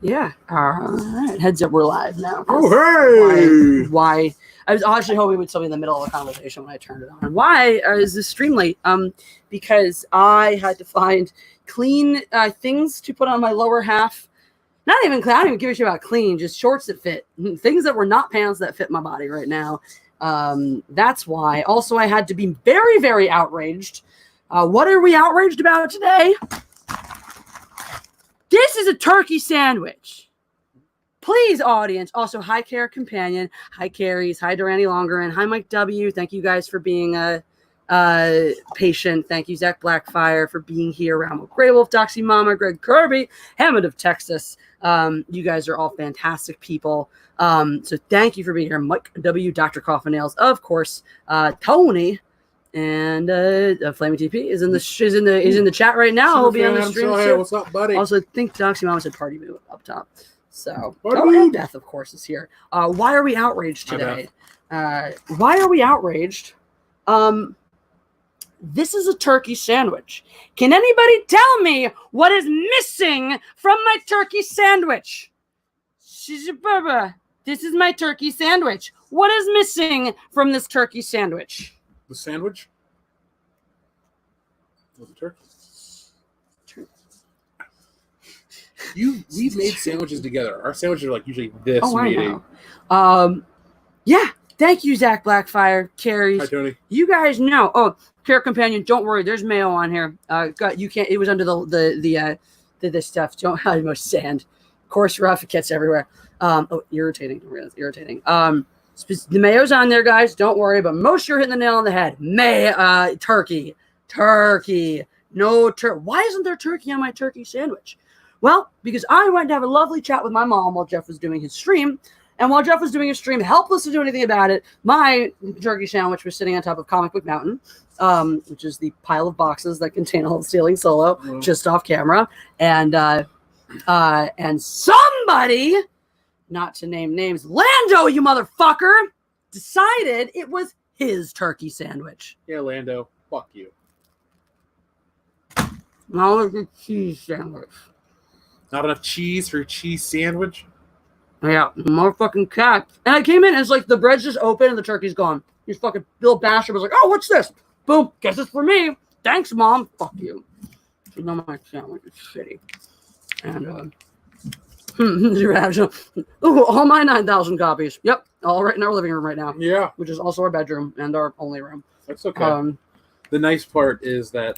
Yeah. All right. Heads up, we're live now. Oh, hey! Why? I was actually hoping we'd still be in the middle of a conversation when I turned it on. Why is this stream late? Because I had to find clean things to put on my lower half. Not even clean. I don't even give a shit about clean. Just shorts that fit. Things that were not pants that fit my body right now. That's why. Also, I had to be very, very outraged. What are we outraged about today? This is a turkey sandwich. Please, audience. Also, hi, Care Companion. Hi, Carries. Hi, Durani Longerin. Hi, Mike W. Thank you guys for being patient. Thank you, Zach Blackfire, for being here. Ramel Grey Wolf, Doxy Mama, Greg Kirby, Hammond of Texas. You guys are all fantastic people. So thank you for being here. Mike W, Dr. Coffin Nails, of course. Tony. And Flaming TP is in the chat right now. He'll be on the stream. Hey, what's up, buddy? Also, I think Doxy Mama said party move up top. So, Party. and Death, of course, is here. Why are we outraged today? Why are we outraged? This is a turkey sandwich. Can anybody tell me what is missing from my turkey sandwich? This is my turkey sandwich. What is missing from this turkey sandwich? The sandwich? With the turkey. We've made sandwiches together. Our sandwiches are like usually this. Oh, I know. Yeah. Thank you, Zach Blackfire, Carries. Hi, Tony. You guys know. Oh, Care Companion, don't worry. There's mayo on here. You can't. It was under the stuff. Don't have much sand. Coarse rough. It gets everywhere. Irritating. Irritating. The mayo's on there, guys. Don't worry. But most you're hitting the nail on the head. Turkey. No turkey. Why isn't there turkey on my turkey sandwich? Well, because I went to have a lovely chat with my mom while Jeff was doing his stream. And while Jeff was doing his stream, helpless to do anything about it, my turkey sandwich was sitting on top of Comic Book Mountain, which is the pile of boxes that contain all the Stealing Solo, just off camera. And somebody, not to name names, Lando, you motherfucker, decided it was his turkey sandwich. Yeah, Lando. Fuck you. Now it's a cheese sandwich. Not enough cheese for a cheese sandwich? Yeah, motherfucking cat. And I came in and it's like the bread's just open and the turkey's gone. He's fucking Bill Basher was like, oh, what's this? Boom, guess it's for me. Thanks, Mom. Fuck you. So now my sandwich is shitty. And all my 9,000 copies. Yep, all right in our living room right now. Yeah. Which is also our bedroom and our only room. That's okay. The nice part is that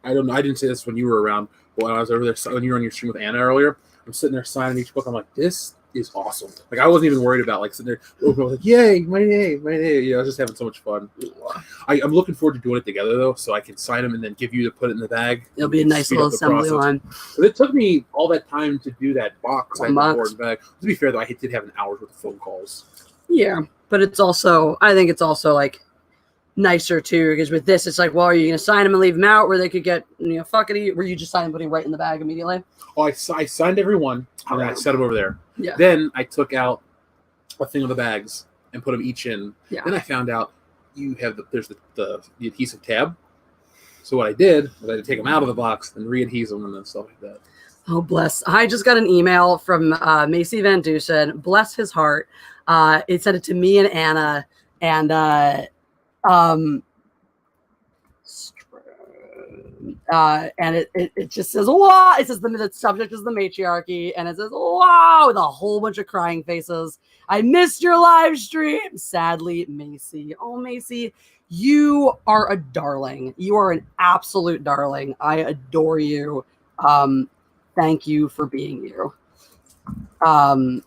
I didn't say this when you were around, but when I was over there, when you were on your stream with Anna earlier, I'm sitting there signing each book. I'm like, this is awesome. Like, I wasn't even worried about like sitting there. I was like, yay, my name. You know, I was just having so much fun. I'm looking forward to doing it together though, so I can sign them and then give you to put it in the bag. It'll be a nice little assembly line. But it took me all that time to do that box. I bag. To be fair though, I did have an hour's worth of phone calls. Yeah, but I think it's also like nicer too, because with this it's like, well, are you gonna sign them and leave them out where they could get fuckity? Were you just signing putting right in the bag immediately? Oh, I signed every one and then I set them over there. Yeah. Then I took out a thing of the bags and put them each in. Yeah. Then I found out there's the adhesive tab. So what I did was I had to take them out of the box and re-adhese them and then stuff like that. Oh, bless. I just got an email from Macy Van Dusen. Bless his heart. It sent it to me and Anna, and it just says, wow. It says the subject is the matriarchy, and it says, wow, with a whole bunch of crying faces. I missed your live stream. Sadly, Macy. Oh, Macy, you are a darling. You are an absolute darling. I adore you. Thank you for being you. All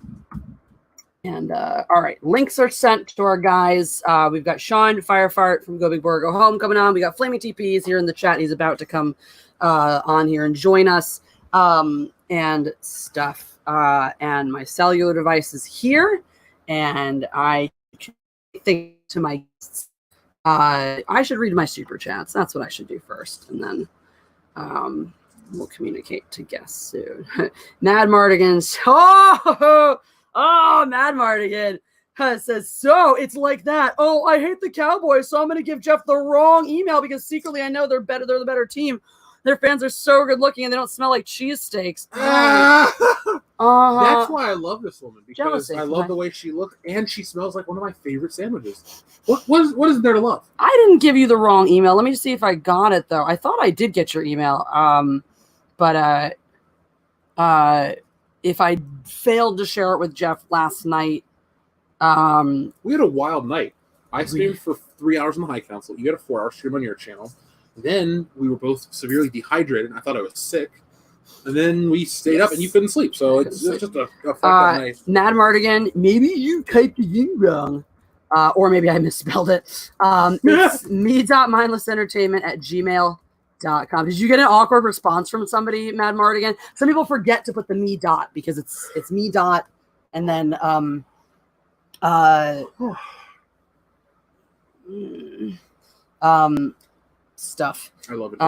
right, links are sent to our guys. We've got Sean FireFart from Go Big Boy Go Home coming on. We got Flaming TP is here in the chat. He's about to come on here and join us and stuff. And my cellular device is here, and I think to my I should read my super chats. That's what I should do first, and then we'll communicate to guests soon. Mad Mardigans. Oh, Mad Mardigan says, so it's like that. Oh, I hate the Cowboys, so I'm going to give Jeff the wrong email because secretly I know they're better. They're the better team. Their fans are so good looking and they don't smell like cheesesteaks. That's why I love this woman, because Jealousy. I love the way she looks, and she smells like one of my favorite sandwiches. What is there to love? I didn't give you the wrong email. Let me see if I got it though. I thought I did get your email. But if I failed to share it with Jeff last night, we had a wild night. I streamed for 3 hours on the High Council. You had a 4-hour stream on your channel. Then we were both severely dehydrated. I thought I was sick. And then we stayed up and you couldn't sleep. So it's just a fucked up night. Mad Mardigan, maybe you typed it in wrong. Or maybe I misspelled it. It's me.mindlessentertainment@gmail.com. Did you get an awkward response from somebody, Mad Mardigan? Some people forget to put the me dot because it's me dot and then stuff. I love it.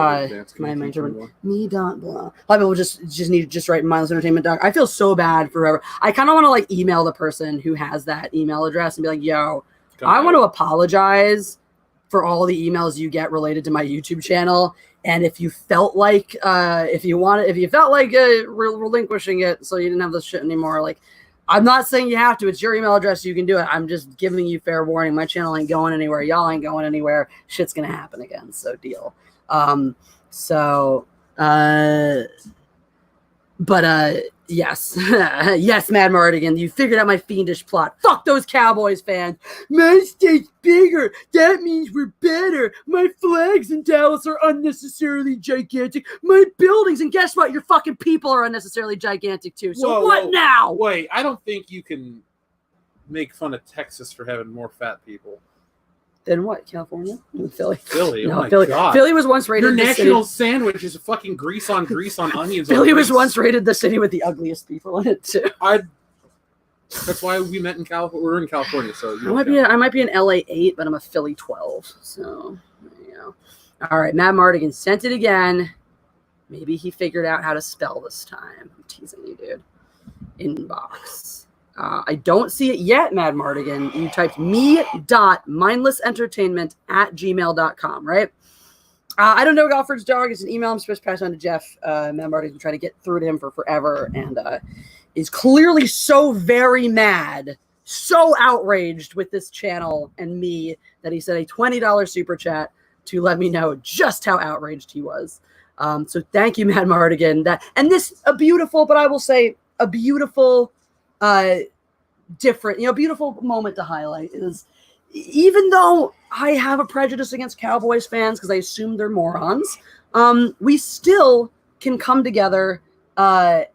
Me dot blah. A lot of people just need to just write mindless entertainment doc. I feel so bad for whoever. I kind of want to like email the person who has that email address and be like, yo, I want to apologize for all the emails you get related to my YouTube channel. And if you felt like relinquishing it so you didn't have this shit anymore, like, I'm not saying you have to. It's your email address. You can do it. I'm just giving you fair warning. My channel ain't going anywhere. Y'all ain't going anywhere. Shit's going to happen again. So deal. Yes. Yes, Mad Mardigan, you figured out my fiendish plot. Fuck those Cowboys fans. My state's bigger. That means we're better. My flags in Dallas are unnecessarily gigantic. My buildings, and guess what? Your fucking people are unnecessarily gigantic too. So what now? Wait, I don't think you can make fun of Texas for having more fat people. Then what? California? Philly. Philly. No, oh my Philly. God. Philly was once rated Your the national city. sandwich is fucking grease on onions. Philly was once rated the city with the ugliest people in it too. That's why we met in California. We're in California, so I might be an LA 8, but I'm a Philly 12. So there you go. All right, Matt Mardigan sent it again. Maybe he figured out how to spell this time. I'm teasing you, dude. Inbox. I don't see it yet, Mad Mardigan. You typed me.mindlessentertainment@gmail.com, right? I don't know Alfred's dog. It's an email I'm supposed to pass on to Jeff. Mad Mardigan trying to get through to him for forever and is clearly so very mad, so outraged with this channel and me that he said a $20 super chat to let me know just how outraged he was. So thank you, Mad Mardigan. A beautiful different, beautiful moment to highlight is, even though I have a prejudice against Cowboys fans because I assume they're morons, we still can come together and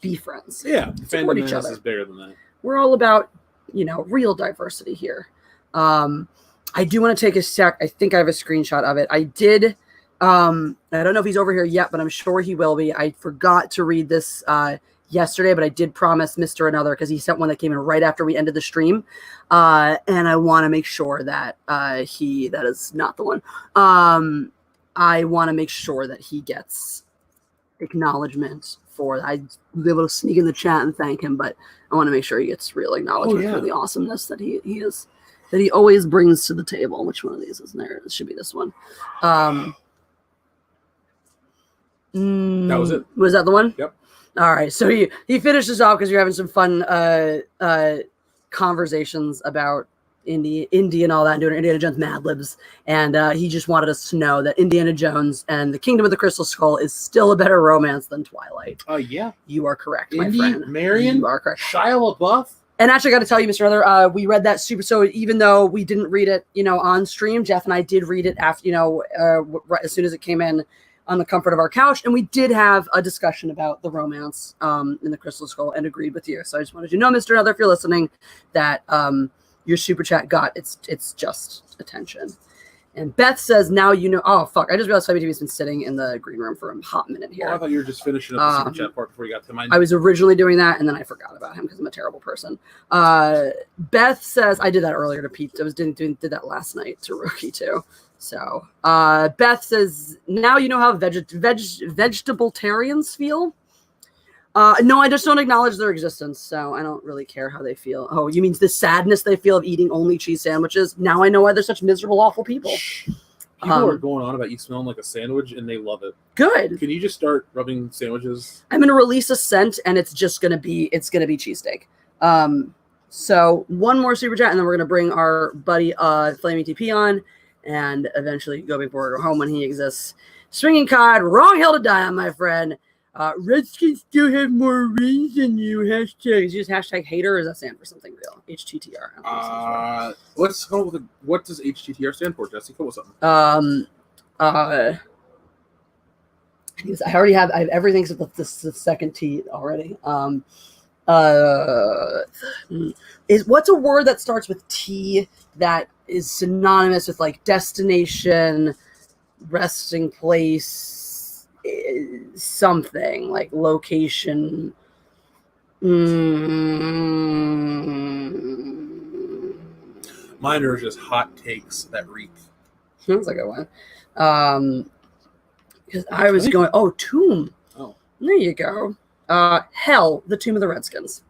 be friends. Yeah, Fandom Menace is bigger than that. We're all about real diversity here. I do want to take a sec. I think I have a screenshot of it. I did. I don't know if he's over here yet, but I'm sure he will be. I forgot to read this yesterday, but I did promise Mr. Another because he sent one that came in right after we ended the stream. And I want to make sure that that is not the one. I want to make sure that he gets acknowledgement for that. I'd be able to sneak in the chat and thank him, but I want to make sure he gets real acknowledgement for the awesomeness that he is, that he always brings to the table. Which one of these is there? It should be this one. That was it. Was that the one? Yep. All right. So he finishes off because you're having some fun conversations about Indy and all that, and doing Indiana Jones Mad Libs, and he just wanted us to know that Indiana Jones and the Kingdom of the Crystal Skull is still a better romance than Twilight. Yeah. You are correct, Indy, my friend. Marion, you are correct. Shia LaBeouf. And actually, I got to tell you, Mr. Other, we read that super. So even though we didn't read it, on stream, Jeff and I did read it after, right as soon as it came in on the comfort of our couch, and we did have a discussion about the romance in the Crystal Skull, and agreed with you. So I just wanted you to know, Mr. Other, if you're listening, that your super chat got it's just attention. And Beth says, now you know. Oh, fuck. I just realized FibeTV's been sitting in the green room for a hot minute here. Oh, I thought you were just finishing up the super chat part before you got to mine. I was originally doing that, and then I forgot about him because I'm a terrible person. Beth says, I did that earlier to Pete. I did that last night to Rookie, too. So Beth says, now you know how vegetabilitarians feel? No, I just don't acknowledge their existence, so I don't really care how they feel. Oh, you mean the sadness they feel of eating only cheese sandwiches? Now I know why they're such miserable, awful people. People are going on about you smelling like a sandwich, and they love it. Good. Can you just start rubbing sandwiches? I'm going to release a scent, and it's going to be cheesesteak. So one more super chat, and then we're going to bring our buddy Flaming TP on, and eventually go before we go home when he exists. Swinging Cod, wrong hill to die on, my friend. Redskins still have more rings than you. Hashtag. Is it just hashtag hater, or does that stand for something real? HTTR. What does HTTR stand for, Jesse? Come with something. I already have everything except the second T already. What's a word that starts with T that is synonymous with like destination, resting place, something like location? Mine are just hot takes that reek. Sounds like a one. Because I was going, tomb. Oh, there you go. Hell, the Tomb of the Redskins.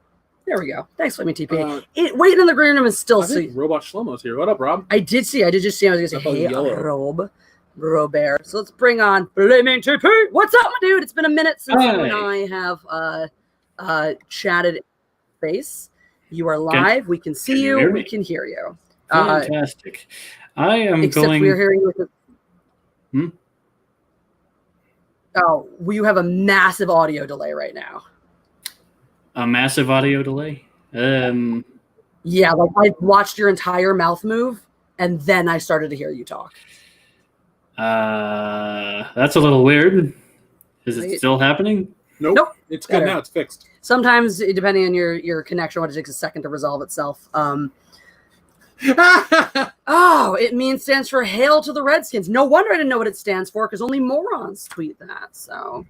There we go. Thanks, Flaming TP. Waiting in the green room is still. I think Robot Shlomo's here. What up, Rob? I did just see. I was gonna say, hey, Robert. So let's bring on Flaming TP. What's up, my dude? It's been a minute since you and I have chatted face. You are live. We can see you. We can hear you. Fantastic. I am except going. We're hearing you with the. Oh, you have a massive audio delay right now. A massive audio delay? Yeah, like I watched your entire mouth move, and then I started to hear you talk. That's a little weird. Is it still happening? Nope. It's good now. It's fixed. Sometimes, depending on your connection, it takes a second to resolve itself. It stands for Hail to the Redskins. No wonder I didn't know what it stands for, because only morons tweet that. So,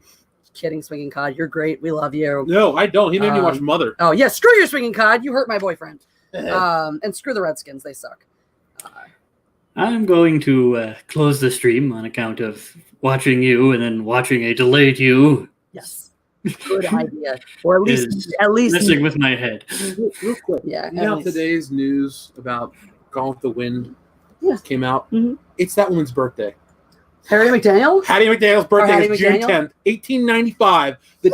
kidding, Swinging Cod. You're great. We love you. No, I don't. He made me watch Mother. Oh, yeah. Screw you, Swinging Cod. You hurt my boyfriend. And screw the Redskins. They suck. I'm going to close the stream on account of watching you and then watching a delayed you. Yes. Good idea. Or at least messing with my head. Real quick. Yeah. Now today's news about Gone with the Wind came out. Mm-hmm. It's that woman's birthday. Hattie McDaniel's birthday is June 10th, 1895. The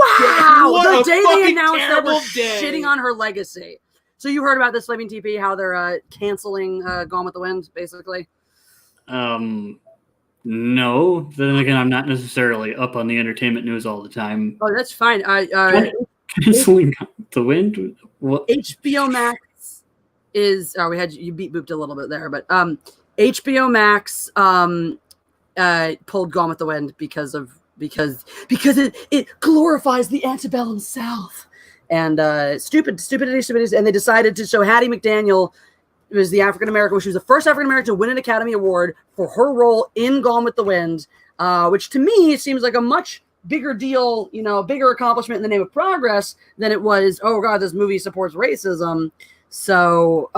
day they announced that we're shitting on her legacy. So you heard about this, Flaming TP, how they're canceling Gone with the Wind, basically? No. Then again, I'm not necessarily up on the entertainment news all the time. Oh, that's fine. Canceling the Wind? What? HBO Max is... Oh, you beat booped a little bit there, but HBO Max pulled Gone with the Wind because it glorifies the antebellum South. And stupidity, and they decided to show Hattie McDaniel was the African American. She was the first African American to win an Academy Award for her role in Gone with the Wind, which to me seems like a much bigger deal, bigger accomplishment in the name of progress than it was. Oh God, this movie supports racism. So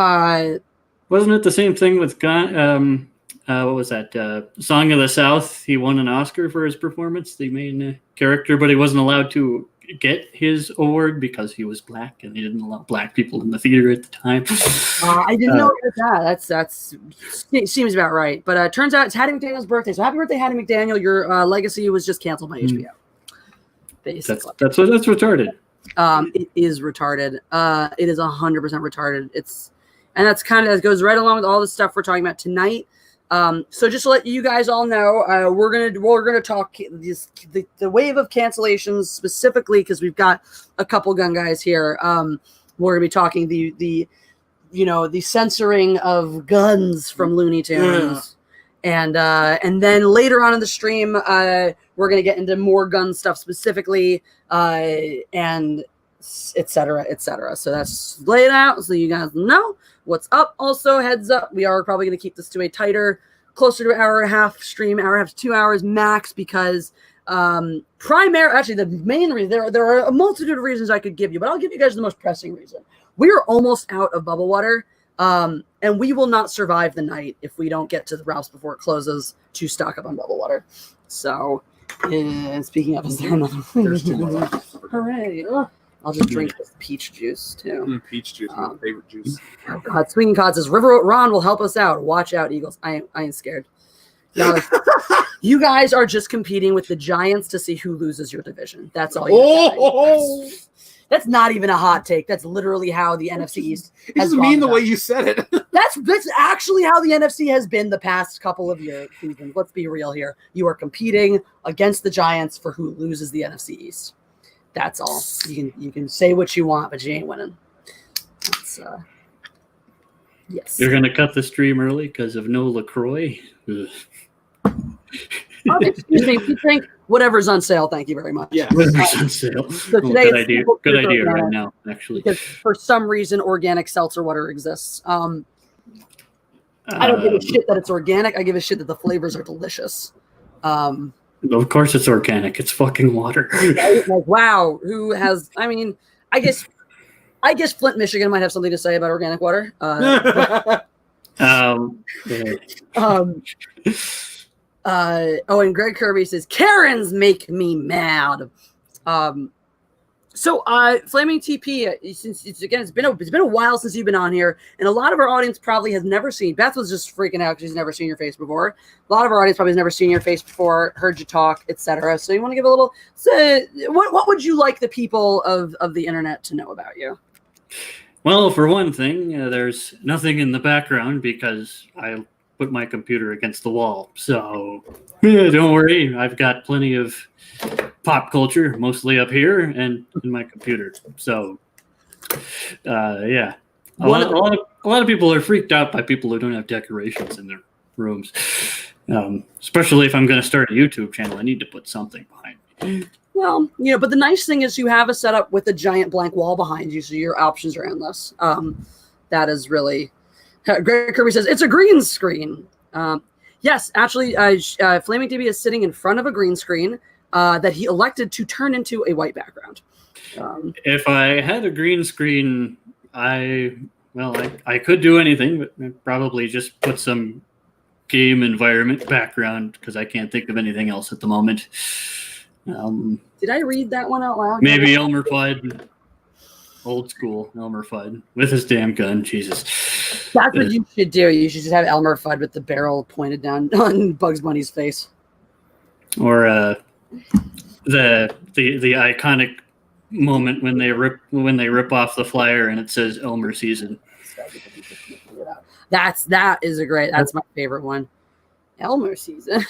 wasn't it the same thing with what was that? Song of the South. He won an Oscar for his performance, the main character, but he wasn't allowed to get his award because he was black, and they didn't allow black people in the theater at the time. I didn't know that. That's seems about right. But it turns out it's Hattie McDaniel's birthday. So happy birthday, Hattie McDaniel. Your legacy was just canceled by HBO. Basically, that's retarded. It is retarded. It is 100% retarded. And that's that goes right along with all the stuff we're talking about tonight. So just to let you guys all know, we're gonna talk the wave of cancellations specifically because we've got a couple gun guys here. We're gonna be talking the censoring of guns from Looney Tunes, and then later on in the stream, we're gonna get into more gun stuff specifically, and et cetera. So that's laid out so you guys know what's up. Also, heads up, we are probably going to keep this to a tighter, closer to an hour and a half stream, hour and a half to 2 hours max, because actually the main reason, there are a multitude of reasons I could give you, but I'll give you guys the most pressing reason. We are almost out of bubble water, and we will not survive the night if we don't get to the Ralph's before it closes to stock up on bubble water. So, speaking of, is there another one? There's two more. Hooray. I'll just drink this peach juice, too. Peach juice, my favorite juice. Oh God, Swinging Cod says, River Ron will help us out. Watch out, Eagles. I ain't scared. Y'all you guys are just competing with the Giants to see who loses your division. That's all. That's not even a hot take. That's literally how the NFC East It doesn't mean the way you said it. That's actually how the NFC has been the past couple of years. Let's be real here. You are competing against the Giants for who loses the NFC East. That's all. You can say what you want, but you ain't winning. That's, yes. You're gonna cut the stream early because of no LaCroix. Excuse me. We drink whatever's on sale. Thank you very much. Yeah, whatever's on sale. So today good idea. Good idea right now, actually. Because for some reason, organic seltzer water exists. I don't give a shit that it's organic. I give a shit that the flavors are delicious. Of course, it's organic. It's fucking water. Right? Like, wow, who has? I mean, I guess Flint, Michigan might have something to say about organic water. And Greg Kirby says Karens make me mad. So Flaming TP, since it's been a while since you've been on here, and a lot of our audience probably has never seen. Beth was just freaking out because she's never seen your face before. A lot of our audience probably has never seen your face before, heard you talk, etc. So you want to give a little. So what would you like the people of the internet to know about you? Well, for one thing, there's nothing in the background because I put my computer against the wall. So don't worry, I've got plenty of pop culture, mostly up here and in my computer. So, yeah. A lot of people are freaked out by people who don't have decorations in their rooms. Especially if I'm going to start a YouTube channel, I need to put something behind me. Well, but the nice thing is you have a setup with a giant blank wall behind you, so your options are endless. That is really... Greg Kirby says, it's a green screen. Yes, actually, Flaming DB is sitting in front of a green screen that he elected to turn into a white background. If I had a green screen, I could do anything, but I'd probably just put some game environment background because I can't think of anything else at the moment. Did I read that one out loud? Maybe Elmer Fudd. Old school Elmer Fudd with his damn gun. Jesus. That's what you should do. You should just have Elmer Fudd with the barrel pointed down on Bugs Bunny's face. Or the iconic moment when they rip off the flyer and it says Elmer season. That's my favorite one. Elmer season.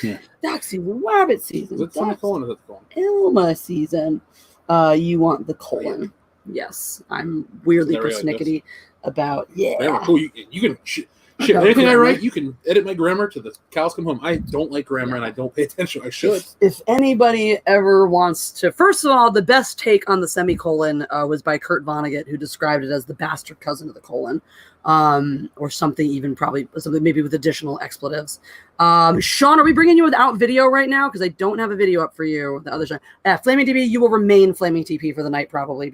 Yeah. Duck season, rabbit season. Is it semicolon or is it colon? Elmer season. You want the colon. Yes. I'm weirdly persnickety about Grammar. Cool. You can shit. Anything I write, you can edit my grammar to the cows come home. I don't like grammar and I don't pay attention. I should. If anybody ever wants to, first of all, the best take on the semicolon was by Kurt Vonnegut, who described it as the bastard cousin of the colon, or something, even probably something maybe with additional expletives. Sean, are we bringing you without video right now? Because I don't have a video up for you. The other side, Flaming TP, you will remain Flaming TP for the night probably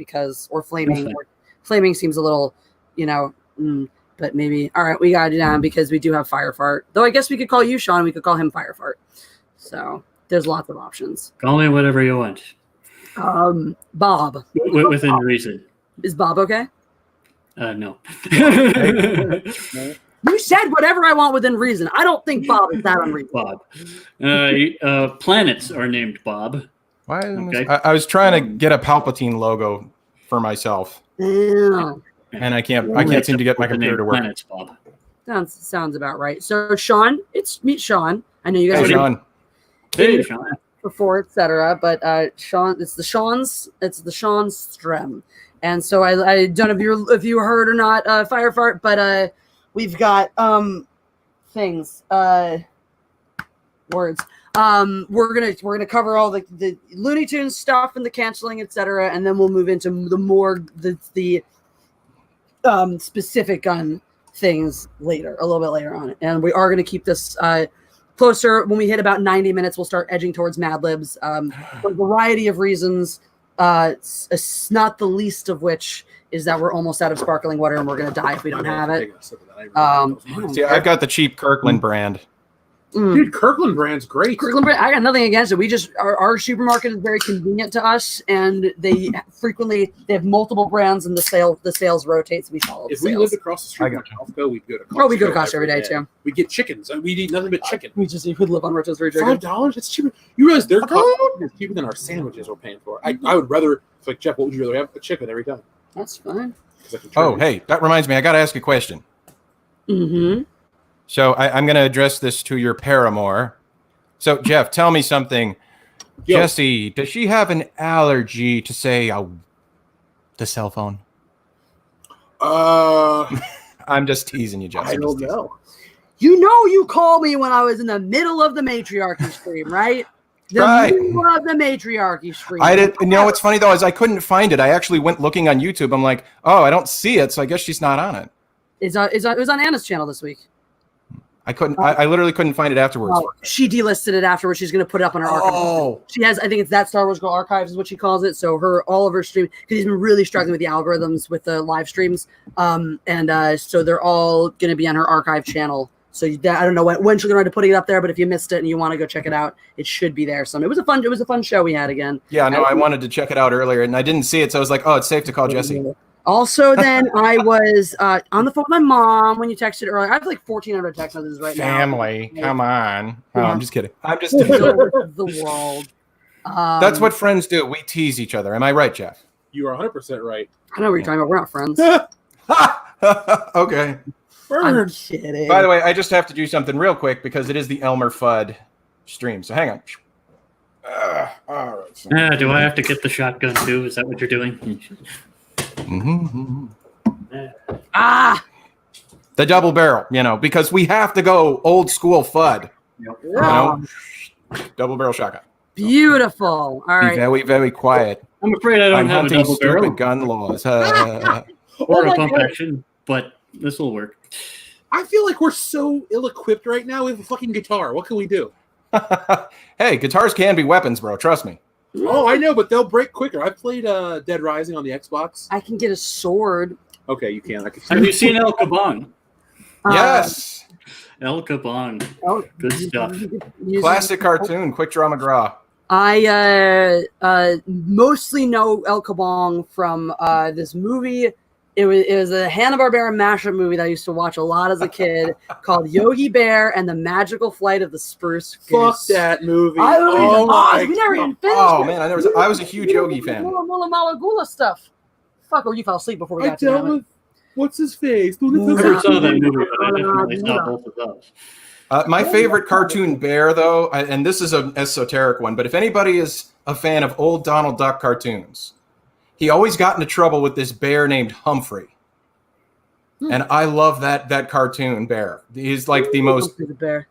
Flaming seems a little, but maybe, all right, we got it down because we do have FireFart. Though I guess we could call you Sean, we could call him FireFart. So there's lots of options. Call me whatever you want. Bob. Within reason. Is Bob okay? No. You said whatever I want within reason. I don't think Bob is that unreasonable. Bob. Planets are named Bob. Why? Okay. I was trying to get a Palpatine logo for myself. Oh. And I can't seem to get my computer to work. Planets, Bob. Sounds about right. So Sean, meet Sean. I know you guys are Sean. Hey, Sean. Before, etc. But Sean, it's the Sean's Strem. And so I don't know if you heard or not, FireFart, but we've got things, words. We're gonna cover all the Looney Tunes stuff and the canceling, etc. And then we'll move into the specific gun things a little bit later on. And we are going to keep this closer. When we hit about 90 minutes, we'll start edging towards Mad Libs for a variety of reasons. It's not the least of which is that we're almost out of sparkling water and we're going to die if we don't have it. See, I've got the cheap Kirkland brand. Dude, Kirkland brand's great. Kirkland brand, I got nothing against it. We just our supermarket is very convenient to us, and they have multiple brands, and the sales rotates. We follow. If we lived across the street from Costco, we'd go to Costco. Oh, we go to Costco every day too. We get chickens. We'd eat nothing but chicken. We live on rotisserie chicken. $5? It's cheaper. You realize their cost is cheaper than our sandwiches we're paying for. I would rather. It's like, Jeff, what would you rather have? A chicken every time. That's fine. Oh, hey, that reminds me. I got to ask a question. Mm-hmm. So I'm going to address this to your paramour. So, Jeff, tell me something. Yo. Jesse, does she have an allergy to, say, the cell phone? I'm just teasing you, Jesse. I don't know. You called me when I was in the middle of the matriarchy stream, right? Middle of the matriarchy stream. I did. You know what's funny though is I couldn't find it. I actually went looking on YouTube. I'm like, oh, I don't see it, so I guess she's not on it. It was on Anna's channel this week. I couldn't. I literally couldn't find it afterwards. Oh, she delisted it afterwards. She's going to put it up on her archive. Oh, she has. I think it's that Star Wars Girl Archives is what she calls it. So all of her stream, because he's been really struggling with the algorithms with the live streams, so they're all going to be on her archive channel. So I don't know when she's going to put it up there, but if you missed it and you want to go check it out, it should be there. So it was a fun show we had again. Yeah, no, I wanted to check it out earlier and I didn't see it, so I was like, oh, it's safe to call Jesse. Also, then I was on the phone with my mom when you texted earlier. I have like 1,400 text messages right now. Family, come on. Oh, I'm just kidding. I'm just the world. That's what friends do. We tease each other. Am I right, Jeff? You are 100% right. I know what you're talking about. We're not friends. Okay. I'm kidding. By the way, I just have to do something real quick because it is the Elmer Fudd stream. So hang on. All right. Do I have to get the shotgun too? Is that what you're doing? Mm-hmm. The double barrel, because we have to go old school Fudd. Double barrel shotgun. Beautiful. All right. Be very, very quiet. I'm afraid I don't have a double barrel. Stupid gun laws. Or a pump action, but this will work. I feel like we're so ill-equipped right now. We have a fucking guitar. What can we do? Hey, guitars can be weapons, bro. Trust me. Oh, I know, but they'll break quicker. I played Dead Rising on the Xbox. I can get a sword. Okay, you can. Have you seen El Caban? Yes. El Caban. Good stuff. Classic cartoon. Quick Draw McGraw. I mostly know El Caban from this movie. It was a Hanna-Barbera mashup movie that I used to watch a lot as a kid called Yogi Bear and the Magical Flight of the Spruce Goose. Fuck that movie. We never even finished it. Man, I was a huge Yogi fan. Malagula stuff. Fuck, or you fell asleep before we got to that. What's his face? I never saw that movie, but I definitely saw both of those. My favorite cartoon bear, though, and this is an esoteric one, but if anybody is a fan of old Donald Duck cartoons, he always got into trouble with this bear named Humphrey. And I love that cartoon bear. He's like the most... The bear.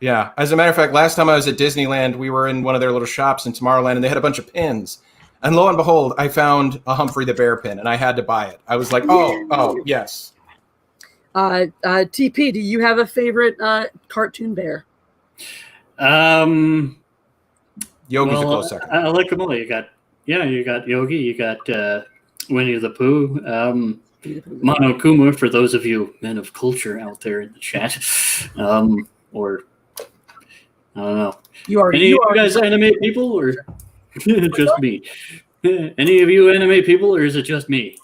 Yeah. As a matter of fact, last time I was at Disneyland, we were in one of their little shops in Tomorrowland, and they had a bunch of pins. And lo and behold, I found a Humphrey the Bear pin, and I had to buy it. I was like, oh, yes. TP, do you have a favorite cartoon bear? Yogi's a close second. I like them all. You got Yogi, you got Winnie the Pooh, Monokuma, for those of you men of culture out there in the chat. Or, I don't know. Any of you guys animate people, or just me? Any of you animate people, or is it just me?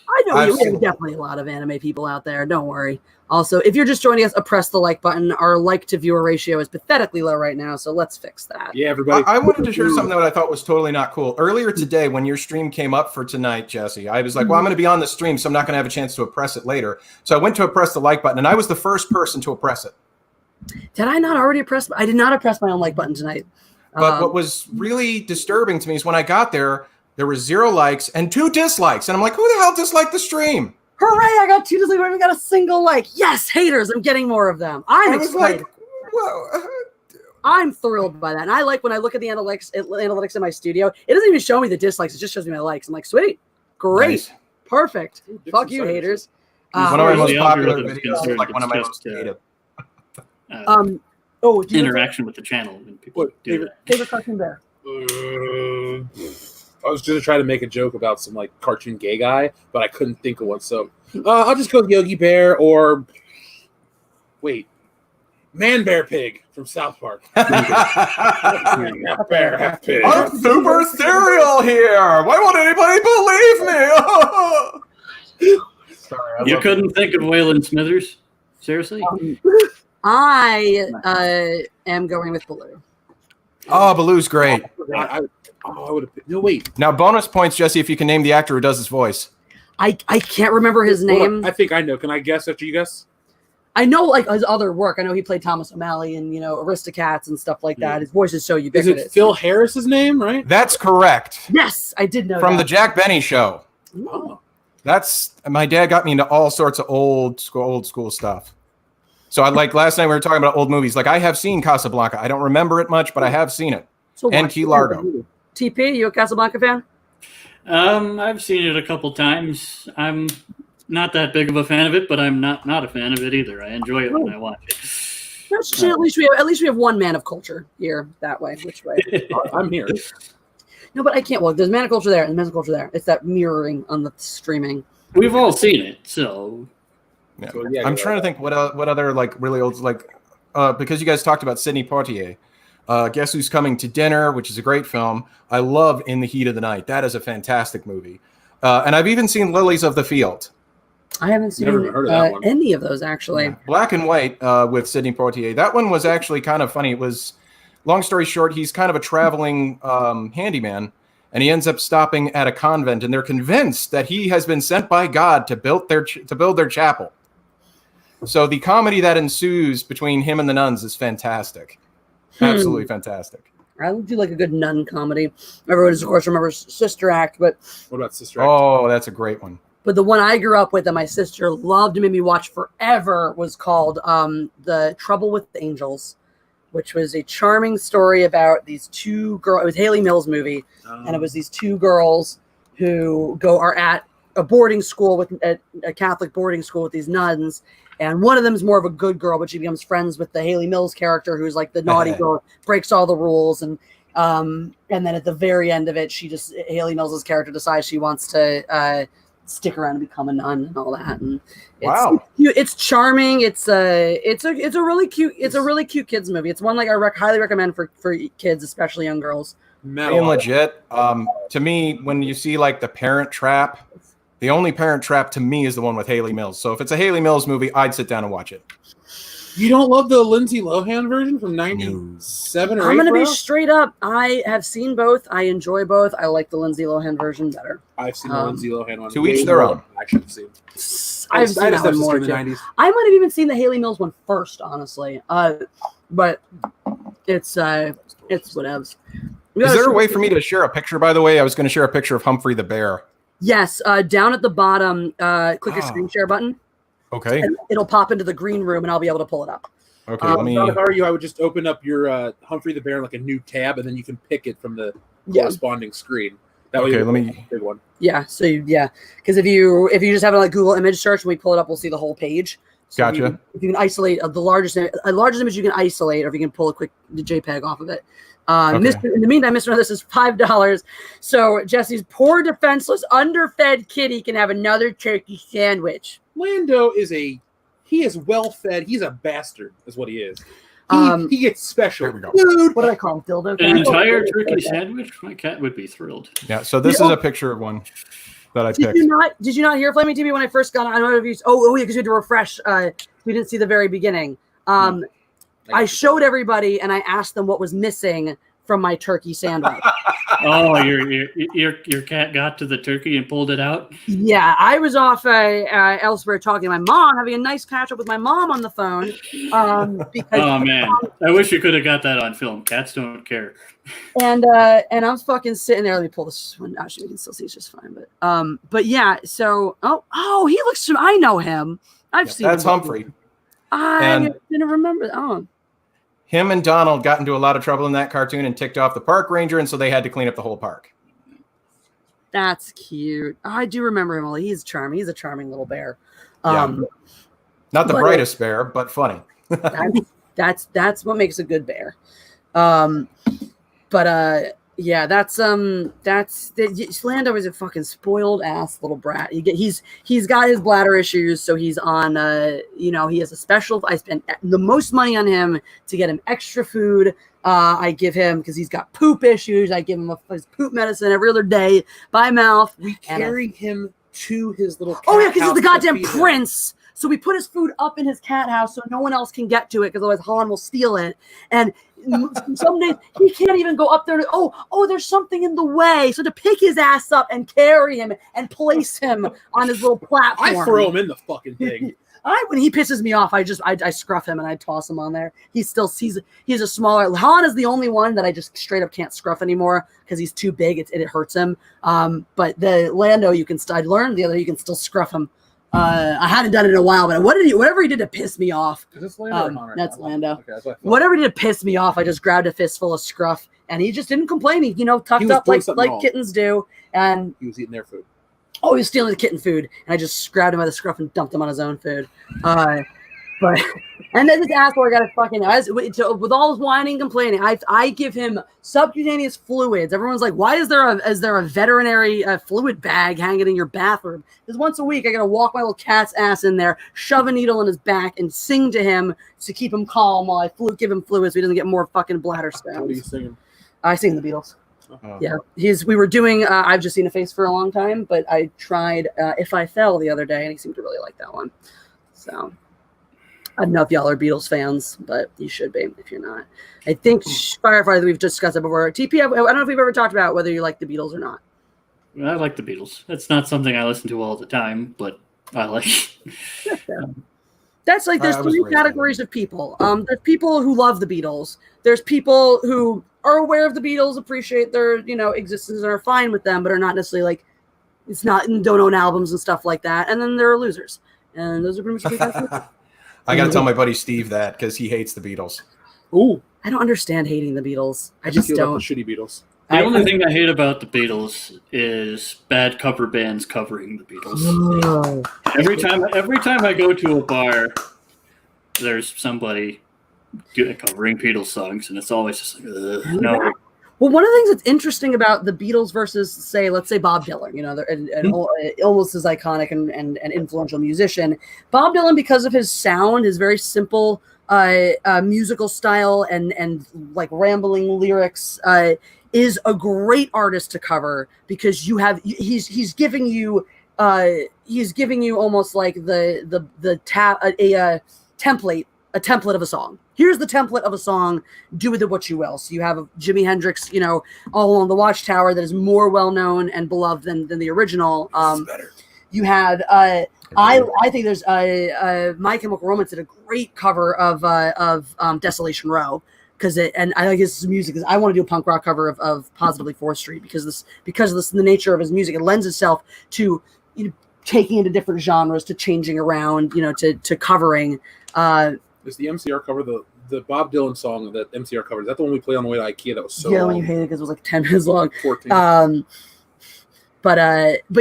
I know we have definitely a lot of anime people out there. Don't worry. Also, if you're just joining us, press the like button. Our like to viewer ratio is pathetically low right now, so let's fix that. Yeah, everybody. I wanted to share something that I thought was totally not cool. Earlier today, when your stream came up for tonight, Jesse, I was like, well, I'm going to be on the stream, so I'm not going to have a chance to oppress it later. So I went to press the like button, and I was the first person to oppress it. Did I not already oppress? I did not oppress my own like button tonight. But what was really disturbing to me is when I got there were 0 likes and 2 dislikes. And I'm like, who the hell disliked the stream? Hooray, I got 2 dislikes. I got a single like. Yes, haters. I'm getting more of them. I'm excited. Like, well, I'm thrilled by that. And I like when I look at the analytics in my studio, it doesn't even show me the dislikes. It just shows me my likes. I'm like, sweet. Great. Nice. Perfect. Fuck you, haters. One of my most popular videos, like one of my most hated. Interaction with the channel when people do that. Favorite cartoon bear? I was just trying to make a joke about some like cartoon gay guy, but I couldn't think of one. So I'll just go with Yogi Bear or Man Bear Pig from South Park. Half bear, half pig. I'm super serial here. Why won't anybody believe me? Sorry, You couldn't think of Waylon Smithers? Seriously? I am going with Baloo. Oh, Baloo's great. I would have. No, wait. Now, bonus points, Jesse, if you can name the actor who does his voice. I can't remember his Hold name. on. I think I know. Can I guess after you guess? I know like his other work. I know he played Thomas O'Malley and Aristocats and stuff like that. His voice is so Is ubiquitous. it Phil Harris's name, right? That's correct. Yes, I did know From that. the Jack Benny Show. Oh. That's my dad got me into all sorts of old school stuff. So I like last night we were talking about old movies. Like I have seen Casablanca. I don't remember it much, but I have seen it. So And watch Key it. Largo. TP, you a Casablanca fan? I've seen it a couple times. I'm not that big of a fan of it, but I'm not a fan of it either. I enjoy it when I watch it. That's at least we have one man of culture here that way. Which way? I'm here. No, but I can't. Well, there's man of culture there and man of culture there. It's that mirroring on the streaming. We've all seen it, so Yeah. So, yeah, I'm you're trying to think what other like really old because you guys talked about Sidney Poitier. Guess Who's Coming to Dinner, which is a great film. I love In the Heat of the Night. That is a fantastic movie. And I've even seen Lilies of the Field. I haven't seen Never heard of that one. any of those actually. Black and white with Sidney Poitier. That one was actually kind of funny. It was, long story short, he's kind of a traveling handyman, and he ends up stopping at a convent, and they're convinced that he has been sent by God to build their chapel. So the comedy that ensues between him and the nuns is fantastic. Absolutely fantastic. I do like a good nun comedy. Everyone, of course, remembers Sister Act, but What about Sister Act? Oh, that's a great one. the one I grew up with that my sister loved and made me watch forever was called The Trouble with the Angels, which was a charming story about these two girls. It was Haley Mills movie, and it was these two girls who are at a boarding school at a Catholic boarding school with these nuns. And one of them is more of a good girl, but she becomes friends with the Haley Mills character, who's like the naughty girl, breaks all the rules. And then at the very end of it, Haley Mills' character decides she wants to stick around and become a nun and all that. And it's charming. It's a really cute kids movie. It's one like I highly recommend for kids, especially young girls. Being legit, to me, when you see like The Parent Trap, the only Parent Trap to me is the one with Haley Mills. So if it's a Haley Mills movie, I'd sit down and watch it. You don't love the Lindsay Lohan version from 97 or 8? I'm going to be straight up. I have seen both. I enjoy both. I like the Lindsay Lohan version better. I've seen the Lindsay Lohan one. To each their own. I should have seen. I've seen that one more in the too. 90s. I might have even seen the Haley Mills one first, honestly. But it's whatevs. Is there a way for me to share a picture, by the way? I was going to share a picture of Humphrey the Bear. Yes, down at the bottom, click your screen share button. Okay. And it'll pop into the green room, and I'll be able to pull it up. Okay, let me... If I were you, I would just open up your Humphrey the Bear in like a new tab, and then you can pick it from the corresponding screen. That way, let me... Big one. Yeah. So because if you just have it like Google image search, when we pull it up, we'll see the whole page. So Gotcha. If you can isolate the largest image, you can isolate, or if you can pull a quick JPEG off of it. In the meantime, Mr. This is $5. So Jesse's poor, defenseless, underfed kitty can have another turkey sandwich. Lando he is well fed. He's a bastard, is what he is. He gets special. There we go. Dude, what do I call him? Dildo? an entire turkey sandwich? My cat would be thrilled. Yeah, so this is a picture of one that I picked. Did you not hear Flaming TV when I first got on? I don't know if you. Oh yeah, because we had to refresh. We didn't see the very beginning. I showed everybody and I asked them what was missing from my turkey sandwich. Oh, your cat got to the turkey and pulled it out? Yeah, I was off elsewhere talking to my mom, having a nice catch up with my mom on the phone. Because, oh man, I wish you could have got that on film. Cats don't care. And I'm fucking sitting there. Let me pull this one. Actually, we can still see it's just fine. But yeah. So he looks. I know him. I've seen. That's him Humphrey. I didn't remember. Oh. Him and Donald got into a lot of trouble in that cartoon and ticked off the park ranger, and so they had to clean up the whole park. That's cute. I do remember him. He's charming. He's a charming little bear. Not the brightest bear, but funny. that's what makes a good bear. But Yeah, Lando is a fucking spoiled ass little brat. He's got his bladder issues, so he's on he has a special. I spent the most money on him to get him extra food. I give him, because he's got poop issues, I give him his poop medicine every other day by mouth. We carry him to his little cat because he's the house goddamn prince. So we put his food up in his cat house so no one else can get to it, because otherwise Han will steal it. And some days he can't even go up there. There's something in the way. So to pick his ass up and carry him and place him on his little platform. I throw him in the fucking thing. When he pisses me off, I scruff him and I toss him on there. He's a smaller. Han is the only one that I just straight up can't scruff anymore because he's too big. It hurts him. But the Lando, I learned the other, you can still scruff him. I hadn't done it in a while, but whatever he did to piss me off. Is this Lando or Han right that's now? Lando. Okay, that's what whatever he did to piss me off, I just grabbed a fistful of scruff, and he just didn't complain. He, tucked up like kittens do, and he was eating their food. Oh, he was stealing the kitten food, and I just grabbed him by the scruff and dumped him on his own food. And then this asshole got with all his whining and complaining, I give him subcutaneous fluids. Everyone's like, why is there a veterinary fluid bag hanging in your bathroom? Because once a week I gotta walk my little cat's ass in there, shove a needle in his back, and sing to him to keep him calm while I give him fluids so he doesn't get more fucking bladder spasms. What are you singing? I sing the Beatles. Oh. Yeah, we were doing I've Just Seen a Face for a long time, but I tried If I Fell the other day, and he seemed to really like that one. So I don't know if y'all are Beatles fans, but you should be if you're not. I think FireFart, we've discussed it before. TP, I don't know if we've ever talked about whether you like the Beatles or not. I like the Beatles. That's not something I listen to all the time, but I like. That's like, there's three categories of people. There's people who love the Beatles. There's people who are aware of the Beatles, appreciate their existence, and are fine with them, but are not necessarily don't own albums and stuff like that. And then there are losers, and those are pretty much the three categories. I got to tell my buddy Steve that because he hates the Beatles. Ooh, I don't understand hating the Beatles. I just don't. The shitty Beatles. The only thing I hate about the Beatles is bad cover bands covering the Beatles. Oh. Every time I go to a bar, there's somebody covering Beatles songs, and it's always just like, no. Well, one of the things that's interesting about the Beatles versus, let's say Bob Dylan, they're almost as iconic and influential musician. Bob Dylan, because of his sound, his very simple musical style and like rambling lyrics, is a great artist to cover, because he's giving you almost like the template of a song. Here's the template of a song. Do with it what you will. So you have Jimi Hendrix, All Along the Watchtower, that is more well known and beloved than the original. Better. You had I think there's My Chemical Romance did a great cover of Desolation Row, and I like his music, because I want to do a punk rock cover of Positively 4th Street, because the nature of his music, it lends itself to taking into different genres, to changing around, to covering. Is the MCR cover the Bob Dylan song that MCR covered? Is that the one we played on the way to IKEA? That was so long. When you hated it because it was like 10 minutes long. 14. But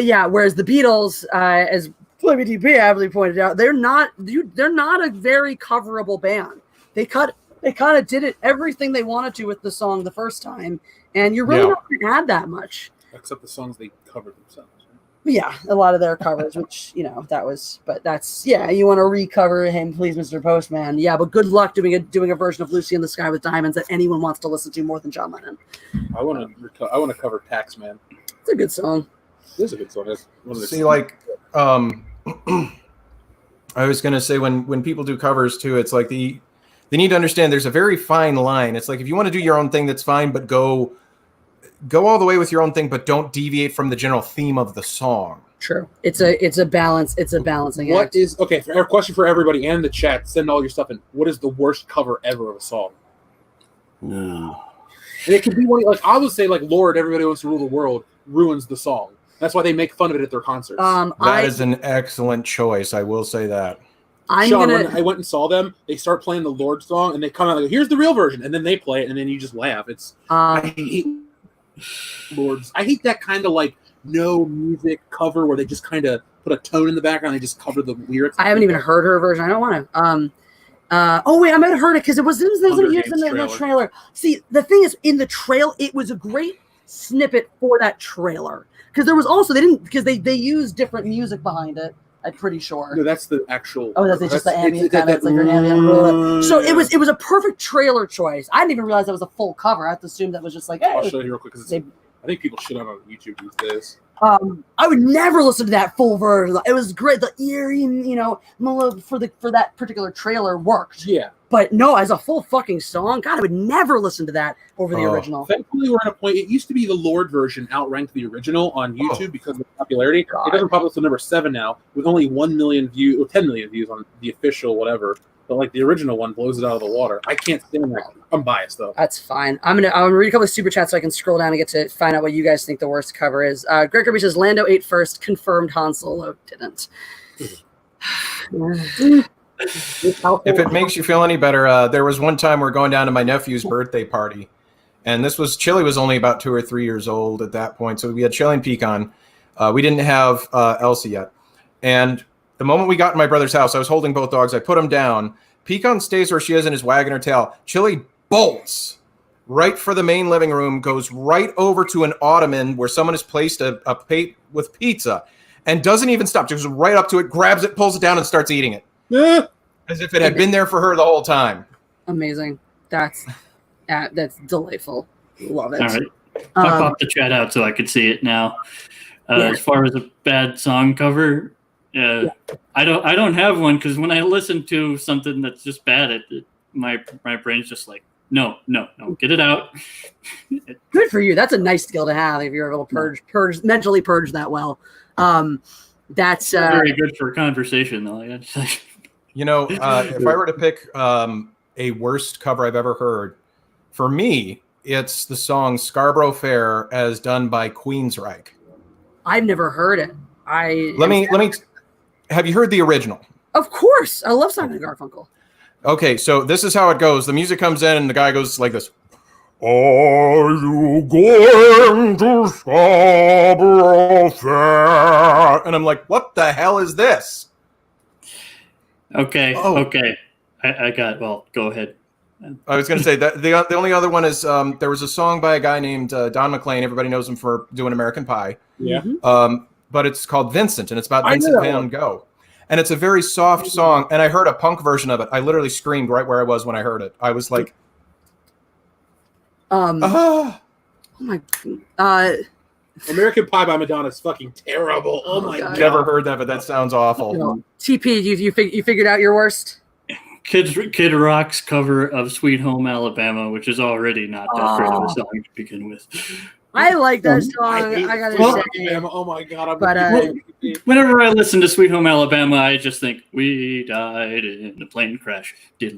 yeah, whereas the Beatles, as WTP aptly pointed out, they're not a very coverable band. They kind of did everything they wanted to with the song the first time, and you're really not going to add that much. Except the songs they covered themselves. Yeah, a lot of their covers, which, you want to recover Him, Please, Mr. Postman. Yeah, but good luck doing a version of Lucy in the Sky with Diamonds that anyone wants to listen to more than John Lennon. I want to cover Taxman. It's a good song. It is a good song. I was going to say, when people do covers too, it's like they need to understand there's a very fine line. It's like, if you want to do your own thing, that's fine, but go all the way with your own thing, but don't deviate from the general theme of the song. True. It's a balance. It's a balancing act. For our question for everybody and the chat, send all your stuff in. What is the worst cover ever of a song? No. And it could be one, like I would say, like Lord, Everybody Wants to Rule the World ruins the song. That's why they make fun of it at their concerts. That is an excellent choice. I will say that. When I went and saw them, they start playing the Lord song, and they come out like, "Here's the real version," and then they play it, and then you just laugh. I hate Lords. I hate that kind of like no music cover where they just kind of put a tone in the background. They just cover the lyrics. I haven't even heard her version. I don't want to. Wait, I might have heard it because it wasn't used in the trailer. See, the thing is, in the trail, it was a great snippet for that trailer. Because there was also they used different music behind it. I'm pretty sure. No, that's the actual. Oh, that's just the ambient. It's like an ambient. So it was a perfect trailer choice. I didn't even realize that was a full cover. I have to assume that was just like. Hey, I'll show you real quick because I think people shit on YouTube these days. I would never listen to that full version. It was great. The eerie, for that particular trailer worked. Yeah. But no, as a full fucking song, God, I would never listen to that over the original. Thankfully, we're at a point. It used to be the Lord version outranked the original on YouTube because of the popularity. God. It doesn't pop up to number 7 now with only 1 million views or 10 million views on the official whatever. But like the original one blows it out of the water. I can't stand that. I'm biased though. That's fine. I'm gonna read a couple of super chats so I can scroll down and get to find out what you guys think the worst cover is. Greg Kirby says Lando ate first, confirmed Han Solo didn't. If it makes you feel any better, there was one time we're going down to my nephew's birthday party, and Chili was only about 2 or 3 years old at that point, so we had Chili and Pecan. We didn't have Elsie yet, and the moment we got in my brother's house, I was holding both dogs. I put them down. Pecan stays where she is and is wagging her tail. Chili bolts right for the main living room, goes right over to an ottoman where someone has placed a plate with pizza, and doesn't even stop. Just goes right up to it, grabs it, pulls it down, and starts eating it. As if it had been there for her the whole time. Amazing. That's delightful. Love it. All right. I popped the chat out so I could see it now. As far as a bad song cover, I don't have one because when I listen to something that's just bad, my brain's just like, no, get it out. Good for you. That's a nice skill to have if you're able to mentally purge that well. That's very good for conversation though. If I were to pick a worst cover I've ever heard, for me, it's the song Scarborough Fair as done by Queensryche. I've never heard it. Let me. Have you heard the original? Of course. I love Simon & Garfunkel. Okay, so this is how it goes. The music comes in and the guy goes like this. Are you going to Scarborough Fair? And I'm like, what the hell is this? Okay. I got. Well, go ahead. I was going to say that the only other one is there was a song by a guy named Don McLean. Everybody knows him for doing American Pie. Yeah. But it's called Vincent, and it's about Vincent Van Gogh. And it's a very soft song, and I heard a punk version of it. I literally screamed right where I was when I heard it. I was like, oh my American Pie by Madonna is fucking terrible. Oh my god. Never heard that, but that sounds awful. TP, you figured out your worst? Kid Rock's cover of Sweet Home Alabama, which is already not that great of a song to begin with. I like that song. I gotta say. Oh my god! Whenever I listen to Sweet Home Alabama, I just think we died in a plane crash. I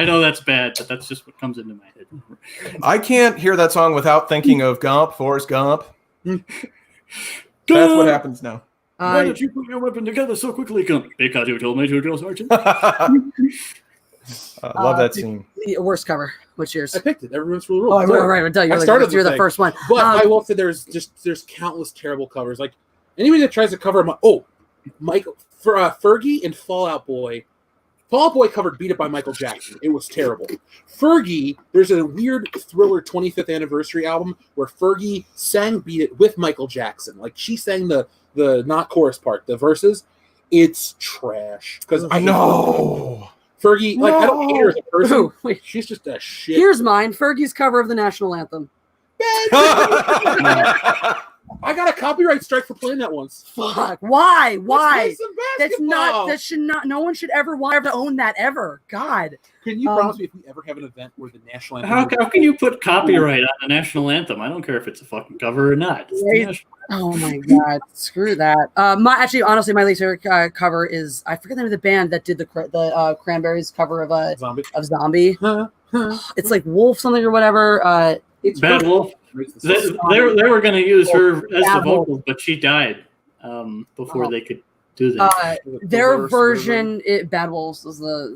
know that's bad, but that's just what comes into my head. I can't hear that song without thinking of Gump, Forrest Gump. That's what happens now. Why did you put your weapon together so quickly, Gump? Because you told me to, Drill Sergeant. Love that scene. The worst cover. What's yours? I picked it. Everyone's rule. Oh, right. You're the first one. But I will say there's countless terrible covers. Like anybody that tries to cover Michael for Fergie and Fall Out Boy. Fall Out Boy covered "Beat It" by Michael Jackson. It was terrible. Fergie, there's a weird Thriller 25th anniversary album where Fergie sang "Beat It" with Michael Jackson. Like she sang the not chorus part, the verses. It's trash because I know. Fergie, I don't hate her as a person. Wait. She's just a shit. Here's mine. Fergie's cover of the national anthem. I got a copyright strike for playing that once. Fuck. Why? That's not. That should not. No one should ever want to own that ever. God. Can you promise me if we ever have an event where the national anthem? How can you put copyright on the national anthem? I don't care if it's a fucking cover or not. Oh my god! Screw that. Honestly, my least favorite cover is I forget the name of the band that did the Cranberries cover of Zombie. It's like Wolf something or whatever. It's Bad Wolf. They were going to use her as the vocals, but she died before they could do that. Their version, Bad Wolves, was the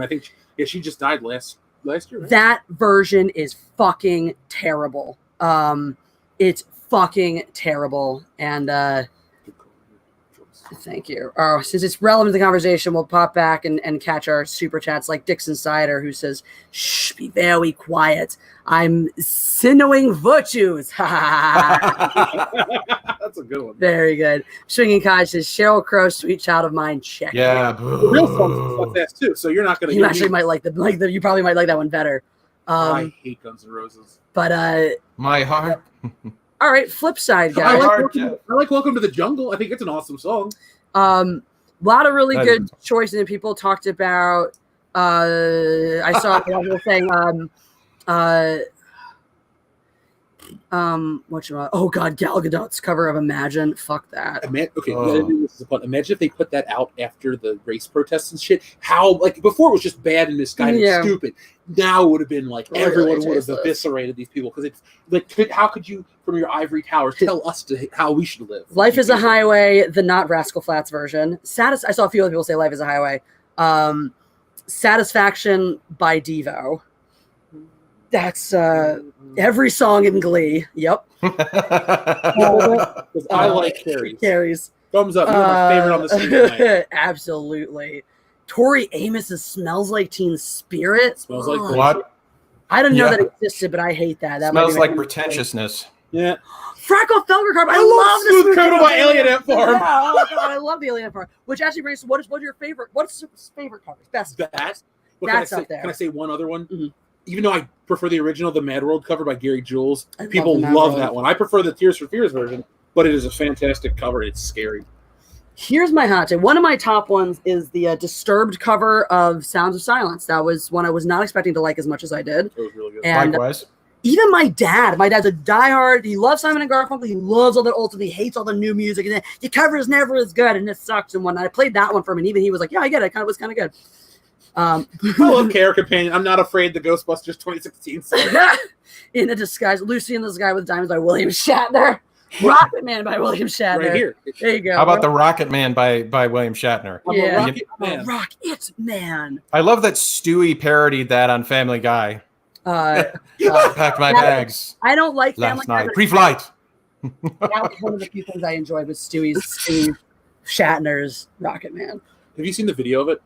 I think she just died last year. Right? That version is fucking terrible. It's fucking terrible, and Thank you. Oh, since it's relevant to the conversation, we'll pop back and catch our super chats like Dixon Sider, who says, "Shh, be very quiet. I'm sinnowing virtues." That's a good one. Very good. Swinging Kai says, "Sheryl Crow, sweet child of mine." Check. Yeah. The real song's sucks ass too. So you're not gonna. You actually might like the. You probably might like that one better. I hate Guns N' Roses. But My heart. all right. Flip side, I guys. like Welcome to the Jungle. I think it's an awesome song. A lot of really That good is- choices. And people talked about. I saw people saying. Oh God, Gal Gadot's cover of Imagine. Fuck that. Imagine if they put that out after the race protests and shit. How, like, before it was just bad and misguided and stupid. Now it would have been like Really everyone would have tasteless. eviscerated these people because it's like, how could you, from your ivory towers, tell us how we should live? Life is a Highway, the not Rascal Flatts version. I saw a few other people say Life is a Highway. Satisfaction by Devo. That's every song in Glee. Yep. Because I like Carrie's. Carries. Thumbs up. You're my favorite on the scene tonight. Absolutely. Tori Amos's Smells Like Teen Spirit. Smells like Ugh. What? I didn't know Yeah. that existed, but I hate that. That Smells might like be my- pretentiousness. Yeah. Freckle Felger Carb. I love love this Smooth Criminal by Alien Ant Farm. Yeah, oh my God, I love the Alien Ant Farm. Which actually brings what's your favorite? What's your favorite cover? Best. That. That's Can I up there. Can I say one other one? Mhm. Even though I prefer the original, the Mad World cover by Gary Jules, I love people the Mad love World. that one. I prefer the Tears for Fears version, but it is a fantastic cover. It's scary. Here's my hot take. One of my top ones is the Disturbed cover of Sounds of Silence. That was one I was not expecting to like as much as I did. It was really good. And Likewise. even my dad's a diehard. He loves Simon and Garfunkel. He loves all the old stuff. He hates all the new music. And the cover is never as good, and it sucks. And when I played that one for him, and even he was like, "Yeah, I get it. It was kind of good." I love Care Companion. I'm not afraid. The Ghostbusters 2016 song. In a Disguise, Lucy in the Sky with Diamonds by William Shatner. Rocket Man by William Shatner. Right here. There you go. How about the Rocket Man by William Shatner? I'm a Yeah. Rocket Man. Rocket Man. I love that Stewie parodied that on Family Guy. Uh, Packed my bags I don't like Family last Guy, night. but Pre-flight. that was one of the few things I enjoyed was Steve Shatner's Rocket Man. Have you seen the video of it?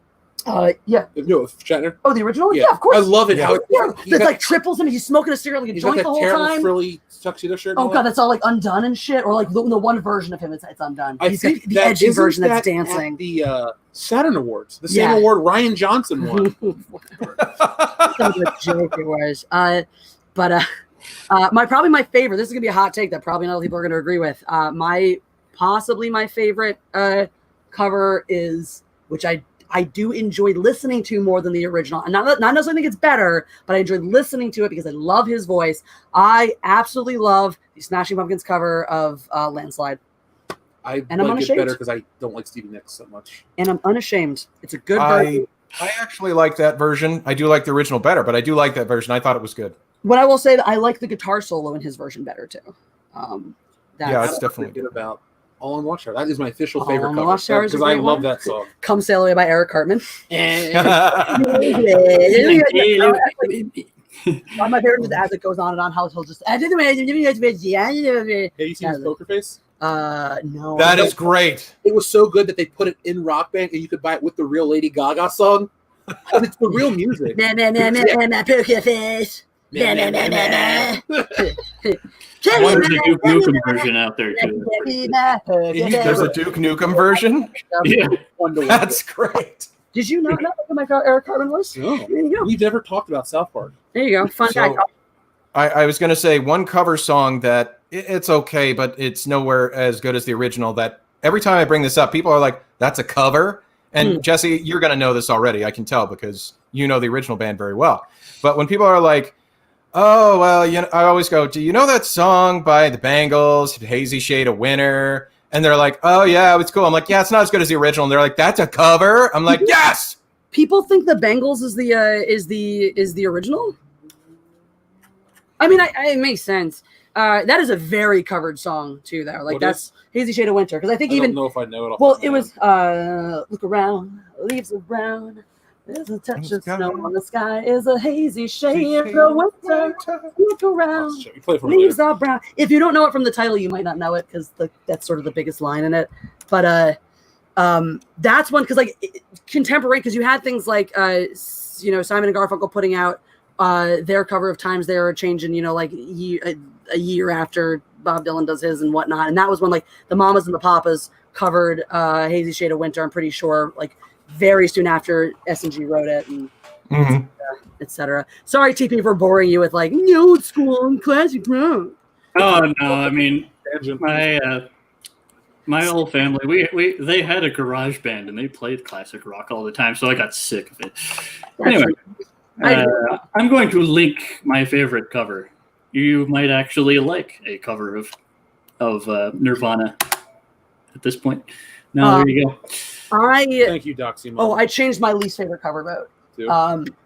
Yeah. No, of Shatner. Oh, the original? Yeah, of course. I love it. Yeah. How Yeah, he's there's got, like triples and he's smoking a cigarette like a he's got joint that the whole terrible time. frilly tuxedo shirt. Oh and all god, that. that's all like undone and shit, or like the one version of him it's undone. I He's got think the that edgy isn't version that's that dancing. at the Saturn Awards. The same Yeah. award Ryan Johnson won. Some of a joke it was. But probably my favorite. This is gonna be a hot take that probably not a lot of people are gonna agree with. Possibly my favorite cover is, which I do enjoy listening to more than the original. And not necessarily think it's better, but I enjoy listening to it because I love his voice. I absolutely love the Smashing Pumpkins cover of Landslide. I'm And I'm like it unashamed. better because I don't like Stevie Nicks so much. And I'm unashamed. It's a good version. I actually like that version. I do like the original better, but I do like that version. I thought it was good. What I will say that I like the guitar solo in his version better too. Yeah, it's definitely good about All in Watchtower. That is my official All favorite in cover Watchtower is a because I great love one. that song. Come Sail Away by Eric Cartman. My favorite is as it goes on and on, how he'll just. Have you seen his Poker Face? No. That is great. It was so good that they put it in Rock Band and you could buy it with the real Lady Gaga song. And it's the real music. Poker Face. There's a Duke Nukem version out there too. There's a Duke Nukem version. Yeah. One to one. That's great. Did you not know who my Eric Cartman was? No. There you go. We've never talked about South Park. There you go. Fun So, fact. I was going to say one cover song that it's okay, but it's nowhere as good as the original. That every time I bring this up, people are like, "That's a cover." And Jesse, you're going to know this already. I can tell because you know the original band very well. But when people are like, "Oh, well," I always go, "Do you know that song by the Bangles, Hazy Shade of Winter?" And they're like, "Oh yeah, it's cool." I'm like, "Yeah, it's not as good as the original." And they're like, "That's a cover." I'm like, "Yes." People think the Bengals is the original. I mean, it makes sense. That is a very covered song too, though. Like What that's Hazy Shade of Winter, because I think I even don't know if I know it. Off well, the it top of was my head. look around, leaves around. There's a touch of snow on the sky. Is a hazy shade of winter. Look around. You play for Leaves are brown. If you don't know it from the title, you might not know it because that's sort of the biggest line in it. But That's one because like contemporary, because you had things like Simon and Garfunkel putting out their cover of Times They Are Changing, like a year after Bob Dylan does his and whatnot, and that was when like the Mamas and the Papas covered Hazy Shade of Winter. I'm pretty sure like very soon after S&G wrote it, and etc. Sorry, TP, for boring you with like old school and classic rock. Oh no, I mean my whole family, they had a garage band and they played classic rock all the time, so I got sick of it. Anyway, I'm going to link my favorite cover. You might actually like a cover of Nirvana at this point. Now there you go. Thank you, Doxy. Oh, I changed my least favorite cover vote.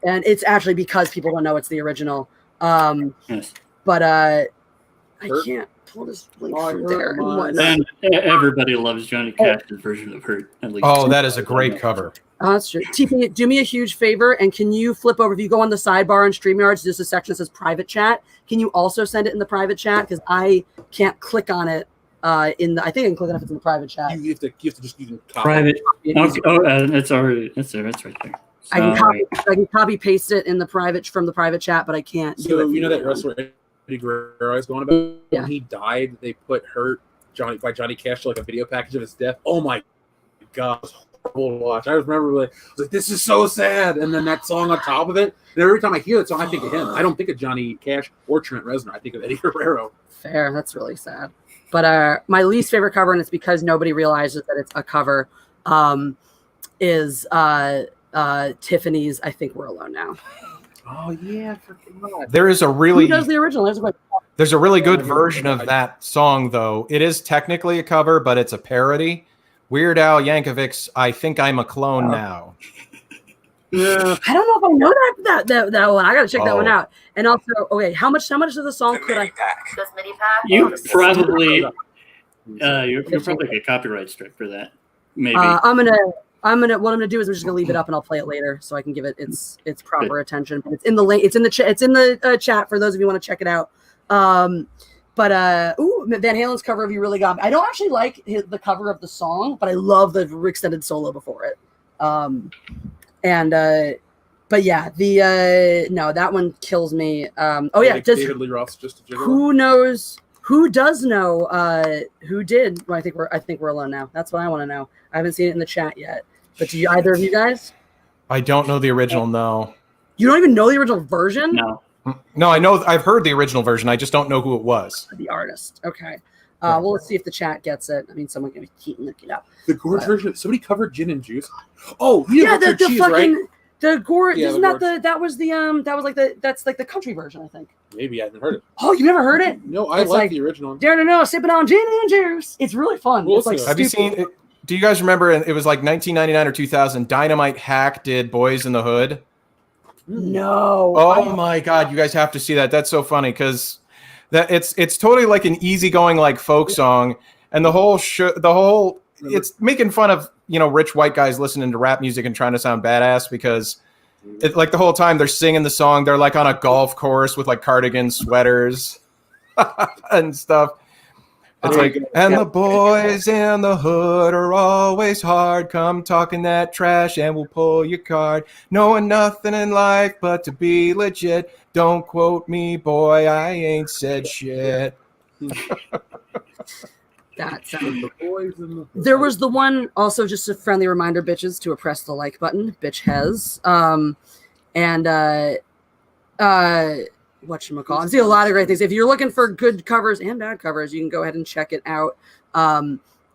And it's actually because people don't know it's the original. Yes. But I can't pull this link from there. And everybody loves Johnny Cash's version of Hurt. At least. Oh, that is a great cover. That's true. TP, do me a huge favor, and can you flip over, if you go on the sidebar in StreamYard, there's a section that says private chat. Can you also send it in the private chat? Because I can't click on it I think I can click on it if it's in the private chat. You have to just use private. It's already, it's there. It's right there. I can copy paste it in the private from the private chat, but I can't. So do it that wrestler Eddie Guerrero I was going about. Yeah. When he died, they put "Hurt" by Johnny Cash to like a video package of his death. Oh my god, it was horrible to watch. I remember I was like, this is so sad, and then that song on top of it. And every time I hear that song, I think of him. I don't think of Johnny Cash or Trent Reznor. I think of Eddie Guerrero. Fair, that's really sad. But my least favorite cover, and it's because nobody realizes that it's a cover, is Tiffany's "I Think We're Alone Now." Oh yeah, I forgot. There is a really Who does the original? There's a really good version of that song, though. It is technically a cover, but it's a parody. Weird Al Yankovic's "I Think I'm a Clone Now." Yeah, I don't know if I know that one. I gotta check that one out. And also, okay, how much of the song could I? This mini pack. You probably you're probably get a copyright strike for that. Maybe. I'm gonna do is we're just gonna leave it up and I'll play it later so I can give it its proper attention. But it's in the link. It's in the chat. It's in the chat for those of you who want to check it out. Van Halen's cover of "You Really Got Me." I don't actually like the cover of the song, but I love the extended solo before it. But yeah, no, that one kills me. David Lee Roth's "Just a Gigolo." Who knows? Who does know? Who did? Well, I think we're alone now. That's what I want to know. I haven't seen it in the chat yet. But do either of you guys? I don't know the original. No. You don't even know the original version? No, I know. I've heard the original version. I just don't know who it was. The artist. Okay. Well, let's see if the chat gets it. I mean, someone can keep looking it up. The Gorge version. Somebody covered "Gin and Juice." Oh, yeah, the cheese, fucking right? the Gorge. Yeah, isn't that was the country version? I think. Maybe I haven't heard it. Oh, you never heard it? No, I like the original. No, sipping on gin and juice. It's really fun. Well, it's like have you seen it? Do you guys remember? It was like 1999 or 2000. Dynamite Hack did "Boys in the Hood." No. Oh my God, you guys have to see that. That's so funny because that it's totally like an easygoing like folk song, and the whole it's making fun of rich white guys listening to rap music and trying to sound badass because like the whole time they're singing the song, they're like on a golf course with like cardigan sweaters and stuff. It's the boys in the hood are always hard. Come talking that trash and we'll pull your card. Knowing nothing in life but to be legit. Don't quote me, boy, I ain't said shit. That sounds. There was the one, also just a friendly reminder, bitches, to press the like button. Bitch has. Whatchamacallit. I see a lot of great things. If you're looking for good covers and bad covers, you can go ahead and check it out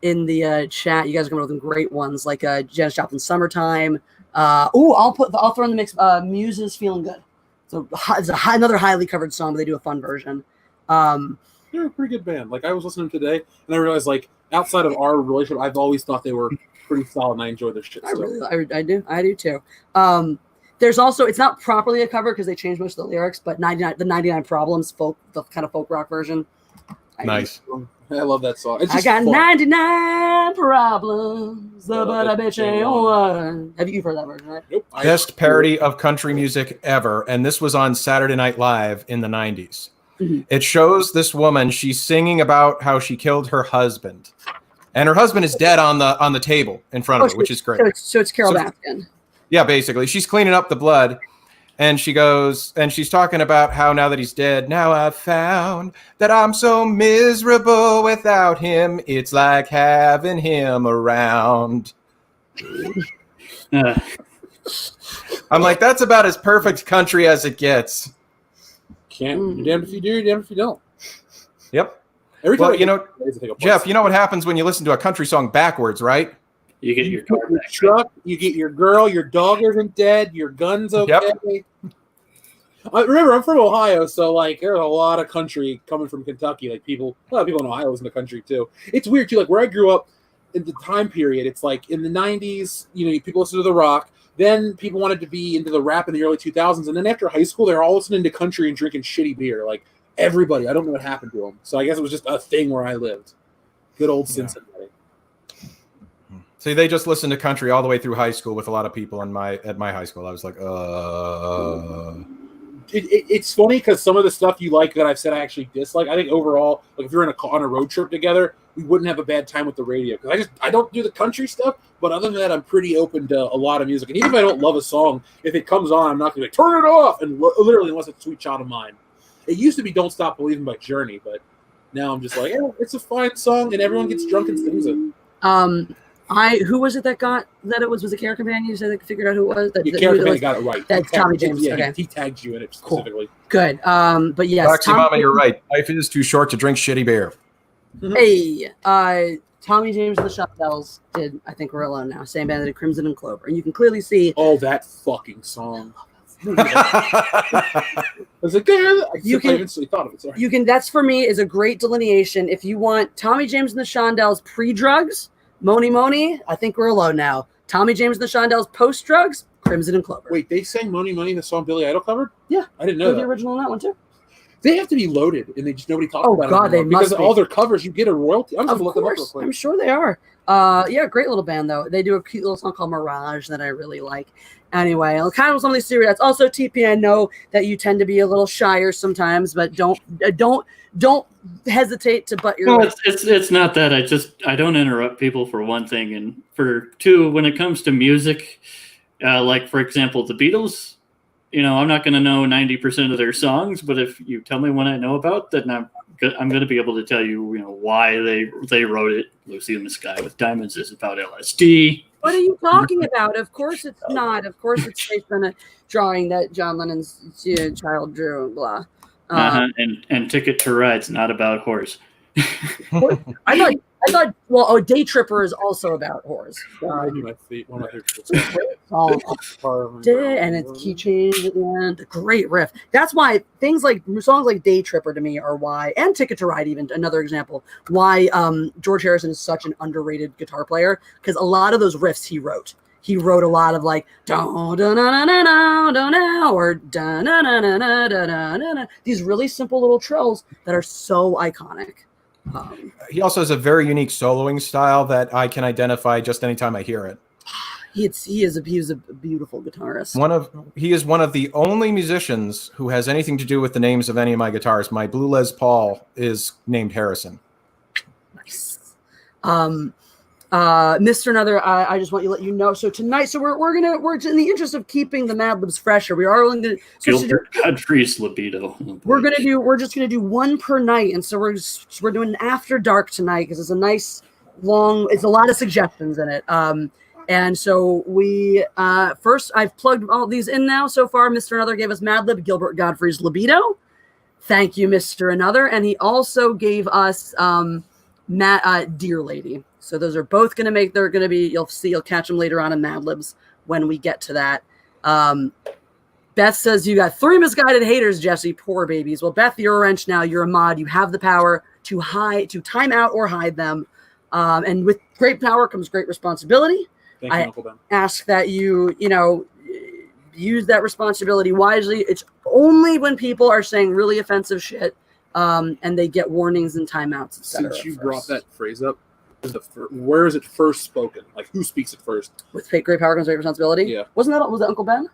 in the chat. You guys are coming up with some great ones like Janis Joplin's "Summertime." I'll throw in the mix. Muse's "Feeling Good." So it's another highly covered song, but they do a fun version. They're a pretty good band. Like I was listening today, and I realized like outside of our relationship, I've always thought they were pretty solid, and I enjoy their shit. I do too. There's also, it's not properly a cover because they changed most of the lyrics, but the 99 Problems the kind of folk rock version. Nice. I love that song. I got 99 problems, but I bet you ain't one. Have you heard that version, right? Nope. Best parody of country music ever, and this was on Saturday Night Live in the 90s. Mm-hmm. It shows this woman, she's singing about how she killed her husband. And her husband is dead on the table in front of her, which is great. So it's Carol Baskin. Yeah, basically. She's cleaning up the blood. And she goes, and she's talking about how now that he's dead, now I've found that I'm so miserable without him. It's like having him around. I'm like, that's about as perfect country as it gets. You're damned if you do, you're damned if you don't. Yep. Every time Jeff, you know what happens when you listen to a country song backwards, right? You get your car back. Truck, you get your girl, your dog isn't dead, your gun's okay. Yep. Remember, I'm from Ohio, so like there's a lot of country coming from Kentucky. Like a lot of people in Ohio listen to country too. It's weird too. Like where I grew up in the time period, it's like in the 90s, people listen to the rock. Then people wanted to be into the rap in the early 2000s, and then after high school, they're all listening to country and drinking shitty beer. Like everybody, I don't know what happened to them. So I guess it was just a thing where I lived. Good old Cincinnati. See, they just listened to country all the way through high school with a lot of people at my high school. I was like, It's funny because some of the stuff you like that I've said I actually dislike. I think overall, like if you're on a road trip together, we wouldn't have a bad time with the radio because I don't do the country stuff. But other than that, I'm pretty open to a lot of music. And even if I don't love a song, if it comes on, I'm not going to turn it off. And literally, unless it's Sweet Child of Mine. It used to be Don't Stop Believing by Journey, but now I'm just like, it's a fine song, and everyone gets drunk and sings it. Who was it that got that? It was a care companion. You said they figured out who it was. Care companion got it right. That's Tommy James. Yeah, okay. He tagged you in it specifically. Cool. Good. But yes, Roxy Mama, you're right. Life is too short to drink shitty beer. Hey, Tommy James and the Shondells did, I think We're Alone Now. Same band that did Crimson and Clover, and you can clearly see. Oh, that fucking song. I was like, I eventually thought of it. Sorry. You can. That's for me is a great delineation. If you want Tommy James and the Shondells pre-drugs. Moni, I think We're Alone Now. Tommy James and the Shondells post-drugs, Crimson and Clover. Wait, they sang Moni, the song Billy Idol covered? Yeah. I didn't know that. The original on that one, too. They have to be loaded, and they just nobody talks about it. Oh, God, they must because all their covers, you get a royalty. I'm just going to look them up real quick. I'm sure they are. Yeah, great little band, though. They do a cute little song called Mirage that I really like. Anyway, I'll kind of some of these serious. Also, TP, I know that you tend to be a little shyer sometimes, but don't hesitate to butt your. No, it's not that. I don't interrupt people for one thing, and for two, when it comes to music, like for example, the Beatles. I'm not going to know 90% of their songs, but if you tell me one I know about, then I'm going to be able to tell you, why they wrote it. Lucy in the Sky with Diamonds is about LSD. What are you talking about? Of course it's not. Of course it's based on a drawing that John Lennon's child drew and blah. And Ticket to Ride's not about horse. I thought. Well, Day Tripper is also about whores. I do my feet. One of my favorites. And it's keychains at the end. Great riff. That's why songs like Day Tripper to me are why, and Ticket to Ride, even another example, why George Harrison is such an underrated guitar player, because a lot of those riffs he wrote. He wrote a lot of like or these really simple little trills that are so iconic. He also has a very unique soloing style that I can identify just anytime I hear it. He is a beautiful guitarist. He is one of the only musicians who has anything to do with the names of any of my guitars. My Blue Les Paul is named Harrison. Nice. Mr. Another, I just want to let you know. So tonight, we're in the interest of keeping the Mad Libs fresher. We are going to Gilbert Godfrey's libido. We're just gonna do one per night, and so we're doing an after dark tonight because it's a nice long. It's a lot of suggestions in it. And so we first I've plugged all these in now so far. Mr. Another gave us Mad Lib Gilbert Godfrey's libido. Thank you, Mr. Another, and he also gave us Dear Lady. So those are both going to make, they're going to be, you'll catch them later on in Mad Libs when we get to that. Beth says, you got 3 misguided haters, Jesse, poor babies. Well, Beth, you're a wrench now. You're a mod. You have the power to time out or hide them. And with great power comes great responsibility. Thank you, Uncle Ben. Ask that you use that responsibility wisely. It's only when people are saying really offensive shit and they get warnings and timeouts, etc. Since you brought that phrase up, where is it first spoken? Like, who speaks it first? With great power comes great responsibility? Yeah. Was that Uncle Ben?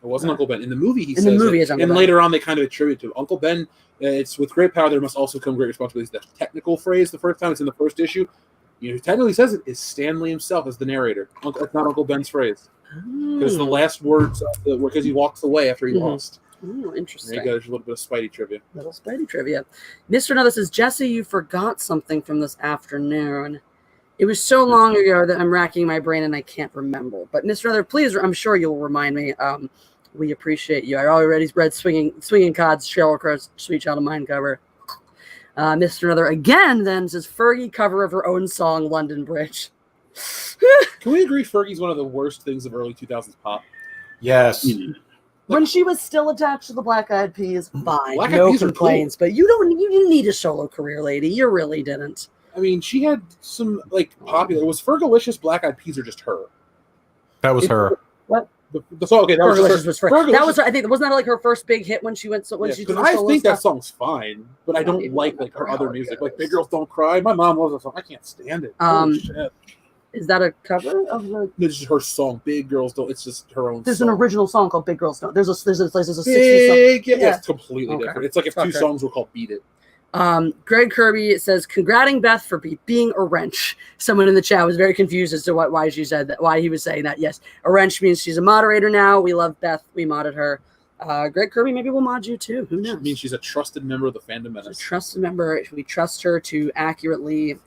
It wasn't Uncle Ben. In the movie, he says the movie it, is Uncle and Ben. later on they kind of attribute to Uncle Ben. It's with great power there must also come great responsibility. The technical phrase the first time it's in the first issue. who technically says it is Stanley himself as the narrator. It's not Uncle Ben's phrase. Because the last words were because he walks away after he lost. Oh, interesting. There you go. There's a little bit of Spidey trivia. Little Spidey trivia. Mr. Another says, Jesse, you forgot something from this afternoon. It was so long ago that I'm racking my brain and I can't remember. But Mr. Another, please, I'm sure you'll remind me. We appreciate you. I already read Swinging Cod's Sheryl Crow's Sweet Child of Mine cover. Mr. Another again then says, Fergie cover of her own song, London Bridge. Can we agree Fergie's one of the worst things of early 2000s pop? Yes. When she was still attached to the Black Eyed Peas, fine, Black Eyed no Peas are complaints. cool. But you didn't need a solo career, lady. You really didn't. I mean, she had some popular. Was Fergalicious Black Eyed Peas or just her? That was her. What? The song. Okay, that was Fergalicious her. was first. That was, I think, wasn't that like her first big hit when she went? So when she did I solo think stuff? that song's fine, but I don't like her other music. Like Big Girls Don't Cry. My mom loves that song. I can't stand it. Holy shit. Is that a cover of the? This is her song. Big Girls Don't. It's just her own. There's song. an original song called Big Girls Don't. There's a 60s song. Big. Yeah, it's completely different. It's like if two Okay. songs were called Beat It. Greg Kirby says, "Congrating Beth for being a wrench." Someone in the chat was very confused as to why she said that. Why he was saying that. Yes, a wrench means she's a moderator now. We love Beth. We modded her. Greg Kirby, maybe we'll mod you too. Who knows? It means she's a trusted member of the Fandom Menace. A trusted member. We trust her to accurately.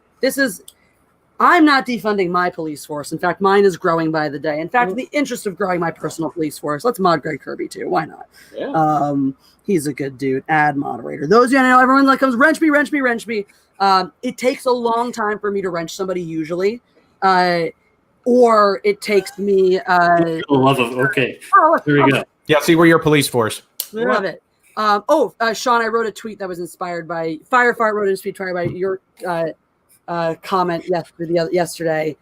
I'm not defunding my police force. In fact, mine is growing by the day. In fact, in the interest of growing my personal police force, let's mod Greg Kirby too. Why not? Yeah. He's a good dude. Ad moderator. Those you know, everyone comes wrench me. It takes a long time for me to wrench somebody usually, or it takes me. Okay. There we go. Yeah, see, we're your police force. Love it. Sean, I wrote a tweet that was inspired by FireFart. Wrote a tweet inspired by your comment yesterday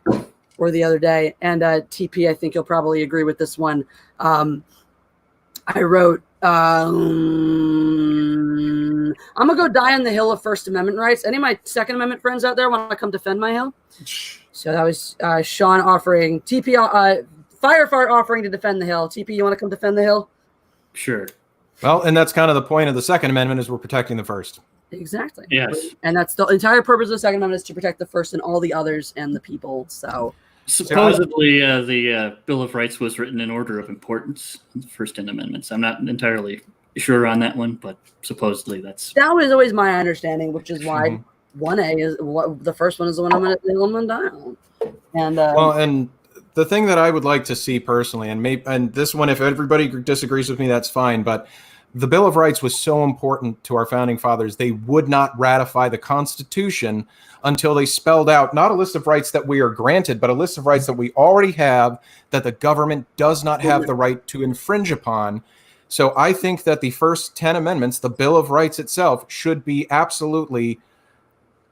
or the other day, and TP, I think you'll probably agree with this one. I wrote, I'm gonna go die on the hill of First Amendment rights. Any of my Second Amendment friends out there want to come defend my hill? So that was Sean offering TP, FireFart offering to defend the hill. TP, you want to come defend the hill? Sure. Well, and that's kind of the point of the Second Amendment is we're protecting the First. Exactly. Yes. And that's the entire purpose of the Second Amendment is to protect the First and all the others and the people. So supposedly the Bill of Rights was written in order of importance, the First and Amendments. I'm not entirely sure on that one, but supposedly that was always my understanding, which is why 1A is the first one is the one I'm going to die on. And and the thing that I would like to see personally, and this one, if everybody disagrees with me, that's fine, but the Bill of Rights was so important to our founding fathers. They would not ratify the Constitution until they spelled out not a list of rights that we are granted, but a list of rights that we already have that the government does not have the right to infringe upon. So I think that the first 10 amendments, the Bill of Rights itself, should be absolutely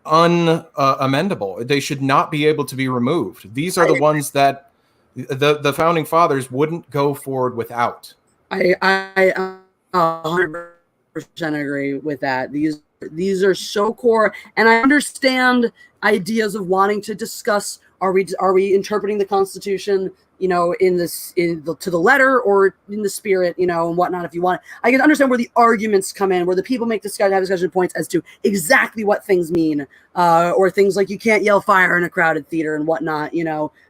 unamendable. They should not be able to be removed. These are the ones that the founding fathers wouldn't go forward without. I 100% agree with that. These are so core, and I understand ideas of wanting to discuss: are we interpreting the Constitution, to the letter or in the spirit, and whatnot? If you want, I can understand where the arguments come in, where the people have discussion points as to exactly what things mean, or things like you can't yell fire in a crowded theater and whatnot,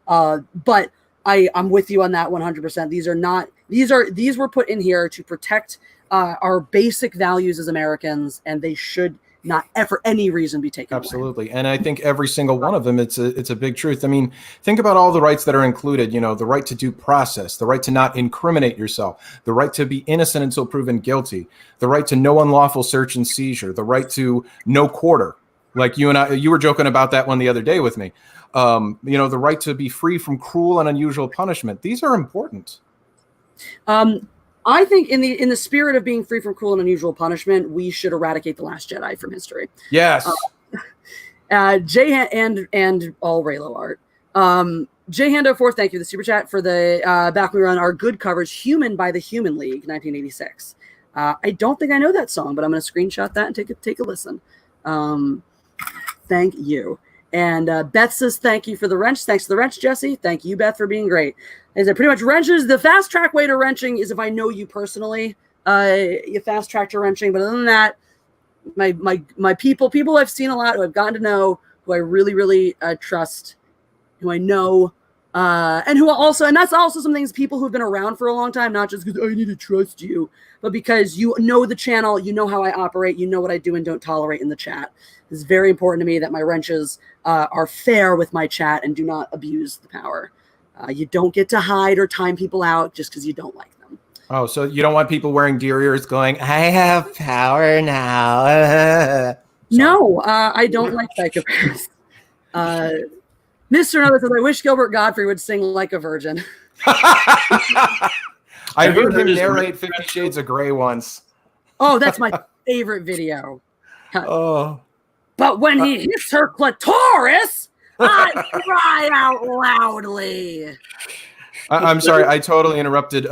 But I'm with you on that 100%. These were put in here to protect our basic values as Americans, and they should not for any reason be taken Absolutely. Away. And I think every single one of them, it's a big truth. I mean, think about all the rights that are included, the right to due process, the right to not incriminate yourself, the right to be innocent until proven guilty, the right to no unlawful search and seizure, the right to no quarter. Like you were joking about that one the other day with me. The right to be free from cruel and unusual punishment. These are important. I think in the spirit of being free from cruel and unusual punishment, we should eradicate The Last Jedi from history. Yes. Jay and all Raylo art. Jay Hando 4, thank you for the super chat for the back we run our good coverage, Human by the Human League, 1986. I don't think I know that song, but I'm going to screenshot that and take a listen. Thank you. And Beth says, thank you for the wrench. Thanks to the wrench, Jesse. Thank you, Beth, for being great. As it pretty much wrenches, the fast track way to wrenching is if I know you personally, you fast track to wrenching. But other than that, my people I've seen a lot, who I've gotten to know, who I really, really trust, who I know, and who also, and that's also some things, people who've been around for a long time, not just because I need to trust you, but because you know the channel, you know how I operate, you know what I do and don't tolerate in the chat. It's very important to me that my wrenches are fair with my chat and do not abuse the power. You don't get to hide or time people out just because you don't like them. Oh, so you don't want people wearing deer ears going, I have power now. No, I don't like psychopaths. Mr. Another says, I wish Gilbert Godfrey would sing like a virgin. I heard him narrate 50 Shades of Grey once. Oh, that's my favorite video. Oh. But when he hits her clitoris, I cry out loudly. I'm sorry. I totally interrupted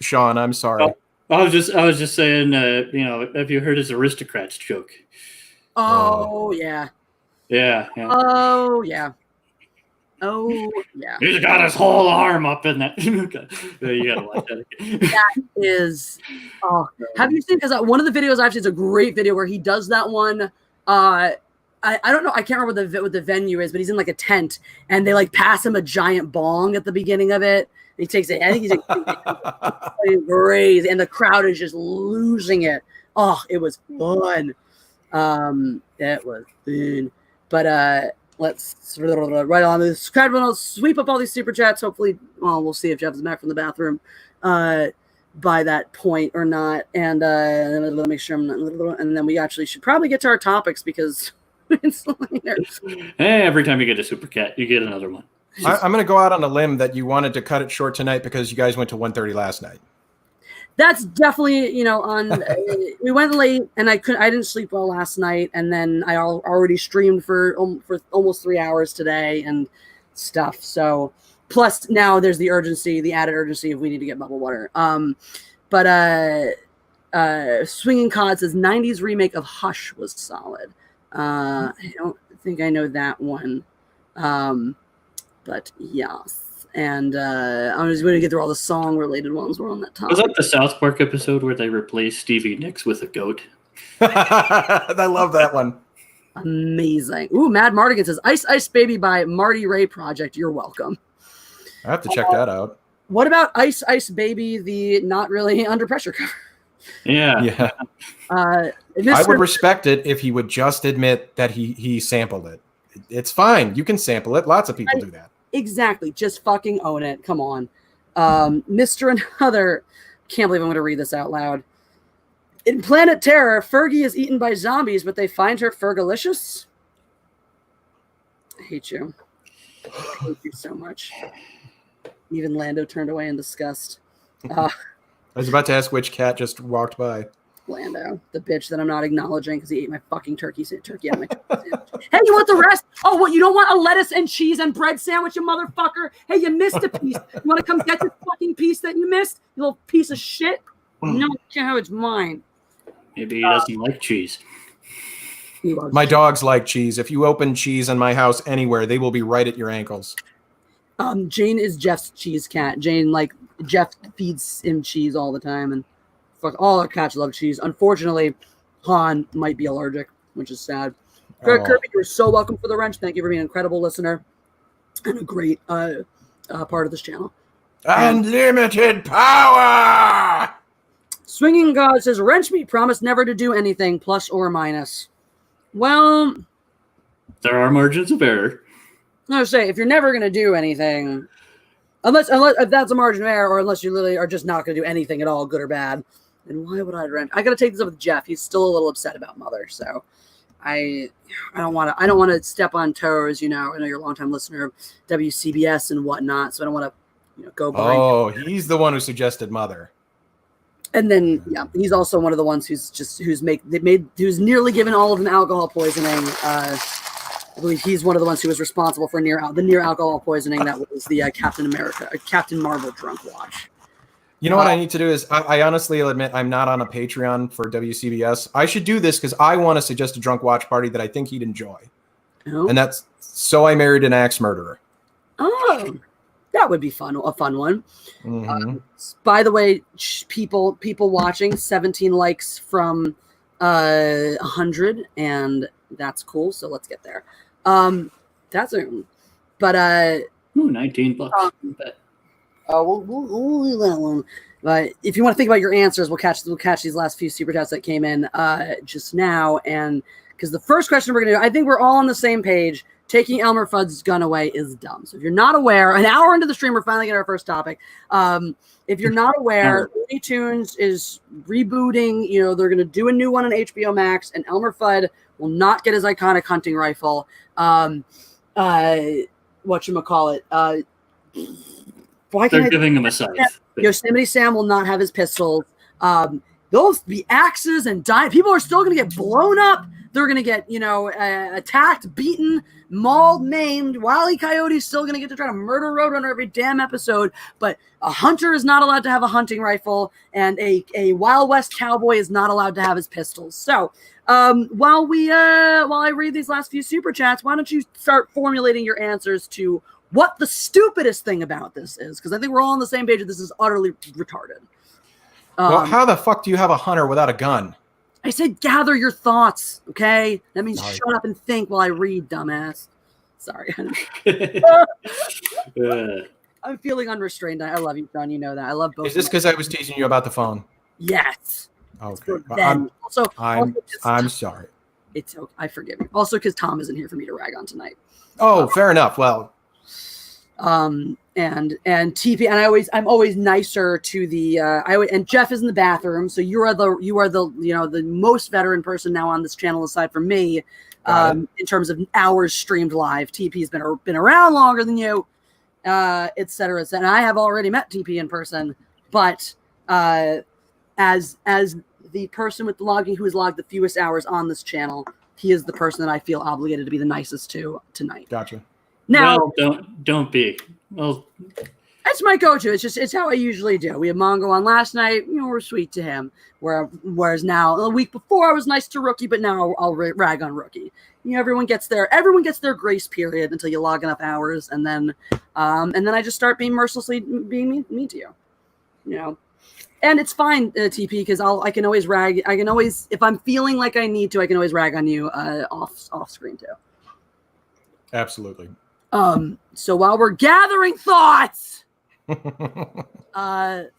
Sean. I'm sorry. I was just saying, have you heard his aristocrats joke? Oh, yeah. Yeah. Oh, yeah. Oh, yeah. He's got his whole arm up in that. You gotta watch that again. That is. Have you seen? Because one of the videos actually is a great video where he does that one. I don't know. I can't remember what the venue is, but he's in like a tent, and they like pass him a giant bong at the beginning of it. And he takes it. I think he's like crazy, and the crowd is just losing it. Oh, it was fun. It was fun. But let's right on this. I'll sweep up all these super chats. Hopefully, well, we'll see if Jeff is back from the bathroom by that point or not. And let me make sure I'm not. And then we actually should probably get to our topics because it's later. Hey, every time you get a super cat, you get another one. I'm going to go out on a limb that you wanted to cut it short tonight because you guys went to 1:30 last night. That's definitely, on we went late and I didn't sleep well last night. And then I already streamed for almost 3 hours today and stuff. So plus now there's the added urgency if we need to get bubble water. But Swinging Cod says 90s remake of Hush was solid. I don't think I know that one. But yes. And I'm just going to get through all the song-related ones. We're on that topic. Was that the South Park episode where they replaced Stevie Nicks with a goat? I love that one. Amazing. Ooh, Mad Mardigan says, Ice Ice Baby by Marty Ray Project. You're welcome. I have to check that out. What about Ice Ice Baby, the not really under pressure cover? Yeah. I would respect it if he would just admit that he sampled it. It's fine. You can sample it. Lots of people do that. Exactly. Just fucking own it. Come on. Mr. Another. Can't believe I'm going to read this out loud. In Planet Terror, Fergie is eaten by zombies, but they find her Fergalicious. I hate you. I hate you so much. Even Lando turned away in disgust. I was about to ask which cat just walked by. Lando, the bitch that I'm not acknowledging because he ate my fucking turkey out of my turkey sandwich. Hey, you want the rest? Oh, what? You don't want a lettuce and cheese and bread sandwich, you motherfucker? Hey, you missed a piece. You want to come get this fucking piece that you missed? You little piece of shit. No, you can't have it's mine. Maybe he doesn't like cheese. My dogs like cheese. If you open cheese in my house anywhere, they will be right at your ankles. Jane is Jeff's cheese cat. Jane, Jeff feeds him cheese all the time, and all our cats love cheese. Unfortunately, Han might be allergic, which is sad. Greg Kirby, you're so welcome for the wrench. Thank you for being an incredible listener and a great part of this channel. Unlimited power! Swinging God says, Wrench Meat promised never to do anything, plus or minus. Well, there are margins of error. I was say, if you're never going to do anything, unless if that's a margin of error, or unless you literally are just not going to do anything at all, good or bad, then why would I wrench? I got to take this up with Jeff. He's still a little upset about Mother, so I don't want to step on toes. I know you're a longtime listener of WCBS and whatnot, so I don't want to go by. Oh, he's the one who suggested Mother. And then he's also one of the ones who's nearly given all of them alcohol poisoning. I believe he's one of the ones who was responsible for the near alcohol poisoning that was the Captain Marvel drunk watch. You know what I need to do is I honestly admit I'm not on a Patreon for WCBS. I should do this because I want to suggest a drunk watch party that I think he'd enjoy. Oh. And that's So I Married an Axe Murderer. Oh, that would be fun. A fun one. Mm-hmm. By the way, people watching, 17 likes from 100, and That's cool. So let's get there. That's a, but Ooh, $19. Bet. we'll leave that one. But if you want to think about your answers, we'll catch these last few super chats that came in just now. And because the first question we're gonna do, I think we're all on the same page. Taking Elmer Fudd's gun away is dumb. So if you're not aware, an hour into the stream, we're finally getting our first topic. If you're not aware, Looney Tunes is rebooting. You know, they're going to do a new one on HBO Max, and Elmer Fudd will not get his iconic hunting rifle. Whatchamacallit? They're giving him a scythe. Yosemite Sam will not have his pistols. Those be axes and people are still going to get blown up. They're going to get, attacked, beaten, mauled, maimed. Wile E. Coyote's still going to get to try to murder Roadrunner every damn episode. But a hunter is not allowed to have a hunting rifle, and a Wild West cowboy is not allowed to have his pistols. So while I read these last few super chats, why don't you start formulating your answers to what the stupidest thing about this is? Because I think we're all on the same page that this is utterly retarded. Well, how the fuck do you have a hunter without a gun? I said gather your thoughts, okay? That means shut up and think while I read, dumbass. Sorry. I'm feeling unrestrained. I love you, John. You know that. I love both. Is this because I was teasing you about the phone? Yes. Okay. I'm sorry. It's okay. I forgive you. Also, because Tom isn't here for me to rag on tonight. Oh, fair enough. Well. And TP, and I'm always nicer to the and Jeff is in the bathroom, so you are the most veteran person now on this channel aside from me, in terms of hours streamed live. TP's been around longer than you, et cetera. And I have already met TP in person, but as the person with the logging who has logged the fewest hours on this channel, he is the person that I feel obligated to be the nicest to tonight. Gotcha. Now, don't be. Well, that's my go-to. It's how I usually do. We had Mongo on last night. We're sweet to him. Whereas now, a week before, I was nice to Rookie, but now I'll rag on Rookie. Everyone gets their grace period until you log enough hours, and then I just start being mercilessly being mean to you. And it's fine, TP, because I can always rag. I can always, if I'm feeling like I need to, I can always rag on you off screen too. Absolutely. So while we're gathering thoughts, Mr.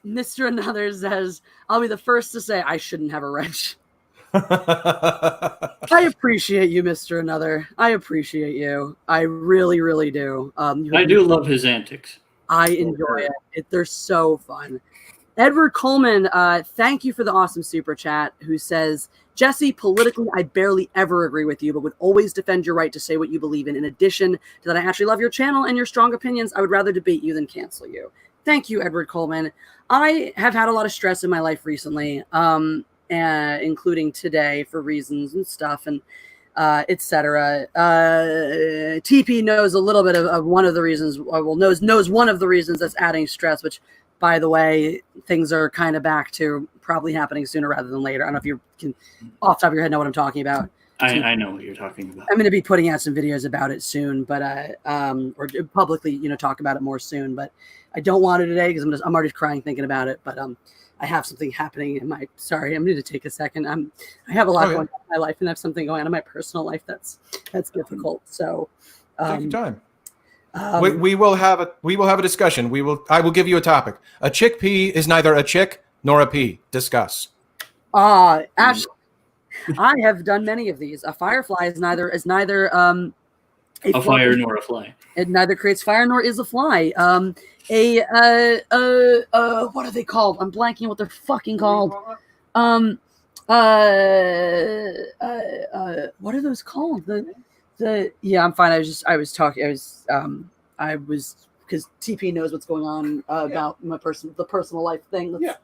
Another says, I'll be the first to say I shouldn't have a wrench. I appreciate you, Mr. Another. I appreciate you. I really, really do. I do love his antics. I enjoy it. They're so fun. Edward Coleman, thank you for the awesome super chat, who says, Jesse, politically, I barely ever agree with you, but would always defend your right to say what you believe in. In addition to that, I actually love your channel and your strong opinions. I would rather debate you than cancel you. Thank you, Edward Coleman. I have had a lot of stress in my life recently, including today for reasons and stuff, and etc. TP knows a little bit of one of the reasons, knows one of the reasons that's adding stress, which, by the way, things are kind of back to probably happening sooner rather than later. I don't know if you can, off the top of your head, know what I'm talking about. I know what you're talking about. I'm going to be putting out some videos about it soon, but or publicly, talk about it more soon. But I don't want to today because I'm already crying thinking about it. But I have something happening in my. Sorry, I'm going to take a second. I have a lot going on in my life, and I have something going on in my personal life that's difficult. So take your time. We will have a discussion. I will give you a topic. A chickpea is neither a chick nor a pea. Discuss. Actually, I have done many of these. A firefly is neither a fire nor a fly. It neither creates fire nor is a fly. What are they called? I'm blanking what they're fucking called. What are those called? Yeah, I'm fine. I was because TP knows what's going on about the personal life thing. Yeah.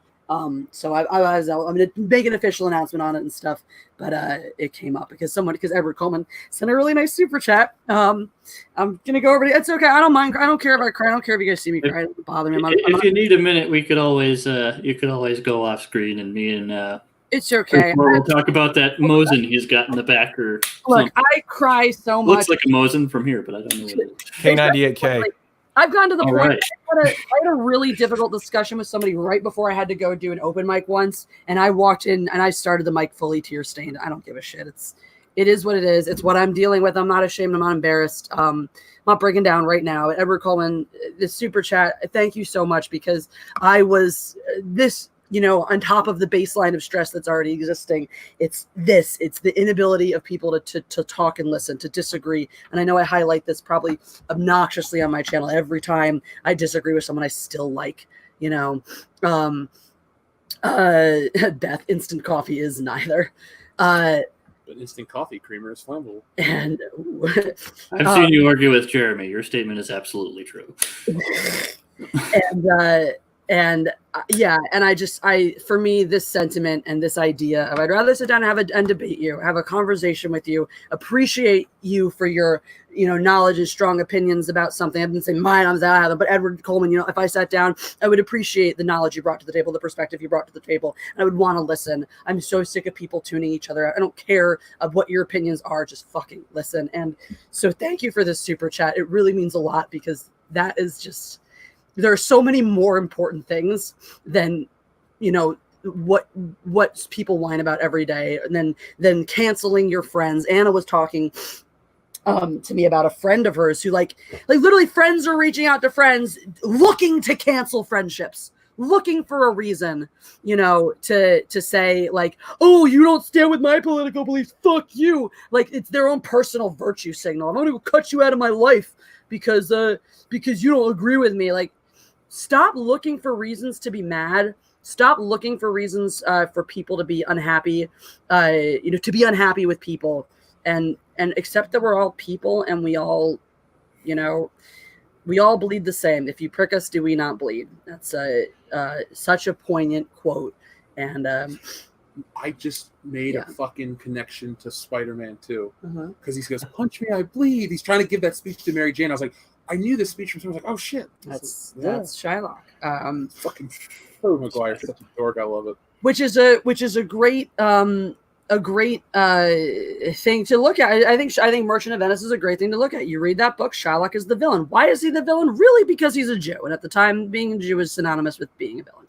So I'm going to make an official announcement on it and stuff, but it came up because Edward Coleman sent a really nice super chat. I'm gonna go over it. It's okay. I don't mind. I don't care if I cry. I don't care if you guys see me cry. It doesn't bother me. If you need a minute, we could always you could always go off screen and me and it's okay. We'll talk about that Mosin he's got in the back or look. I cry so much. Looks like a Mosin from here, but I don't know what it is. K98K. I've gone to the point. Right. I had a really difficult discussion with somebody right before I had to go do an open mic once, and I walked in and I started the mic fully tear stained. I don't give a shit. It is what it is. It's what I'm dealing with. I'm not ashamed. I'm not embarrassed. I'm not breaking down right now. Edward Coleman, this super chat, thank you so much, because I was this, on top of the baseline of stress that's already existing. It's the inability of people to talk and listen, to disagree. And I know I highlight this probably obnoxiously on my channel every time I disagree with someone I still like, Beth, instant coffee is neither. But instant coffee creamer is flammable. And I've seen you argue with Jeremy. Your statement is absolutely true. And for me, this sentiment and this idea of I'd rather sit down and debate you, have a conversation with you, appreciate you for your, knowledge and strong opinions about something. I didn't say mine, but Edward Coleman, if I sat down, I would appreciate the knowledge you brought to the table, the perspective you brought to the table, and I would want to listen. I'm so sick of people tuning each other out. I don't care of what your opinions are, just fucking listen. And so thank you for this super chat. It really means a lot, because that is just, there are so many more important things than, what people whine about every day, and then canceling your friends. Anna was talking to me about a friend of hers who like literally friends are reaching out to friends looking to cancel friendships, looking for a reason, to say like, oh, you don't stand with my political beliefs, fuck you. Like, it's their own personal virtue signal. I'm going to cut you out of my life because you don't agree with me. Like, stop looking for reasons to be mad. Stop looking for reasons for people to be unhappy, to be unhappy with people, and accept that we're all people, and we all bleed the same. If you prick us, do we not bleed? That's such a poignant quote. And I just made a fucking connection to Spider-Man 2, because he goes, "Punch me, I bleed." He's trying to give that speech to Mary Jane. I was like, I knew this speech from someone. I was like, oh shit, that's Shylock. Fucking Maguire, such a dork. I love it. Which is a great thing to look at. I think Merchant of Venice is a great thing to look at. You read that book, Shylock is the villain. Why is he the villain? Really, because he's a Jew, and at the time, being a Jew is synonymous with being a villain.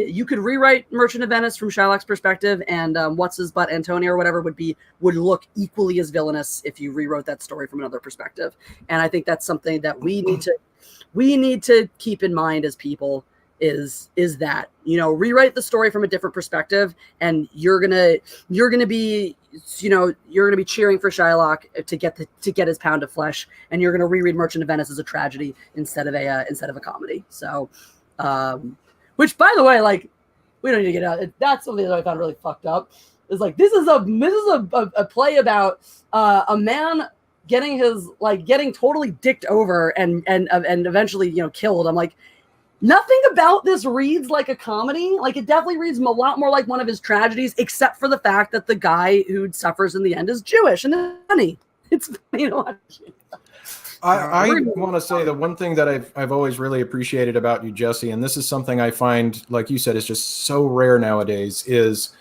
You could rewrite Merchant of Venice from Shylock's perspective, and what's his butt, Antonio or whatever, would look equally as villainous if you rewrote that story from another perspective. And I think that's something that we need to keep in mind as people. Is that rewrite the story from a different perspective, and you're gonna be cheering for Shylock to get his pound of flesh, and you're gonna reread Merchant of Venice as a tragedy instead of a comedy. So, which, by the way, like, we don't need to get out. That's something that I found really fucked up. It's like this is a play about a man getting totally dicked over and eventually killed. I'm like, nothing about this reads like a comedy. Like, it definitely reads a lot more like one of his tragedies, except for the fact that the guy who suffers in the end is Jewish, and it's funny. It's funny to watch. I want to say the one thing that I've always really appreciated about you, Jesse, and this is something I find, like you said, is just so rare nowadays, is,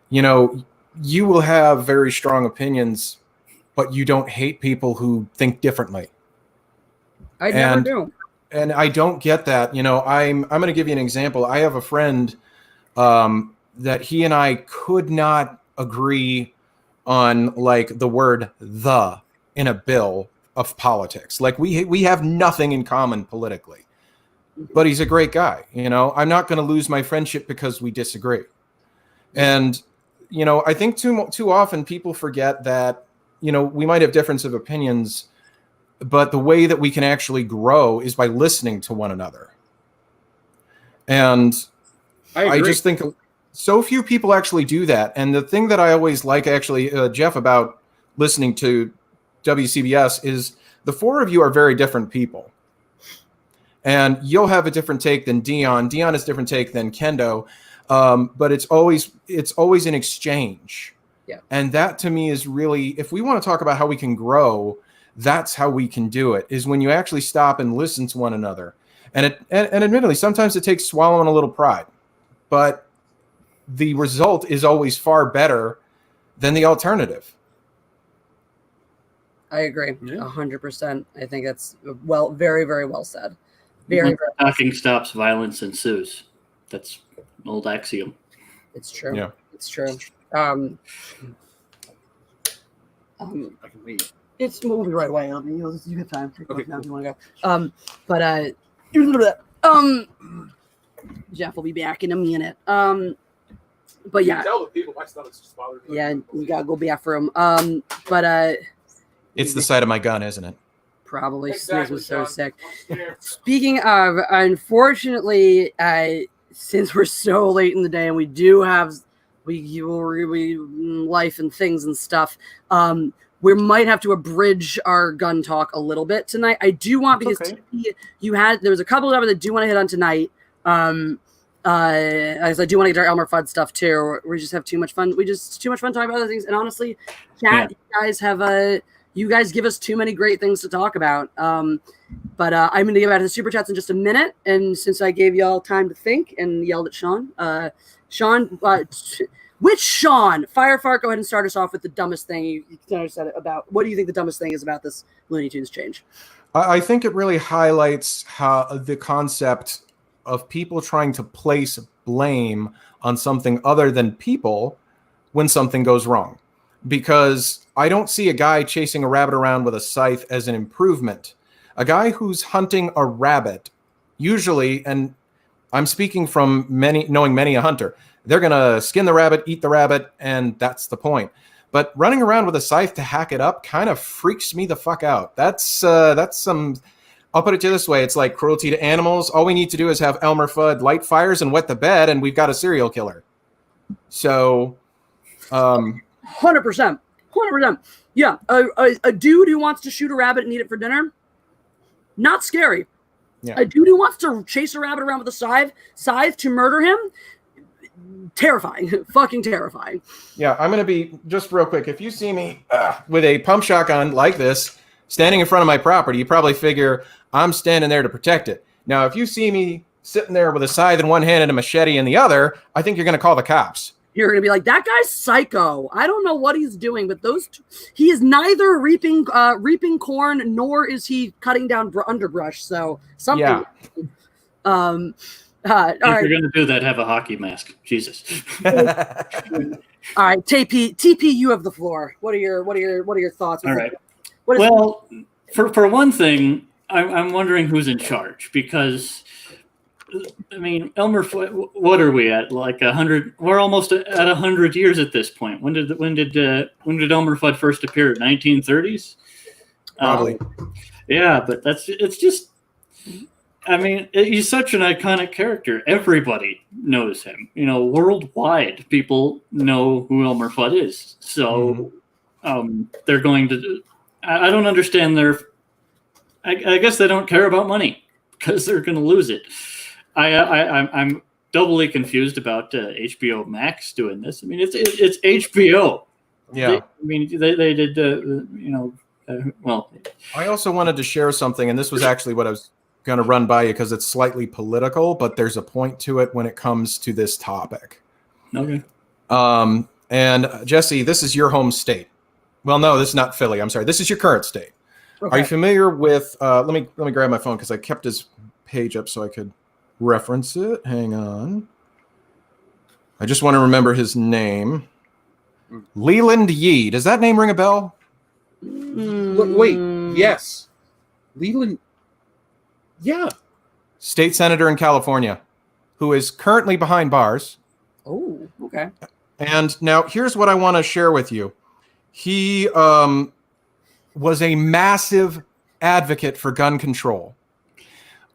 you will have very strong opinions, but you don't hate people who think differently. I never do. And I don't get that. I'm going to give you an example. I have a friend that he and I could not agree on, like, the word "the" in a bill of politics. Like, we have nothing in common politically, but he's a great guy. I'm not going to lose my friendship because we disagree. And, I think too often people forget that, we might have difference of opinions, but the way that we can actually grow is by listening to one another. And I just think so few people actually do that. And the thing that I always like, actually, Jeff, about listening to WCBS is the four of you are very different people. And you'll have a different take than Dion. Dion has a different take than Kendo. But it's always an exchange. Yeah. And that, to me, is really, if we want to talk about how we can grow, that's how we can do it, is when you actually stop and listen to one another. And admittedly, sometimes it takes swallowing a little pride, but the result is always far better than the alternative. I agree 100%. I think that's very, very well said. Very, very talking stops, violence ensues. That's an old axiom. It's true. Yeah. It's true. Um, I can leave. we'll be right away. You have time. Take Okay, off now if cool. you want to go. Jeff will be back in a minute. But yeah, Tell the people my stomach's just bothering me. yeah, you gotta go back for him. It's the sight of my gun, isn't it? Probably Exactly, was so John. sick. I'm scared. Speaking of, unfortunately, since we're so late in the day and we do have we life and things and stuff, we might have to abridge our gun talk a little bit tonight. I do want because Okay. there was a couple of them that I do want to hit on tonight. As I do want to get our Elmer Fudd stuff too. We just have too much fun. Too much fun talking about other things. And honestly, chat, you guys give us too many great things to talk about. But I'm going to get back to the super chats in just a minute. And since I gave y'all time to think and yelled at Sean, which Sean? FireFart, go ahead and start us off with the dumbest thing you said about. What do you think the dumbest thing is about this Looney Tunes change? I think it really highlights how the concept of people trying to place blame on something other than people when something goes wrong. Because I don't see a guy chasing a rabbit around with a scythe as an improvement. A guy who's hunting a rabbit, usually, and I'm speaking from knowing many a hunter, they're going to skin the rabbit, eat the rabbit, and that's the point. But running around with a scythe to hack it up kind of freaks me the fuck out. That's some... I'll put it to you this way. It's like cruelty to animals. All we need to do is have Elmer Fudd light fires and wet the bed, and we've got a serial killer. So... 100%. Yeah, a dude who wants to shoot a rabbit and eat it for dinner, not scary. Yeah. A dude who wants to chase a rabbit around with a scythe to murder him, terrifying. Fucking terrifying. Yeah, I'm going to be, just real quick, if you see me with a pump shotgun like this, standing in front of my property, you probably figure I'm standing there to protect it. Now, if you see me sitting there with a scythe in one hand and a machete in the other, I think you're going to call the cops. You're going to be like, that guy's psycho. I don't know what he's doing, but he is neither reaping corn nor is he cutting down underbrush. So something. Yeah. All If right. you're going to do that, have a hockey mask. Jesus. All right, TP, you have the floor. What are your thoughts? All right. What is Well, for one thing, I'm wondering who's in charge because, I mean, Elmer, what are we at? Like 100? We're almost at 100 years at this point. When did Elmer Fudd first appear? 1930s. Probably. Yeah, but it's just. I mean, he's such an iconic character. Everybody knows him. Worldwide, people know who Elmer Fudd is. So they're going to. I don't understand their. I guess they don't care about money because they're going to lose it. I'm doubly confused about HBO Max doing this. I mean, it's HBO. Yeah. They did. Well. I also wanted to share something, and this was actually what I was going to run by you because it's slightly political, but there's a point to it when it comes to this topic. Okay. And Jesse, this is your home state. Well, no, this is not Philly. I'm sorry. This is your current state. Okay. Are you familiar with? Let me grab my phone because I kept his page up so I could reference it. Hang on. I just want to remember his name. Leland Yee. Does that name ring a bell? Wait, yes. Leland. Yeah. State senator in California, who is currently behind bars. Oh, okay. And now here's what I want to share with you. He was a massive advocate for gun control.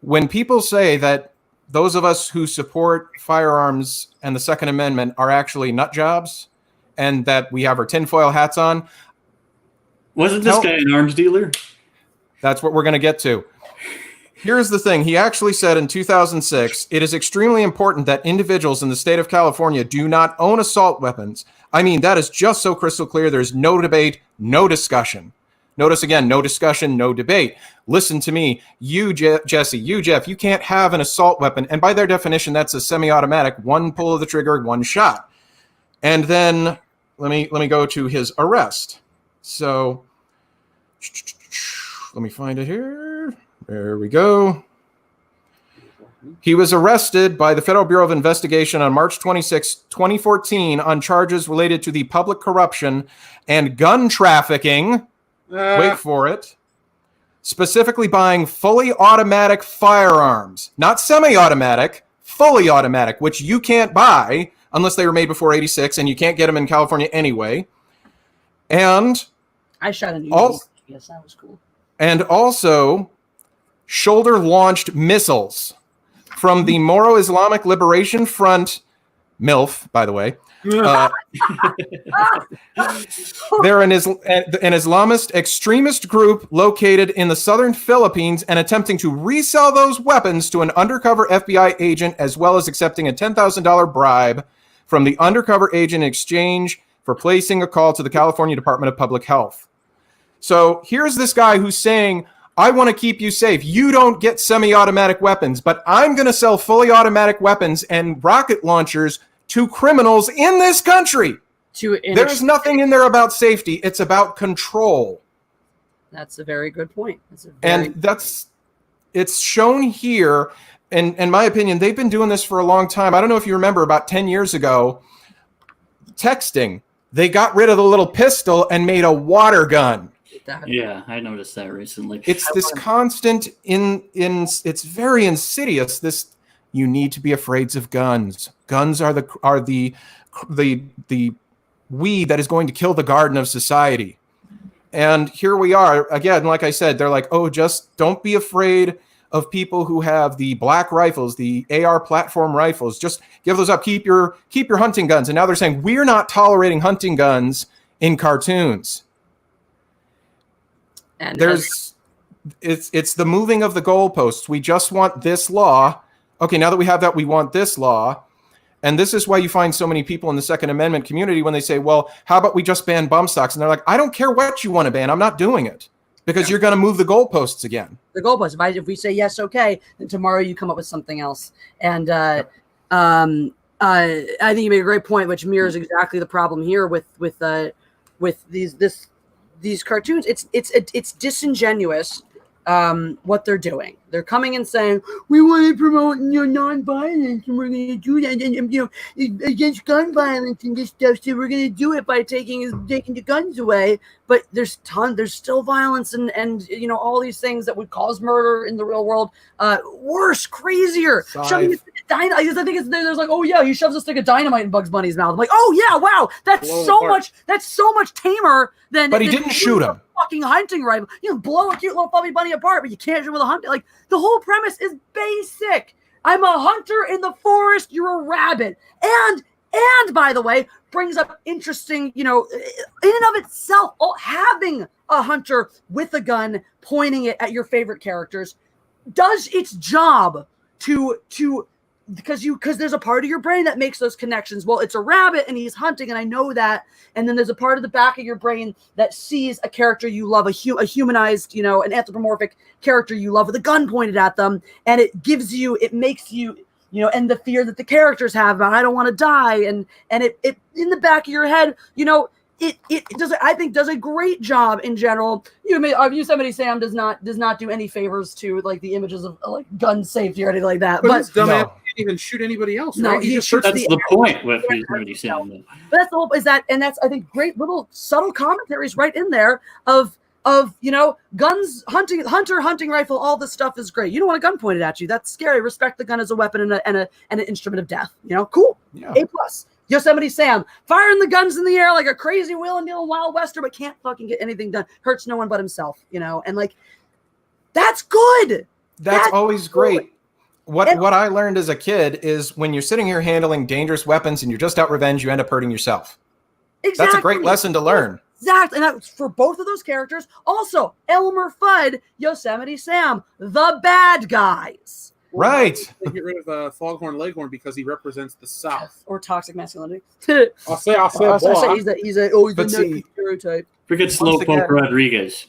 When people say that those of us who support firearms and the Second Amendment are actually nut jobs and that we have our tinfoil hats on. Wasn't this guy an arms dealer? That's what we're going to get to. Here's the thing. He actually said in 2006, it is extremely important that individuals in the state of California do not own assault weapons. I mean, that is just so crystal clear. There's no debate, no discussion. Notice again, no discussion, no debate. Listen to me. You, Jesse, you, Jeff, you can't have an assault weapon. And by their definition, that's a semi-automatic, one pull of the trigger, one shot. And then let me go to his arrest. So let me find it here. There we go. He was arrested by the Federal Bureau of Investigation on March 26, 2014 on charges related to the public corruption and gun trafficking. Wait for it. Specifically buying fully automatic firearms, not semi-automatic, fully automatic, which you can't buy unless they were made before 86, and you can't get them in California anyway. And I shot a new yes, that was cool. And also shoulder-launched missiles from the Moro Islamic Liberation Front, MILF, by the way. They're an Islamist extremist group located in the southern Philippines and attempting to resell those weapons to an undercover FBI agent, as well as accepting a $10,000 bribe from the undercover agent in exchange for placing a call to the California Department of Public Health. So here's this guy who's saying, I want to keep you safe. You don't get semi-automatic weapons, but I'm going to sell fully automatic weapons and rocket launchers to criminals in this country. There's nothing in there about safety. It's about control. That's a very good point. It's shown here. And in my opinion, they've been doing this for a long time. I don't know if you remember, about 10 years ago, texting, they got rid of the little pistol and made a water gun. Yeah, I noticed that recently. It's this constant it's very insidious. This, you need to be afraid of guns. Guns are the weed that is going to kill the garden of society. And here we are again. Like I said, they're like, oh, just don't be afraid of people who have the black rifles, the AR platform rifles. Just give those up. Keep your hunting guns. And now they're saying we're not tolerating hunting guns in cartoons. And it's the moving of the goalposts. We just want this law. Okay, now that we have that, we want this law. And this is why you find so many people in the Second Amendment community when they say, well, how about we just ban bump stocks? And they're like, I don't care what you want to ban. I'm not doing it. Because you're going to move the goalposts again. The goalposts. If we say yes, okay, then tomorrow you come up with something else. And I think you made a great point, which mirrors exactly the problem here with these cartoons. It's disingenuous what they're doing. They're coming and saying, we want to promote non-violence, and we're going to do that, and against gun violence and this stuff. So we're going to do it by taking the guns away. But there's still violence and all these things that would cause murder in the real world. Worse, crazier. Shoving I think there's like, oh yeah, he shoves a stick of dynamite in Bugs Bunny's mouth. I'm like, oh yeah, wow, that's so much tamer than. But he didn't shoot him. Fucking hunting rifle. You can blow a cute little fluffy bunny apart, but you can't shoot with a hunting. Like, the whole premise is basic. I'm a hunter in the forest. You're a rabbit. And by the way, brings up interesting, in and of itself, having a hunter with a gun pointing it at your favorite characters does its job because there's a part of your brain that makes those connections. Well, it's a rabbit and he's hunting, and I know that. And then there's a part of the back of your brain that sees a character you love, a humanized, an anthropomorphic character you love with a gun pointed at them, and it makes you, and the fear that the characters have about, I don't want to die, and it in the back of your head, it does, I think, does a great job in general. Yosemite Sam does not do any favors to like the images of like gun safety or anything like that. But dumbass can't even shoot anybody else. No, right? he that's the point with Yosemite Sam. But that's the whole that's I think great little subtle commentaries right in there of guns, hunting rifle, all this stuff is great. You don't want a gun pointed at you. That's scary. Respect the gun as a weapon and an instrument of death. Cool. Yeah. A+. Yosemite Sam firing the guns in the air like a crazy Will and Neil Wild Wester, but can't fucking get anything done. Hurts no one but himself, and like that's good. That's always great. What I learned as a kid is when you're sitting here handling dangerous weapons and you're just out revenge, you end up hurting yourself. Exactly. That's a great lesson to learn. Exactly. And that's for both of those characters. Also, Elmer Fudd, Yosemite Sam, the bad guys. Right. They get rid of Foghorn Leghorn because he represents the South. Or toxic masculinity. I'll say, he's a stereotype. Forget Slowpoke Rodriguez.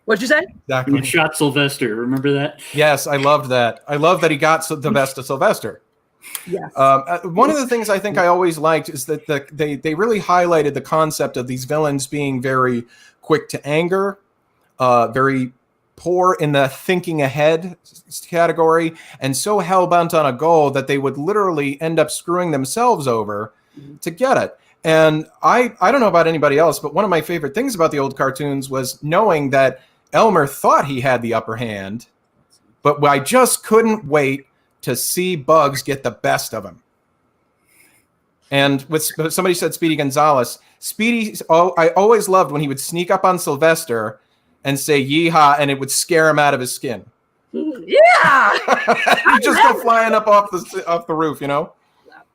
What'd you say? Exactly. He shot Sylvester. Remember that? Yes, I loved that. I love that he got the best of Sylvester. Yes. One of the things I think I always liked is that they really highlighted the concept of these villains being very quick to anger, very poor in the thinking ahead category and so hell-bent on a goal that they would literally end up screwing themselves over to get it. And I don't know about anybody else, but one of my favorite things about the old cartoons was knowing that Elmer thought he had the upper hand, but I just couldn't wait to see Bugs get the best of him. And with somebody said Speedy Gonzalez. Speedy, I always loved when he would sneak up on Sylvester and say "yeehaw," and it would scare him out of his skin. Yeah, He'd just go flying up off the roof, you know.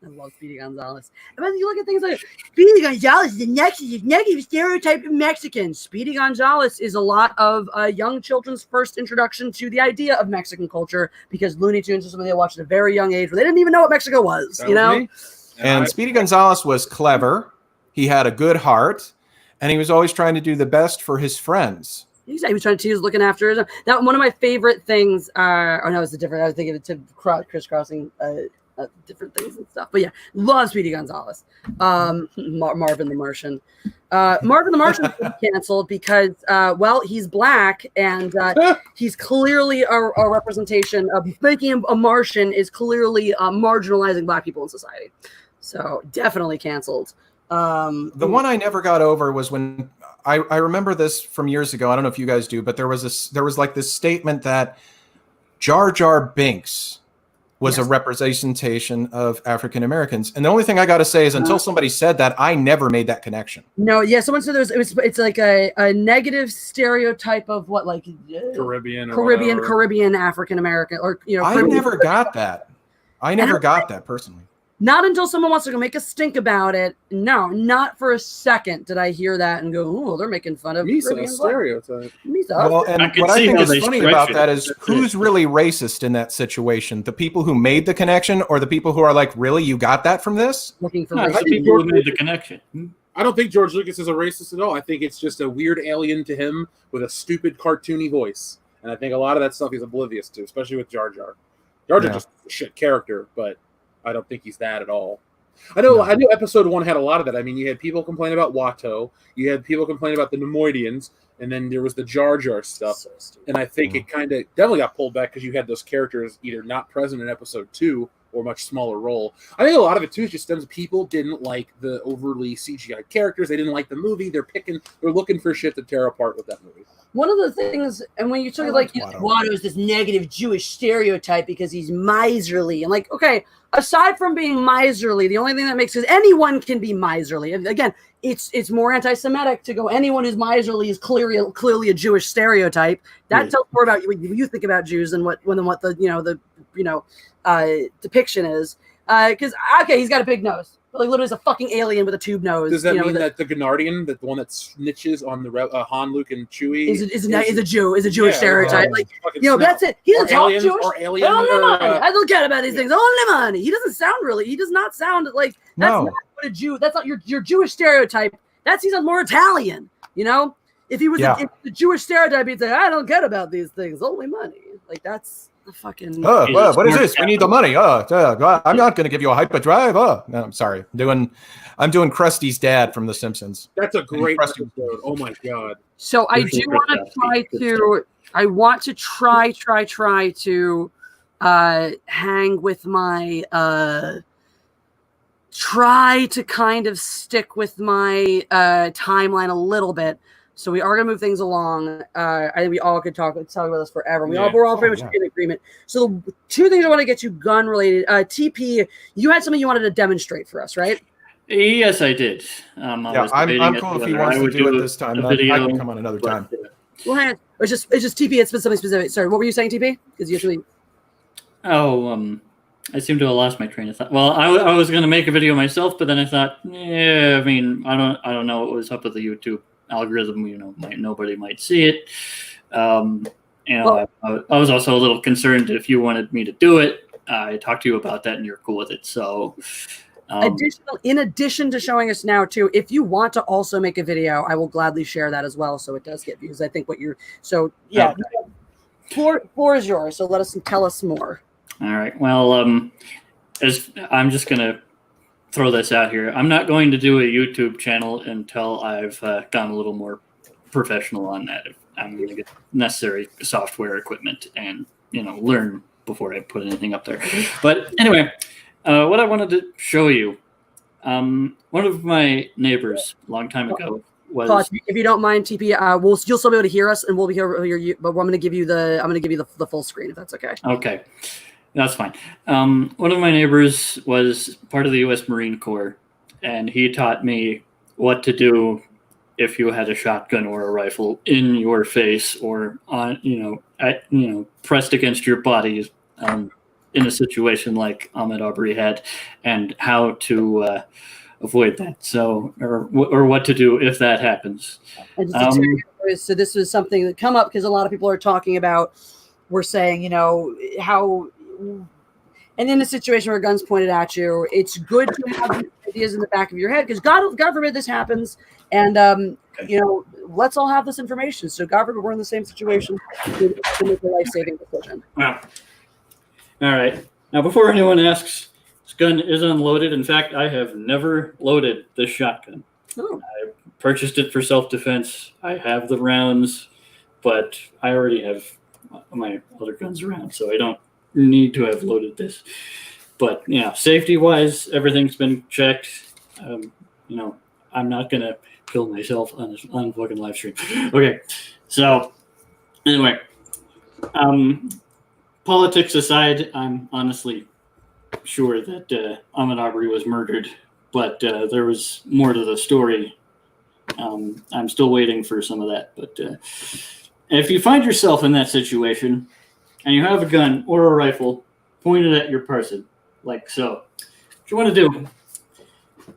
I love Speedy Gonzalez. And then you look at things like Speedy Gonzalez is the negative stereotype of Mexicans. Speedy Gonzalez is a lot of young children's first introduction to the idea of Mexican culture, because Looney Tunes is something they watched at a very young age where they didn't even know what Mexico was. That you was know. me. And Speedy Gonzalez was clever. He had a good heart, and he was always trying to do the best for his friends. He was trying to. He was looking after his. That one of my favorite things. Oh no, it's a different. I was thinking of crisscrossing different things and stuff. But yeah, love Speedy Gonzalez. Marvin the Martian. Marvin the Martian was canceled because well, he's black and he's clearly a representation of making him a Martian is clearly marginalizing black people in society. So definitely canceled. The one I never got over was when I remember this from years ago. I don't know if you guys do, but there was like this statement that Jar Jar Binks was a representation of African Americans, and the only thing I got to say is until somebody said that, I never made that connection. No, yeah, someone said it's like a negative stereotype of what, like Caribbean African American, or you know. I never got that. I never got that personally. Not until someone wants to go make a stink about it. No, not for a second did I hear that and go, "Oh, they're making fun of Misa stereotype." Well, and what I think is funny about that is who's really racist in that situation? The people who made the connection, or the people who are like, "Really, you got that from this?" Looking for the people who made the connection. I don't think George Lucas is a racist at all. I think it's just a weird alien to him with a stupid cartoony voice, and I think a lot of that stuff he's oblivious to, especially with Jar Jar. Jar Jar just a shit character, but I don't think he's that at all. I know episode 1 had a lot of that. I mean, you had people complain about Watto, you had people complain about the Nemoidians, and then there was the Jar Jar stuff. And I think it kind of definitely got pulled back because you had those characters either not present in episode 2 or much smaller role. I think a lot of it too just stems people didn't like the overly CGI characters. They didn't like the movie. They're looking for shit to tear apart with that movie. One of the things, and when you talk like Watto is this negative Jewish stereotype because he's miserly, and like, okay, aside from being miserly, the only thing that makes is anyone can be miserly. And again, it's more anti-Semitic to go anyone who's miserly is clearly a Jewish stereotype. That tells more about what you think about Jews than what the depiction is. Because okay, he's got a big nose. Like literally, is a fucking alien with a tube nose. Does that mean that the Gennardian, the one that snitches on the Han, Luke, and Chewie, is a Jewish stereotype? Like that's it. He doesn't talk Jewish. Only money. I don't care about these things. Only money. He doesn't sound really. He does not sound like that's not what a Jew. That's not your Jewish stereotype. He's more Italian. You know, if he was the Jewish stereotype, he'd say, I don't care about these things. Only money. Like that's. Fucking what is this? We need the money. I'm not going to give you a hyperdrive. No, I'm sorry. I'm doing Krusty's dad from The Simpsons. That's a great episode. Oh my god. So I do want to try to. I want to try to hang with my. Try to kind of stick with my timeline a little bit. So we are going to move things along. I think we all could talk about this forever. We're all pretty much in agreement. So the two things I want to get to gun related. TP, you had something you wanted to demonstrate for us, right? Yes, I did. I'm cool if he wants to do it this time. I can come on another time. Well, hang on. It's just TP. It's been something specific. Sorry, what were you saying, TP? Because usually. I seem to have lost my train of thought. Well, I was going to make a video myself, but then I thought, I don't know what was up with the YouTube algorithm. Nobody might see it. I was also a little concerned if you wanted me to do it. I talked to you about that, and you're cool with it. So, in addition to showing us now too, if you want to also make a video, I will gladly share that as well, so it does get views. I think floor is yours. So tell us more. All right. Well, as I'm just gonna throw this out here, I'm not going to do a YouTube channel until I've gone a little more professional on that. I'm going to get necessary software equipment and learn before I put anything up there. But anyway, what I wanted to show you, one of my neighbors a long time ago was. Pause. If you don't mind, TP, you'll still be able to hear us, and we'll be here. But I'm going to give you the full screen if that's okay. Okay, that's fine. One of my neighbors was part of the U.S. Marine Corps, and he taught me what to do if you had a shotgun or a rifle in your face or on, pressed against your body, in a situation like Ahmed Aubrey had, and how to avoid that. So, or what to do if that happens. So this was something that come up because a lot of people are talking about. We're saying, how. And in a situation where a gun's pointed at you, it's good to have ideas in the back of your head because God forbid this happens. And, let's all have this information. So God forbid we're in the same situation to make a life-saving decision. Wow. All right. Now, before anyone asks, this gun is unloaded. In fact, I have never loaded this shotgun. Oh. I purchased it for self-defense. I have the rounds, but I already have my other guns around, so I don't need to have loaded this. But safety wise, everything's been checked. I'm not gonna kill myself on a fucking live stream. Okay, so anyway, politics aside, I'm honestly sure that Ahmed Aubrey was murdered, but there was more to the story. I'm still waiting for some of that, but if you find yourself in that situation and you have a gun or a rifle pointed at your person, like so, what you want to do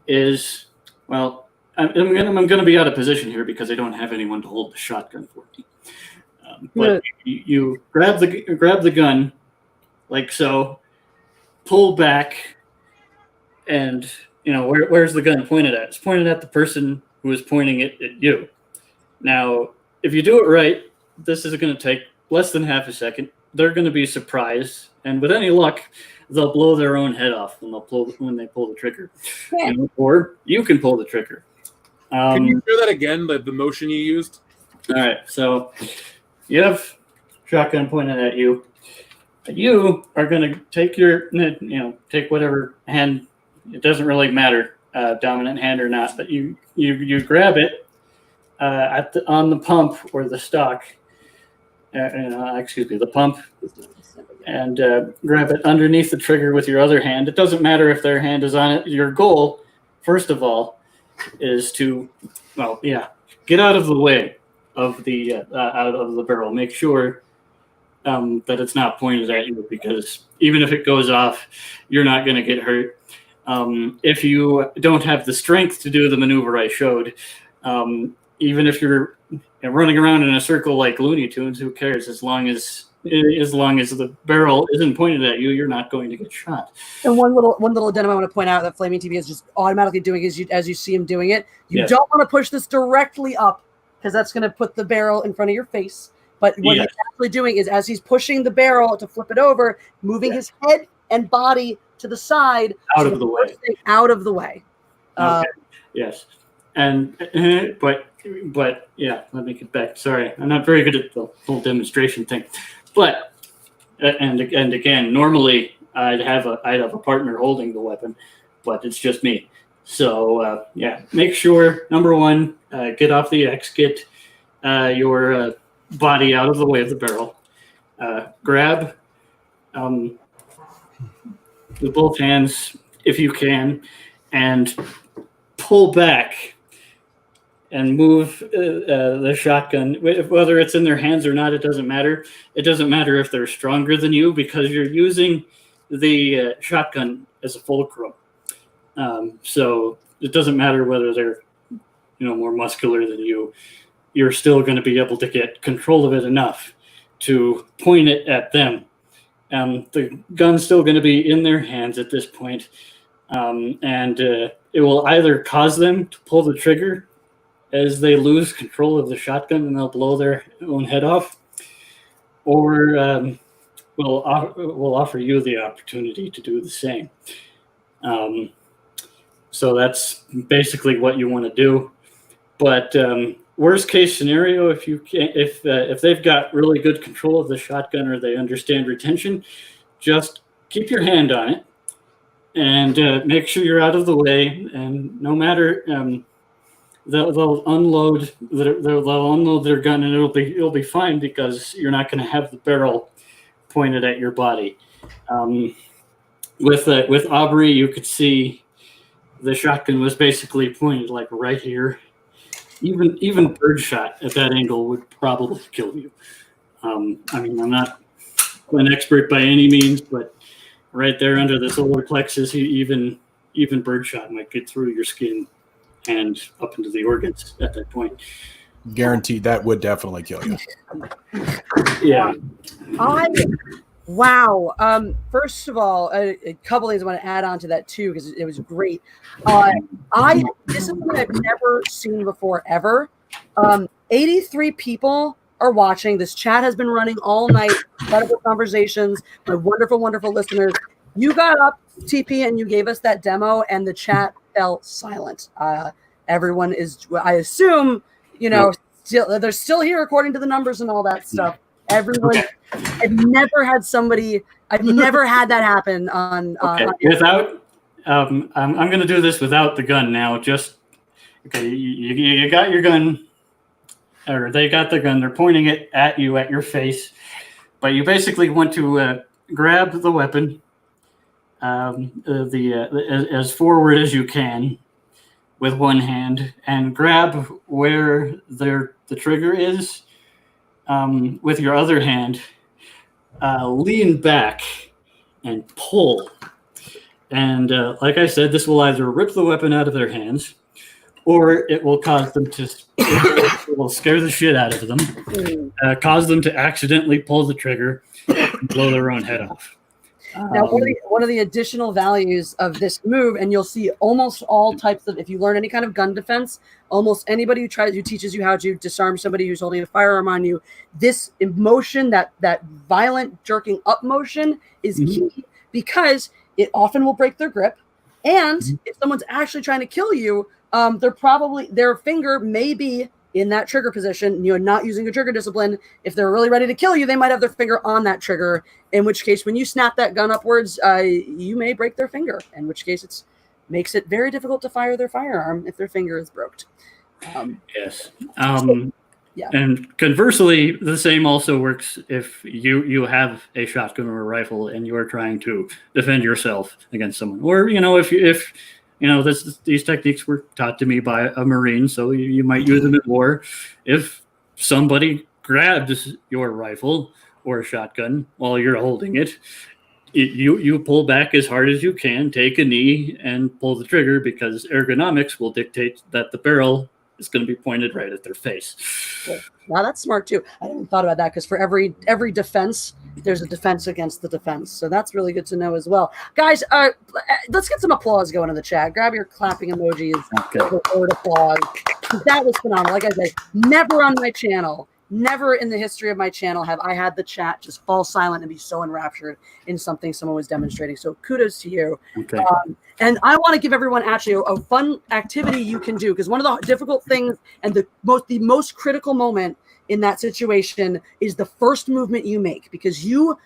is, well, I'm going to be out of position here because I don't have anyone to hold the shotgun for me. But you grab the gun, like so, pull back, and where's the gun pointed at? It's pointed at the person who is pointing it at you. Now, if you do it right, this is going to take less than half a second. They're going to be surprised, and with any luck, they'll blow their own head off when they pull the trigger. Yeah. Or you can pull the trigger. Can you do that again? The motion you used. All right, so you have shotgun pointed at you. You are going to take take whatever hand. It doesn't really matter, dominant hand or not, but you grab it on the pump or the stock. The pump, and grab it underneath the trigger with your other hand. It doesn't matter if their hand is on it. Your goal, first of all, is to, get out of the way of the out of the barrel. Make sure that it's not pointed at you, because even if it goes off, you're not going to get hurt. If you don't have the strength to do the maneuver I showed, even if you're running around in a circle like Looney Tunes, who cares? As long as the barrel isn't pointed at you, you're not going to get shot. And one little addendum I want to point out that Flaming TV is just automatically doing is as you see him doing it, you don't want to push this directly up because that's going to put the barrel in front of your face. But what he's actually doing is as he's pushing the barrel to flip it over, moving his head and body to the side, out of the way. Okay. Yes. And but let me get back. Sorry, I'm not very good at the whole demonstration thing. But and again, normally I'd have a partner holding the weapon, but it's just me. So make sure, number one, get off the X, get your body out of the way of the barrel. Grab with both hands if you can, and pull back and move the shotgun. Whether it's in their hands or not, it doesn't matter. It doesn't matter if they're stronger than you, because you're using the shotgun as a fulcrum. So it doesn't matter whether they're more muscular than you. You're still going to be able to get control of it enough to point it at them. The gun's still going to be in their hands at this point. And it will either cause them to pull the trigger as they lose control of the shotgun and they'll blow their own head off, or we'll offer you the opportunity to do the same. So that's basically what you want to do. But worst case scenario, if they've got really good control of the shotgun or they understand retention, just keep your hand on it and make sure you're out of the way. And no matter they'll unload their gun and it'll be fine because you're not going to have the barrel pointed at your body. With Aubrey, you could see the shotgun was basically pointed like right here. Even birdshot at that angle would probably kill you. I mean, I'm not an expert by any means, but right there under the solar plexus, even birdshot might get through your skin and up into the organs at that point. Guaranteed that would definitely kill you. Yeah. Wow. First of all, a couple things I want to add on to that too, because it was great. This is something I've never seen before ever. 83 people are watching. This chat has been running all night. Incredible conversations. My wonderful, wonderful listeners. You got up, TP, and you gave us that demo, and the chat fell silent. Everyone is, I assume, still they're still here according to the numbers and all that stuff. Everyone, I've never had that happen on. Okay. Without, I'm going to do this without the gun now. Just okay. You got your gun, or they got the gun. They're pointing it at you, at your face, but you basically want to grab the weapon, as forward as you can, with one hand, and grab where the trigger is. With your other hand, lean back and pull. And like I said, this will either rip the weapon out of their hands, or it will cause them to, it will scare the shit out of them, cause them to accidentally pull the trigger and blow their own head off. Now, one of the additional values of this move, and you'll see almost all types of, if you learn any kind of gun defense, almost anybody who teaches you how to disarm somebody who's holding a firearm on you, this emotion, that violent jerking up motion is key, because it often will break their grip. And if someone's actually trying to kill you, their finger may be in that trigger position, not using a trigger discipline. If they're really ready to kill you, they might have their finger on that trigger, in which case, when you snap that gun upwards, you may break their finger, in which case it makes it very difficult to fire their firearm if their finger is broke. Yes. Yeah. And conversely, the same also works if you have a shotgun or a rifle and you are trying to defend yourself against someone, or if these techniques were taught to me by a Marine, so you might use them in war. If somebody grabs your rifle or shotgun while you're holding it, you pull back as hard as you can, take a knee, and pull the trigger, because ergonomics will dictate that the barrel is going to be pointed right at their face. Cool. Wow, that's smart too. I hadn't thought about that, because for every defense, there's a defense against the defense. So that's really good to know as well. Guys, let's get some applause going in the chat. Grab your clapping emojis. Okay. Word applause. That was phenomenal. Like I said, never on my channel, never in the history of my channel have I had the chat just fall silent and be so enraptured in something someone was demonstrating. So kudos to you. Okay. And I want to give everyone actually a fun activity you can do, because one of the difficult things and the most critical moment in that situation is the first movement you make, because your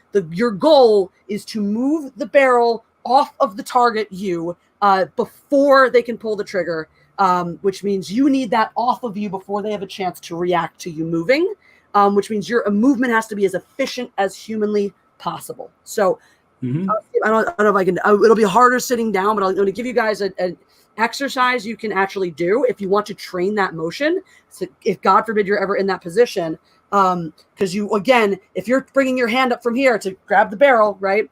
goal is to move the barrel off of the target before they can pull the trigger, which means you need that off of you before they have a chance to react to you moving, which means your movement has to be as efficient as humanly possible. So I don't know if I can. It'll be harder sitting down, but I'm going to give you guys an exercise you can actually do if you want to train that motion. So if God forbid you're ever in that position, because if you're bringing your hand up from here to grab the barrel, right?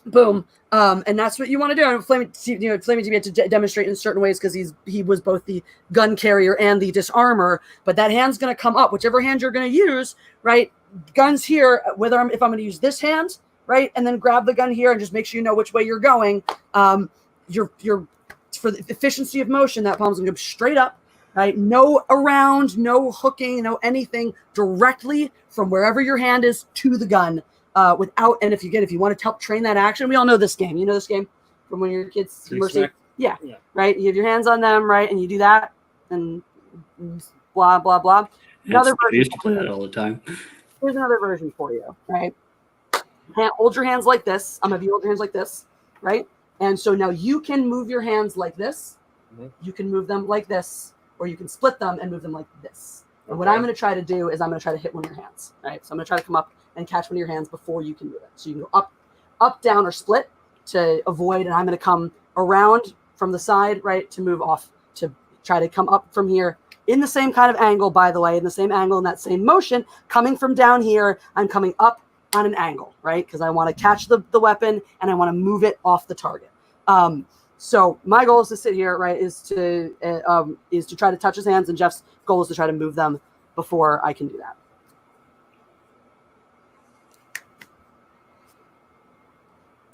Boom. And that's what you want to do. And Flaming TV had to demonstrate in certain ways, because he was both the gun carrier and the disarmer. But that hand's going to come up, whichever hand you're going to use, right? Guns here. If I'm going to use this hand, right, and then grab the gun here and just make sure you know which way you're going. You're for the efficiency of motion, that palm's going to go straight up, right? No around, no hooking, no anything, directly from wherever your hand is to the gun. And if you want to help train that action, we all know this game. You know this game from when your kids. Yeah, right. You have your hands on them, right, and you do that, and blah, blah, blah. Another I used version. to play that all the time. Here's another version for you, right? Hold your hands like this. I'm going to hold your hands like this, right? And so now you can move your hands like this. You can move them like this, or you can split them and move them like this. And what I'm going to try to do is I'm going to try to hit one of your hands, right? So I'm going to try to come up and catch one of your hands before you can move it. So you can go up, down, or split to avoid, and I'm going to come around from the side, right, to move off, to try to come up from here in the same kind of angle, by the way, in the same angle, in that same motion. Coming from down here, I'm coming up on an angle, right, because I want to catch the weapon and I want to move it off the target. So my goal is to sit here, right, is to try to touch his hands, and Jeff's goal is to try to move them before I can do that.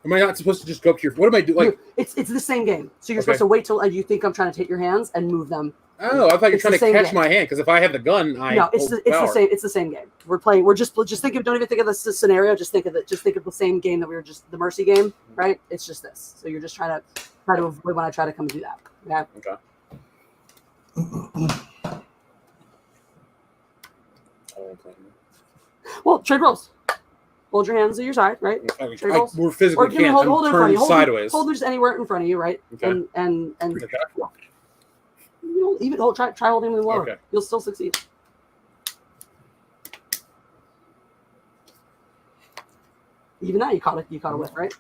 Am I not supposed to just go up to your? What am I doing? Like, it's the same game. So you're supposed to wait till you think I'm trying to take your hands and move them. Oh, I thought you're trying to catch my hand, because if I have the gun, no, it's the same. It's the same game. We're playing. We're just think of. Don't even think of this scenario. Just think of it. Just think of the same game that we were just the mercy game, right? It's just this. So you're just trying to avoid when I try to come and do that. Okay. Well, trade rolls. Hold your hands to your side, right? We're physically can't. Hold I'm it in front of you. turned sideways. Hold just anywhere in front of you, right? Okay. And Okay. you know, even try holding them lower. Okay. You'll still succeed. Even that you caught a whiff, right?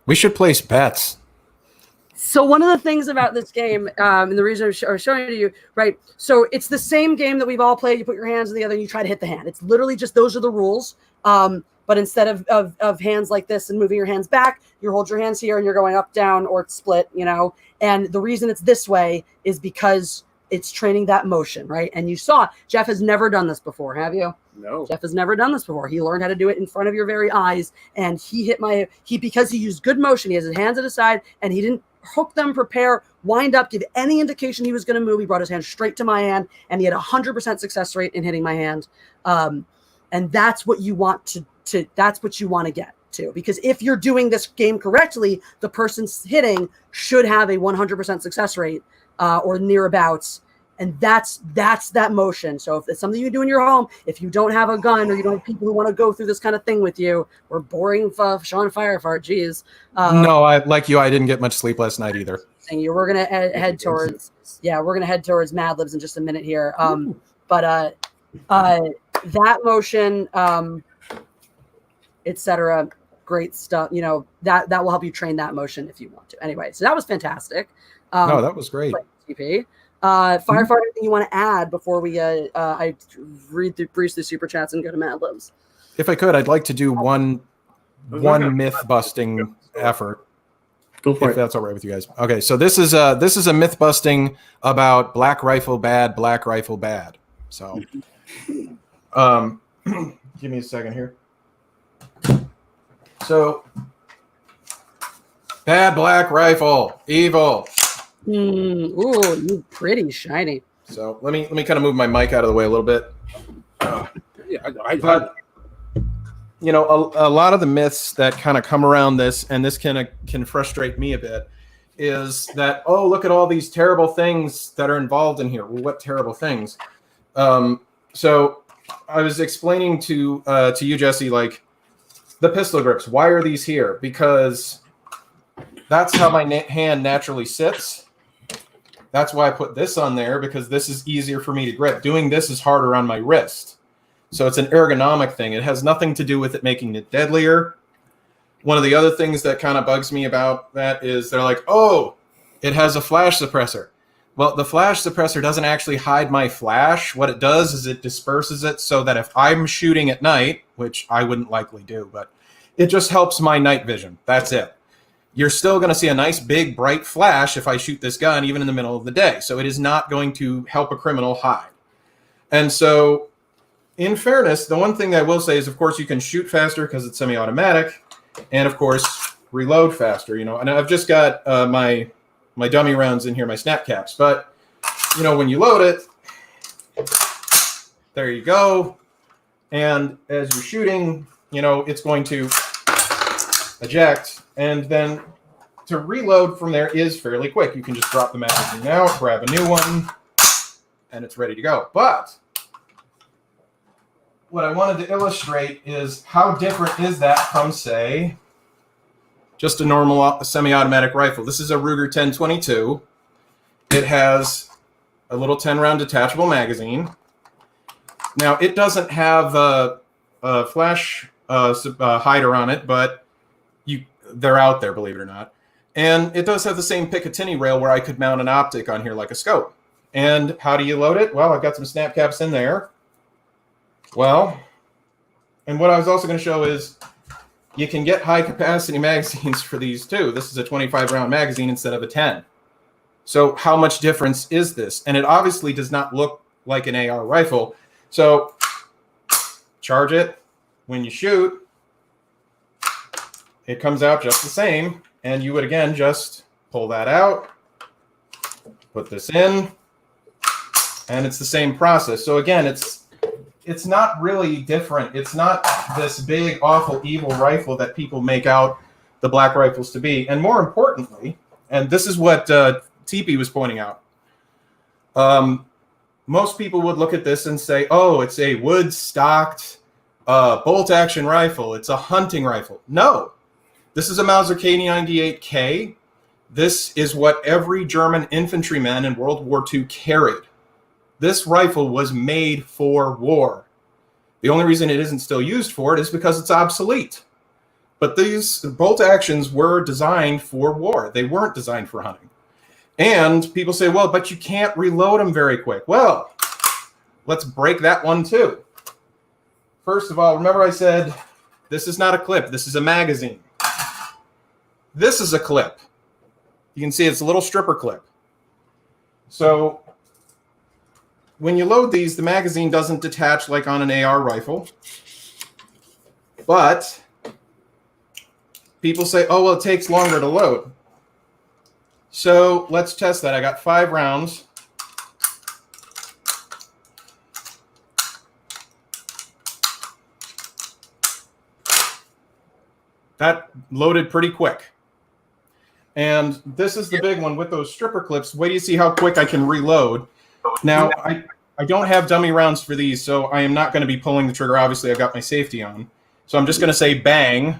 We should place bets. So one of the things about this game, and the reason I'm showing it to you, right? So it's the same game that we've all played. You put your hands in the other, and you try to hit the hand. It's literally just those are the rules. But instead of hands like this and moving your hands back, you hold your hands here and you're going up, down, or split, you know. And the reason it's this way is because it's training that motion, right? And you saw Jeff has never done this before, have you? No. Jeff has never done this before. He learned how to do it in front of your very eyes, and because he used good motion. He has his hands at his side, and he didn't hook them, prepare, wind up, give any indication he was going to move. He brought his hand straight to my hand, and he had 100% success rate in hitting my hand. And that's what you want to that's what you want to get to, because if you're doing this game correctly, the person's hitting should have a 100% success rate or nearabouts. And that's that motion. So if it's something you do in your home, if you don't have a gun or you don't have people who want to go through this kind of thing with you, or boring Sean FireFart, geez. No, like you, I didn't get much sleep last night either. We're gonna head towards Mad Libs in just a minute here. But that motion, etc. Great stuff. You know, that will help you train that motion if you want to. Anyway, so that was fantastic. No, that was great. TP. FireFart, anything you want to add before we I read through the super chats and go to Mad Libs? If I could, I'd like to do one myth busting effort. Go for if that's all right with you guys. Okay, so this is a myth busting about Black Rifle bad. So give me a second here. So bad Black Rifle, evil. Ooh, you pretty shiny. So let me kind of move my mic out of the way a little bit. But you know, a lot of the myths that kind of come around this, and this can frustrate me a bit, is that, oh, look at all these terrible things that are involved in here. Well, what terrible things? So I was explaining to you, Jesse, like the pistol grips. Why are these here? Because that's how my hand naturally sits. That's why I put this on there, because this is easier for me to grip. Doing this is harder on my wrist. So it's an ergonomic thing. It has nothing to do with it making it deadlier. One of the other things that kind of bugs me about that is they're like, oh, it has a flash suppressor. Well, the flash suppressor doesn't actually hide my flash. What it does is it disperses it so that if I'm shooting at night, which I wouldn't likely do, but it just helps my night vision. That's it. You're still going to see a nice big bright flash if I shoot this gun even in the middle of the day. So it is not going to help a criminal hide. And so in fairness, the one thing I will say is, of course, you can shoot faster because it's semi-automatic, and of course reload faster, you know. And I've just got my dummy rounds in here, my snap caps, but you know, when you load it, there you go. And as you're shooting, you know, it's going to eject, and then to reload from there is fairly quick. You can just drop the magazine out, grab a new one, and it's ready to go. But what I wanted to illustrate is how different is that from, say, just a normal semi-automatic rifle. This is a Ruger 1022. It has a little 10-round detachable magazine. Now, it doesn't have a flash hider on it, but they're out there, believe it or not. And it does have the same Picatinny rail where I could mount an optic on here like a scope. And how do you load it? Well, I've got some snap caps in there. Well, and what I was also going to show is you can get high-capacity magazines for these, too. This is a 25-round magazine instead of a 10. So how much difference is this? And it obviously does not look like an AR rifle. So charge it. When you shoot, it comes out just the same. And you would, again, just pull that out, put this in, and it's the same process. So, again, it's not really different. It's not this big, awful, evil rifle that people make out the black rifles to be. And more importantly, and this is what TP was pointing out, most people would look at this and say, oh, it's a wood-stocked bolt-action rifle. It's a hunting rifle. No. This is a Mauser K98K. This is what every German infantryman in World War II carried. This rifle was made for war. The only reason it isn't still used for it is because it's obsolete. But these bolt actions were designed for war. They weren't designed for hunting. And people say, well, but you can't reload them very quick. Well, let's break that one too. First of all, remember I said, this is not a clip. This is a magazine. This is a clip. You can see it's a little stripper clip. So when you load these, the magazine doesn't detach like on an AR rifle. But people say, oh, well, it takes longer to load. So let's test that. I got 5 rounds. That loaded pretty quick. And this is the big one with those stripper clips. Wait till you see how quick I can reload. Now, I don't have dummy rounds for these, so I am not going to be pulling the trigger. Obviously, I've got my safety on. So I'm just going to say bang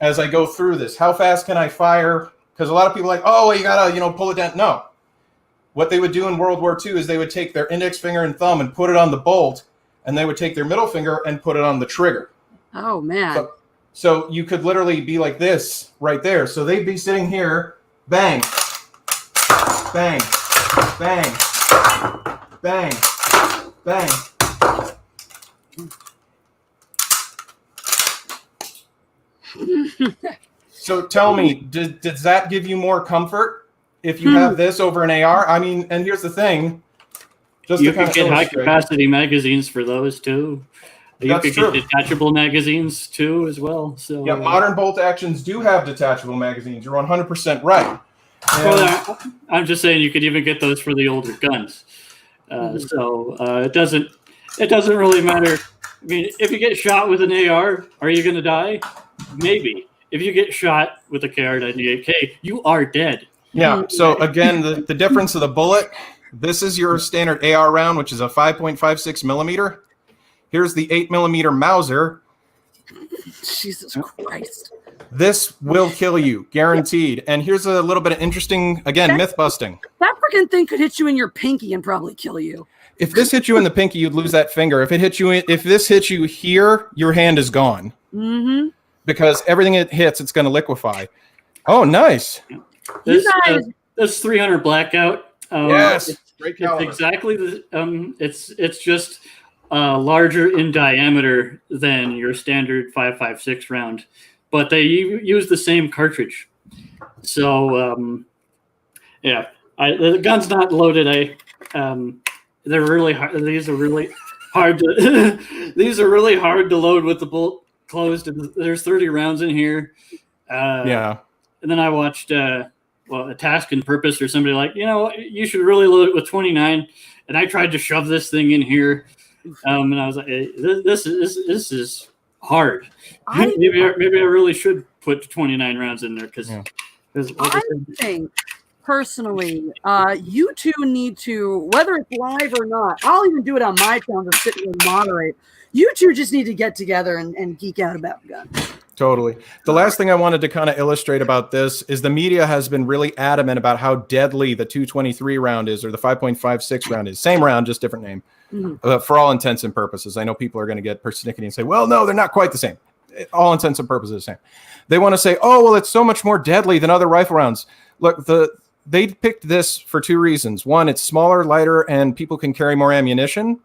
as I go through this. How fast can I fire? Because a lot of people are like, oh, you got to, pull it down. No. What they would do in World War II is they would take their index finger and thumb and put it on the bolt, and they would take their middle finger and put it on the trigger. Oh, man. So you could literally be like this right there. So they'd be sitting here, bang, bang, bang, bang, bang. So tell me, does that give you more comfort if you have this over an AR? I mean, and here's the thing. You can get high-capacity magazines for those, too. You could get detachable magazines, too, as well. So yeah, modern bolt actions do have detachable magazines. You're 100% right. Well, I'm just saying you could even get those for the older guns. So it doesn't really matter. I mean, if you get shot with an AR, are you going to die? Maybe. If you get shot with a KR98K, you are dead. Yeah. So again, the difference of the bullet. This is your standard AR round, which is a 5.56 millimeter. Here's the 8 millimeter Mauser. Jesus Christ. This will kill you, guaranteed. And here's a little bit of interesting, again, myth busting. That freaking thing could hit you in your pinky and probably kill you. If this hit you in the pinky, you'd lose that finger. If this hits you here, your hand is gone. Mm-hmm. Because everything it hits, it's going to liquefy. Oh, nice. This 300 blackout. Yes. It's exactly the. It's just larger in diameter than your standard 5.56 round, but they use the same cartridge. So yeah, the gun's not loaded. They're really hard. These are really hard to. These are really hard to load with the bolt closed. There's 30 rounds in here. Yeah. And then I watched a Task and Purpose or somebody like, you should really load it with 29. And I tried to shove this thing in here. And I was like, hey, this is hard. Maybe I really should put 29 rounds in there because I think personally, you two need to, whether it's live or not, I'll even do it on my channel to sit and moderate. You two just need to get together and geek out about guns. Totally. The last thing I wanted to kind of illustrate about this is the media has been really adamant about how deadly the 223 round is, or the 5.56 round is. Same round, just different name. For all intents and purposes. I know people are going to get persnickety and say, well, no, they're not quite the same. All intents and purposes the same. They want to say, oh, well, it's so much more deadly than other rifle rounds. Look, they picked this for two reasons. One, it's smaller, lighter, and people can carry more ammunition.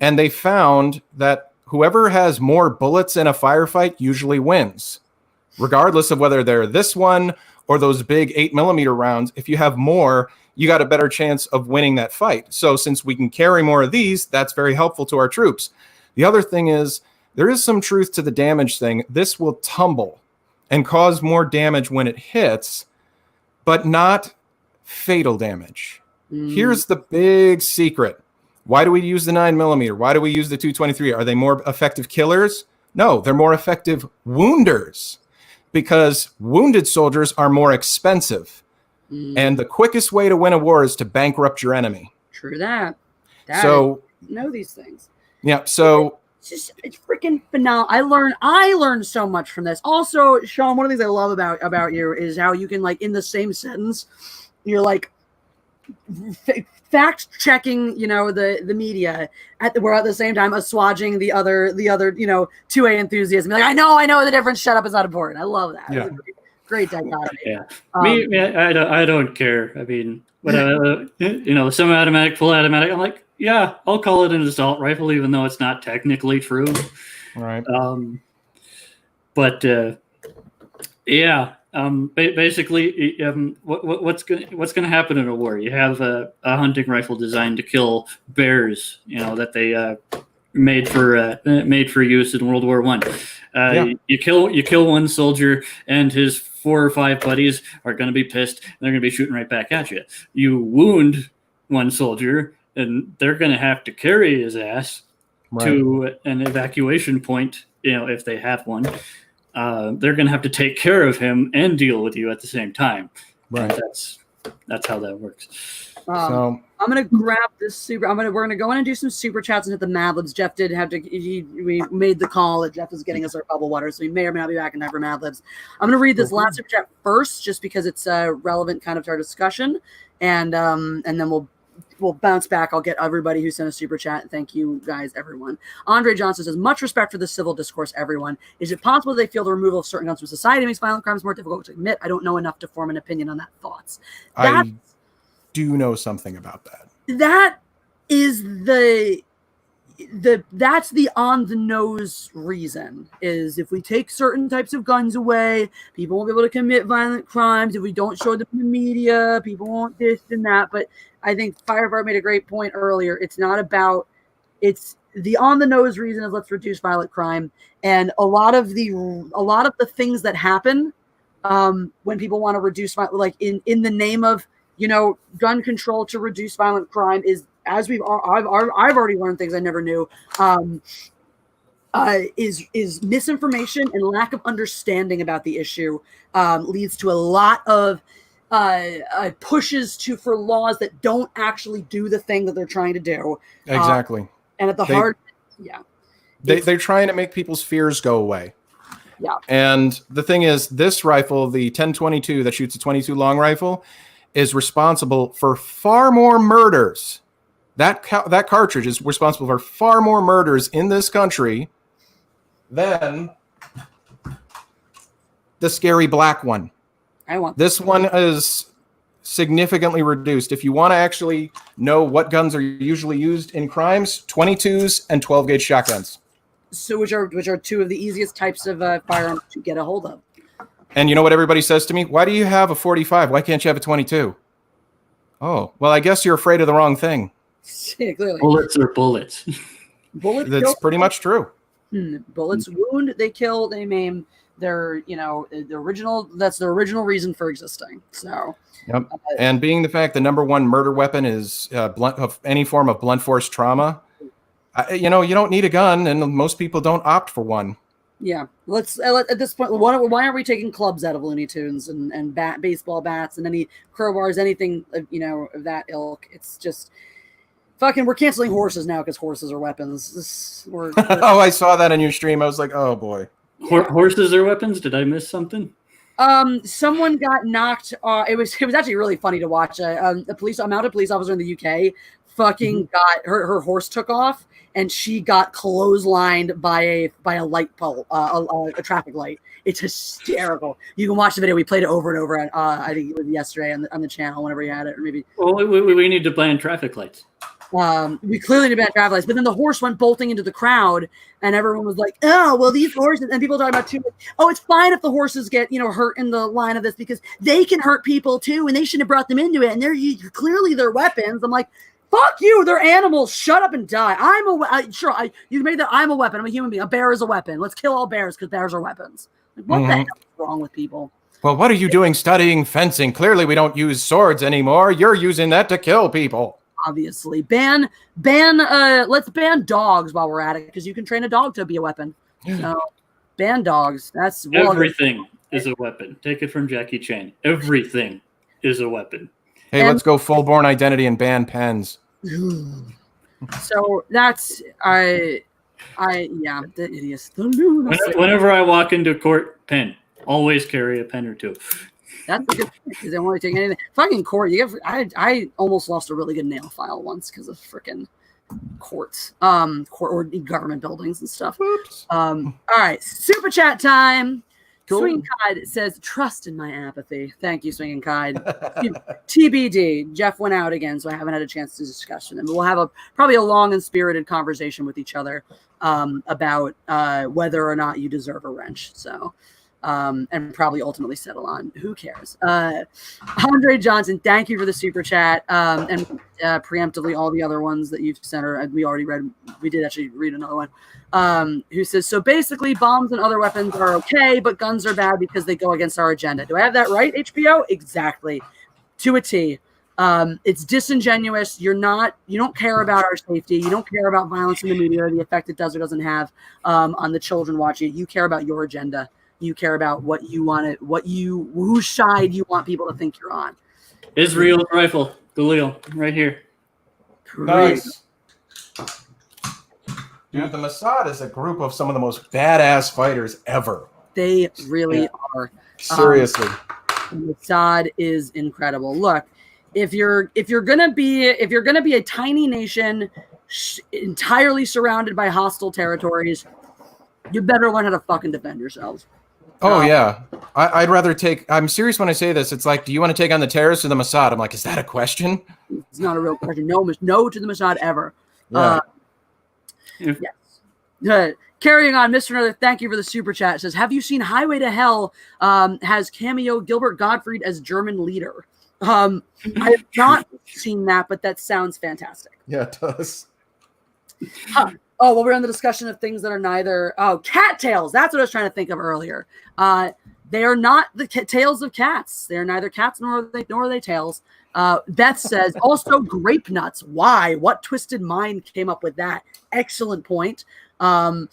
And they found that whoever has more bullets in a firefight usually wins, regardless of whether they're this one or those big 8mm rounds. If you have more, you got a better chance of winning that fight. So since we can carry more of these, that's very helpful to our troops. The other thing is, there is some truth to the damage thing. This will tumble and cause more damage when it hits, but not fatal damage. Here's the big secret. Why do we use the 9mm? Why do we use the 223? Are they more effective killers? No, they're more effective wounders, because wounded soldiers are more expensive. And the quickest way to win a war is to bankrupt your enemy. True that. So know these things. Yeah. So it's freaking phenomenal. I learned so much from this. Also, Sean, one of the things I love about you is how you can, like, in the same sentence, you're like fact checking, the media we're at the same time assuaging the other 2A enthusiasm. Like, I know the difference. Shut up, it's not important. I love that. Yeah. Great dichotomy. Yeah. I don't care. I mean, semi-automatic, full automatic. I'm like, yeah, I'll call it an assault rifle, even though it's not technically true. Right. Basically, what's gonna happen in a war? You have a hunting rifle designed to kill bears, that they made for use in World War I. You kill one soldier, and his 4 or 5 buddies are going to be pissed, and they're going to be shooting right back at you. You wound one soldier, and they're going to have to carry his ass to an evacuation point, if they have one. They're going to have to take care of him and deal with you at the same time. Right. And that's how that works. So I'm gonna grab this we're gonna go in and do some super chats and hit the Mad Libs. Jeff did have to. We made the call that Jeff is getting us our bubble water, so we may or may not be back in time for Mad Libs. I'm gonna read this last super chat first, just because it's relevant kind of to our discussion, and then we'll bounce back. I'll get everybody who sent a super chat. Thank you guys, everyone. Andre Johnson says, much respect for the civil discourse, everyone. Is it possible they feel the removal of certain guns from society makes violent crimes more difficult to admit? I don't know enough to form an opinion on that. Thoughts? I do know something about that. That is that's the on the nose reason, is if we take certain types of guns away, people won't be able to commit violent crimes. If we don't show them in the media, people won't this and that. But I think FireFart made a great point earlier. It's the on the nose reason is let's reduce violent crime. And a lot of the things that happen when people want to reduce, like in the name of gun control to reduce violent crime, is, as I've already learned things I never knew, is misinformation and lack of understanding about the issue leads to a lot of pushes for laws that don't actually do the thing that they're trying to do. Exactly. And at the heart, yeah. They're trying to make people's fears go away. Yeah. And the thing is, this rifle, the 1022 that shoots a 22 long rifle, is responsible for far more murders. That cartridge is responsible for far more murders in this country than the scary black one. This one is significantly reduced. If you want to actually know what guns are usually used in crimes, 22s and 12 gauge shotguns. So which are two of the easiest types of firearms to get a hold of. And you know what everybody says to me? Why do you have a 45? Why can't you have a 22? Oh, well, I guess you're afraid of the wrong thing. Yeah, clearly. Bullets are bullets. Bullets. That's pretty much true. Bullets wound, they kill, they maim. They're, the original. That's the original reason for existing. So. Yep. And being the fact the number one murder weapon is of any form of blunt force trauma, you don't need a gun, and most people don't opt for one. Yeah, let's at this point. Why aren't we taking clubs out of Looney Tunes and baseball bats and any crowbars, anything of that ilk? It's just fucking. We're canceling horses now because horses are weapons. Oh, I saw that on your stream. I was like, oh boy. Horses are weapons. Did I miss something? Someone got knocked. It was actually really funny to watch. A mounted police officer in the UK fucking got her horse took off. And she got clotheslined by a light pole, a traffic light. It's hysterical. You can watch the video. We played it over and over. I think it was yesterday on the channel whenever you had it, or maybe. Well, we need to ban traffic lights. We clearly need to ban traffic lights, but then the horse went bolting into the crowd, and everyone was like, "Oh, well, these horses." And people talking about too. Oh, it's fine if the horses get hurt in the line of this because they can hurt people too, and they shouldn't have brought them into it. And clearly they're weapons. I'm like. Fuck you! They're animals. Shut up and die. You made that. I'm a weapon. I'm a human being. A bear is a weapon. Let's kill all bears because bears are weapons. Like, what the hell is wrong with people? Well, what are you doing studying fencing? Clearly, we don't use swords anymore. You're using that to kill people. Obviously, let's ban dogs while we're at it because you can train a dog to be a weapon. So, ban dogs. That's everything is a weapon. Take it from Jackie Chan. Everything is a weapon. Hey, let's go full Born Identity and ban pens. So that's the idiots. The lunacy. Whenever I walk into court, pen. Always carry a pen or two. That's a good thing because they won't take anything. Fucking court. I almost lost a really good nail file once because of freaking courts, court or government buildings and stuff. Oops. All right, super chat time. Cool. Swinging Kide says, "Trust in my apathy." Thank you, Swinging Kide. TBD. Jeff went out again, so I haven't had a chance to discuss with him. But we'll have probably a long and spirited conversation with each other about whether or not you deserve a wrench. So, and probably ultimately settle on who cares. Andre Johnson, thank you for the super chat and preemptively all the other ones that you've sent her. We already read. We did actually read another one. Who says, so basically bombs and other weapons are okay, but guns are bad because they go against our agenda. Do I have that right, HBO? Exactly. To a T. It's disingenuous. You don't care about our safety. You don't care about violence in the media or the effect it does or doesn't have on the children watching it. You care about your agenda. You care about what you want whose side you want people to think you're on. Israel's rifle, Galil, right here. Nice. Dude, the Mossad is a group of some of the most badass fighters ever. They really are. Seriously. Mossad is incredible. Look, if you're gonna be a tiny nation entirely surrounded by hostile territories, you better learn how to fucking defend yourselves. Oh yeah, I'd rather take. I'm serious when I say this. It's like, do you want to take on the terrorists or the Mossad? I'm like, is that a question? It's not a real question. No to the Mossad ever. Yeah. Yes. Carrying on, Mr. Another, thank you for the super chat. It says, have you seen Highway to Hell? Has cameo Gilbert Gottfried as German leader. I have not seen that, but that sounds fantastic. Yeah, it does. Oh, well, we're in the discussion of things that are neither. Oh, cattails. That's what I was trying to think of earlier. They are not the tails of cats. They are neither cats nor are they tails. Beth says, also grape nuts. Why? What twisted mind came up with that? Excellent point. I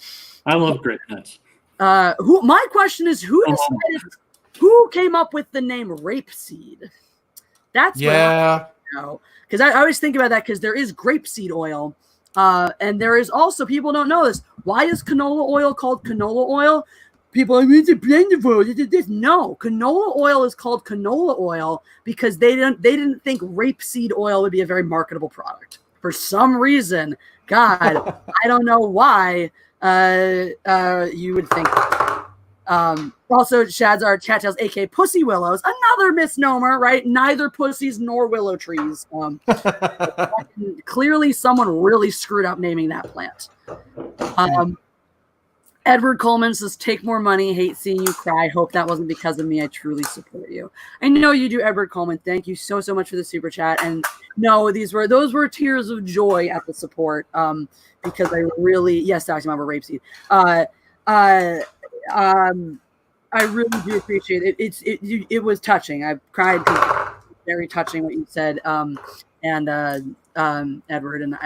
love grape nuts. My question is, who came up with the name rapeseed? That's what I know. Because I always think about that because there is grapeseed oil. And there is also, people don't know this. Why is canola oil called canola oil? People are, it's a blend of oil. No, canola oil is called canola oil because they didn't think rapeseed oil would be a very marketable product. For some reason, God, I don't know why you would think. Also, Shadzar Chattels, aka Pussy Willows, another misnomer, right? Neither pussies nor willow trees. Clearly, someone really screwed up naming that plant. Edward Coleman says, take more money, hate seeing you cry. Hope that wasn't because of me. I truly support you. I know you do, Edward Coleman. Thank you so much for the super chat. And no, those were tears of joy at the support. Because I really, yes, talking about rapeseed. I really do appreciate it. It was touching. I cried. Very touching what you said. Edward, and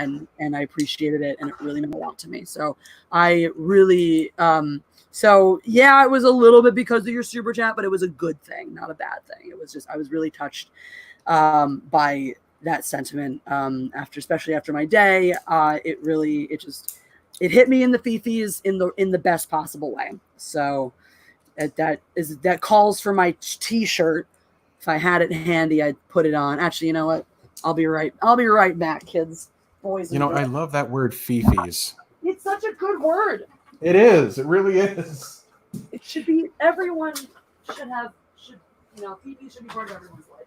I appreciated it, and it really meant a lot to me. So I really, so yeah, it was a little bit because of your super chat, but it was a good thing, not a bad thing. It was just, I was really touched by that sentiment especially after my day. It hit me in the fifis in the best possible way. So that calls for my t-shirt. If I had it handy, I'd put it on. Actually, you know what? I'll be right back, kids, boys. You know, I love that word, fifis. It's such a good word. It is. It really is. It should be. Everyone should fifis should be part of everyone's life.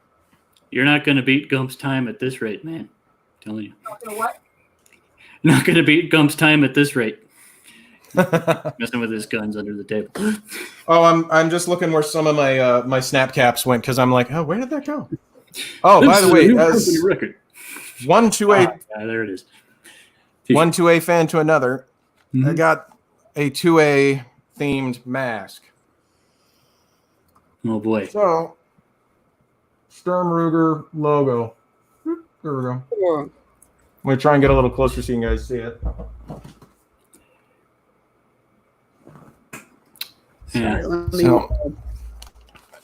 You're not going to beat Gump's time at this rate, man. I'm telling you. Not gonna what? Not going to beat Gump's time at this rate. Messing with his guns under the table. Oh, I'm just looking where some of my snap caps went because I'm like, oh, where did that go? Oh, by the way, as record. One 2A, there it is. One 2A fan to another, Mm-hmm. I got a 2A themed mask. Oh boy. So, Sturm Ruger logo. There we go. Yeah. I'm going to try and get a little closer so you guys see it. Yeah. So,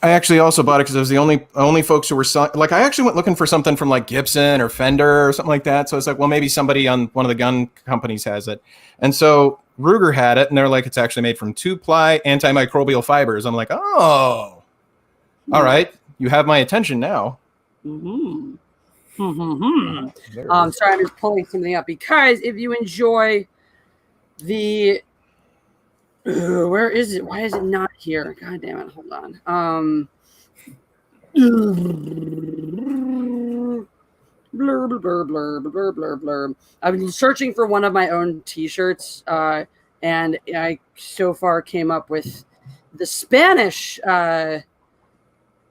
I actually also bought it because it was the only folks who were selling. Like, I actually went looking for something from like Gibson or Fender or something like that. So it's like, well, maybe somebody on one of the gun companies has it. And so Ruger had it, and they're like, it's actually made from 2-ply antimicrobial fibers. I'm like, oh, all right, you have my attention now. Mm-hmm. Mm-hmm. Sorry, I'm just pulling something up because if you enjoy the where is it? Why is it not here? God damn it! Hold on. Blurb, blurb, blurb, blurb, blurb, blurb. I've been searching for one of my own T-shirts, and I so far came up with the Spanish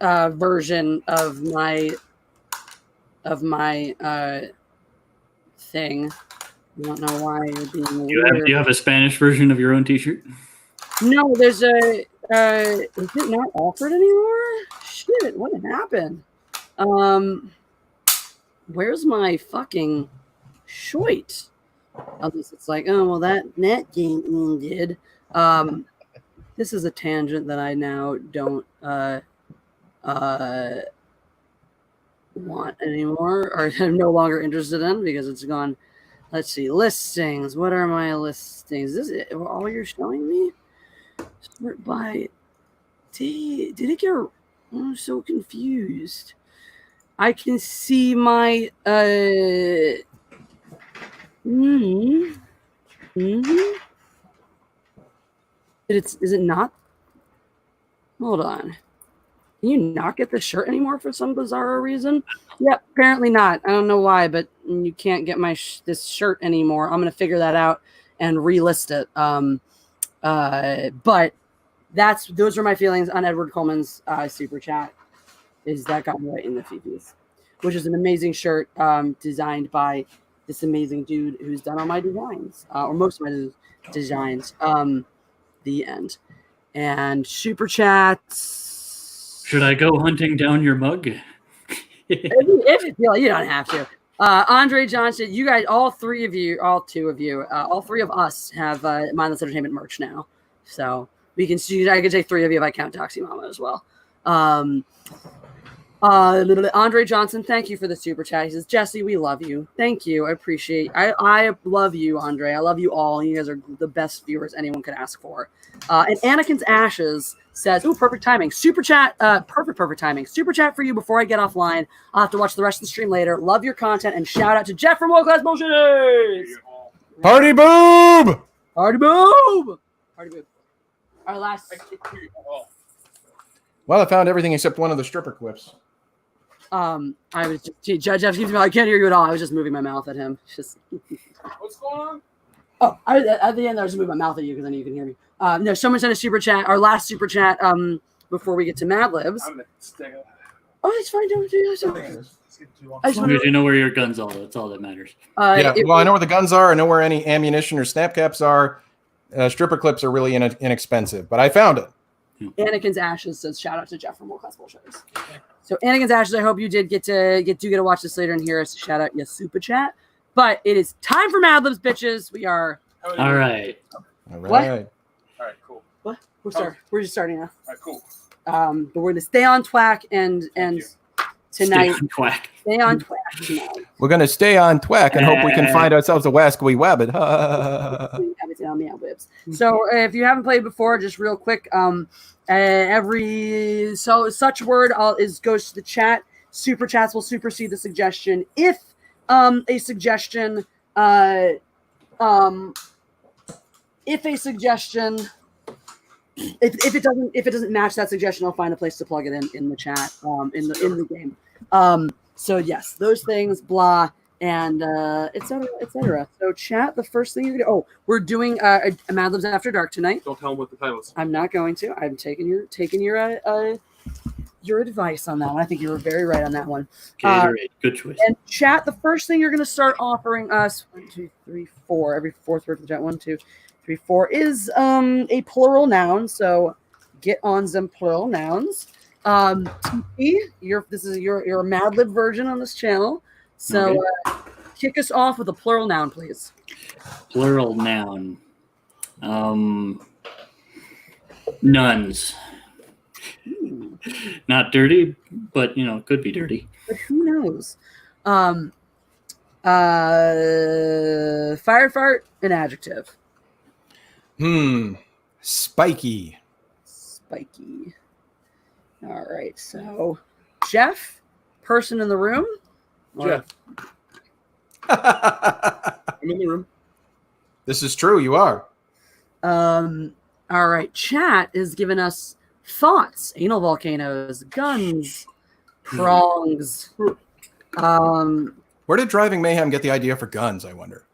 version of my thing. I don't know why you're being weird. Do you have a Spanish version of your own T-shirt? No, there's a. Is it not offered anymore? Shit, what happened? Where's my fucking shite? Unless it's like, oh well, that net game did. This is a tangent that I now don't want anymore, or I'm no longer interested in because it's gone. Let's see, listings. What are my listings? Is it all you're showing me? Sort by did it get? I'm so confused. I can see my Is it not? Hold on. Can you not get the shirt anymore for some bizarre reason? Yep, apparently not. I don't know why, but you can't get my this shirt anymore. I'm gonna figure that out and relist it. But those are my feelings on Edward Coleman's super chat. Is that got me right in the fifis, which is an amazing shirt designed by this amazing dude who's done all my designs, or most of my designs. The end. And super chats. Should I go hunting down your mug? If you feel, you don't have to. Andre Johnson, you guys, all three of us have Mindless Entertainment merch now. So we can see, I can say three of you if I count Doxy Mama as well. Andre Johnson, thank you for the super chat. He says, Jesse, we love you. Thank you. I appreciate I love you, Andre. I love you all. You guys are the best viewers anyone could ask for. And Anakin's Ashes says, ooh, perfect timing. Super chat, perfect timing. Super chat for you before I get offline. I'll have to watch the rest of the stream later. Love your content, and shout out to Jeff from World Class Bullshitters. Party boob! Party boob! Party boob. Our last. Well, I found everything except one of the stripper clips. I was just, Jeff keeps me. I can't hear you at all. I was just moving my mouth at him. Just. What's going on? Oh, at the end, I was just moving my mouth at you because I knew you can hear me. No, someone sent a super chat. Our last super chat. Before we get to Mad Libs. Oh, it's fine. Don't do that. As long as you know where your guns are, that's all that matters. I know where the guns are. I know where any ammunition or snap caps are. Stripper clips are really inexpensive, but I found it. Anakin's Ashes says, shout out to Jeff from World Class Bullshitters. So Anakin's Ashes, I hope you did get to watch this later and hear us shout out your super chat. But it is time for Mad Libs, bitches. We are All right. All What? right. All right, cool. what? We're just starting now. All right, cool. But we're gonna stay on twack and tonight. Stay on quack. Stay on twack. We're gonna stay on twack and hope we can find ourselves a wascally wabbit. So if you haven't played before, just real quick, such word goes to the chat. Super chats will supersede the suggestion. If a suggestion if it doesn't match that suggestion, I'll find a place to plug it in the chat in the game. So yes, those things, blah, and etc. So chat, the first thing you're gonna we're doing a Mad Libs After Dark tonight. Don't tell them what the title is. I'm not going to. I'm taking your advice on that one. I think you were very right on that one. Gatorade, good choice. And chat, the first thing you're going to start offering us 1, 2, 3, 4. Every fourth word for the chat. 1, 2, 3, 4 is a plural noun. So get on some plural nouns. TP, this is your Mad Lib version on this channel. So kick us off with a plural noun, please. Plural noun. Nuns. Not dirty, but could be dirty. But who knows? FireFart, an adjective. Spiky. Spiky. All right. So, Jeff, person in the room. Jeff. I'm in the room. This is true. You are. All right. Chat is giving us thoughts, anal volcanoes, guns, prongs. Where did Driving Mayhem get the idea for guns, I wonder?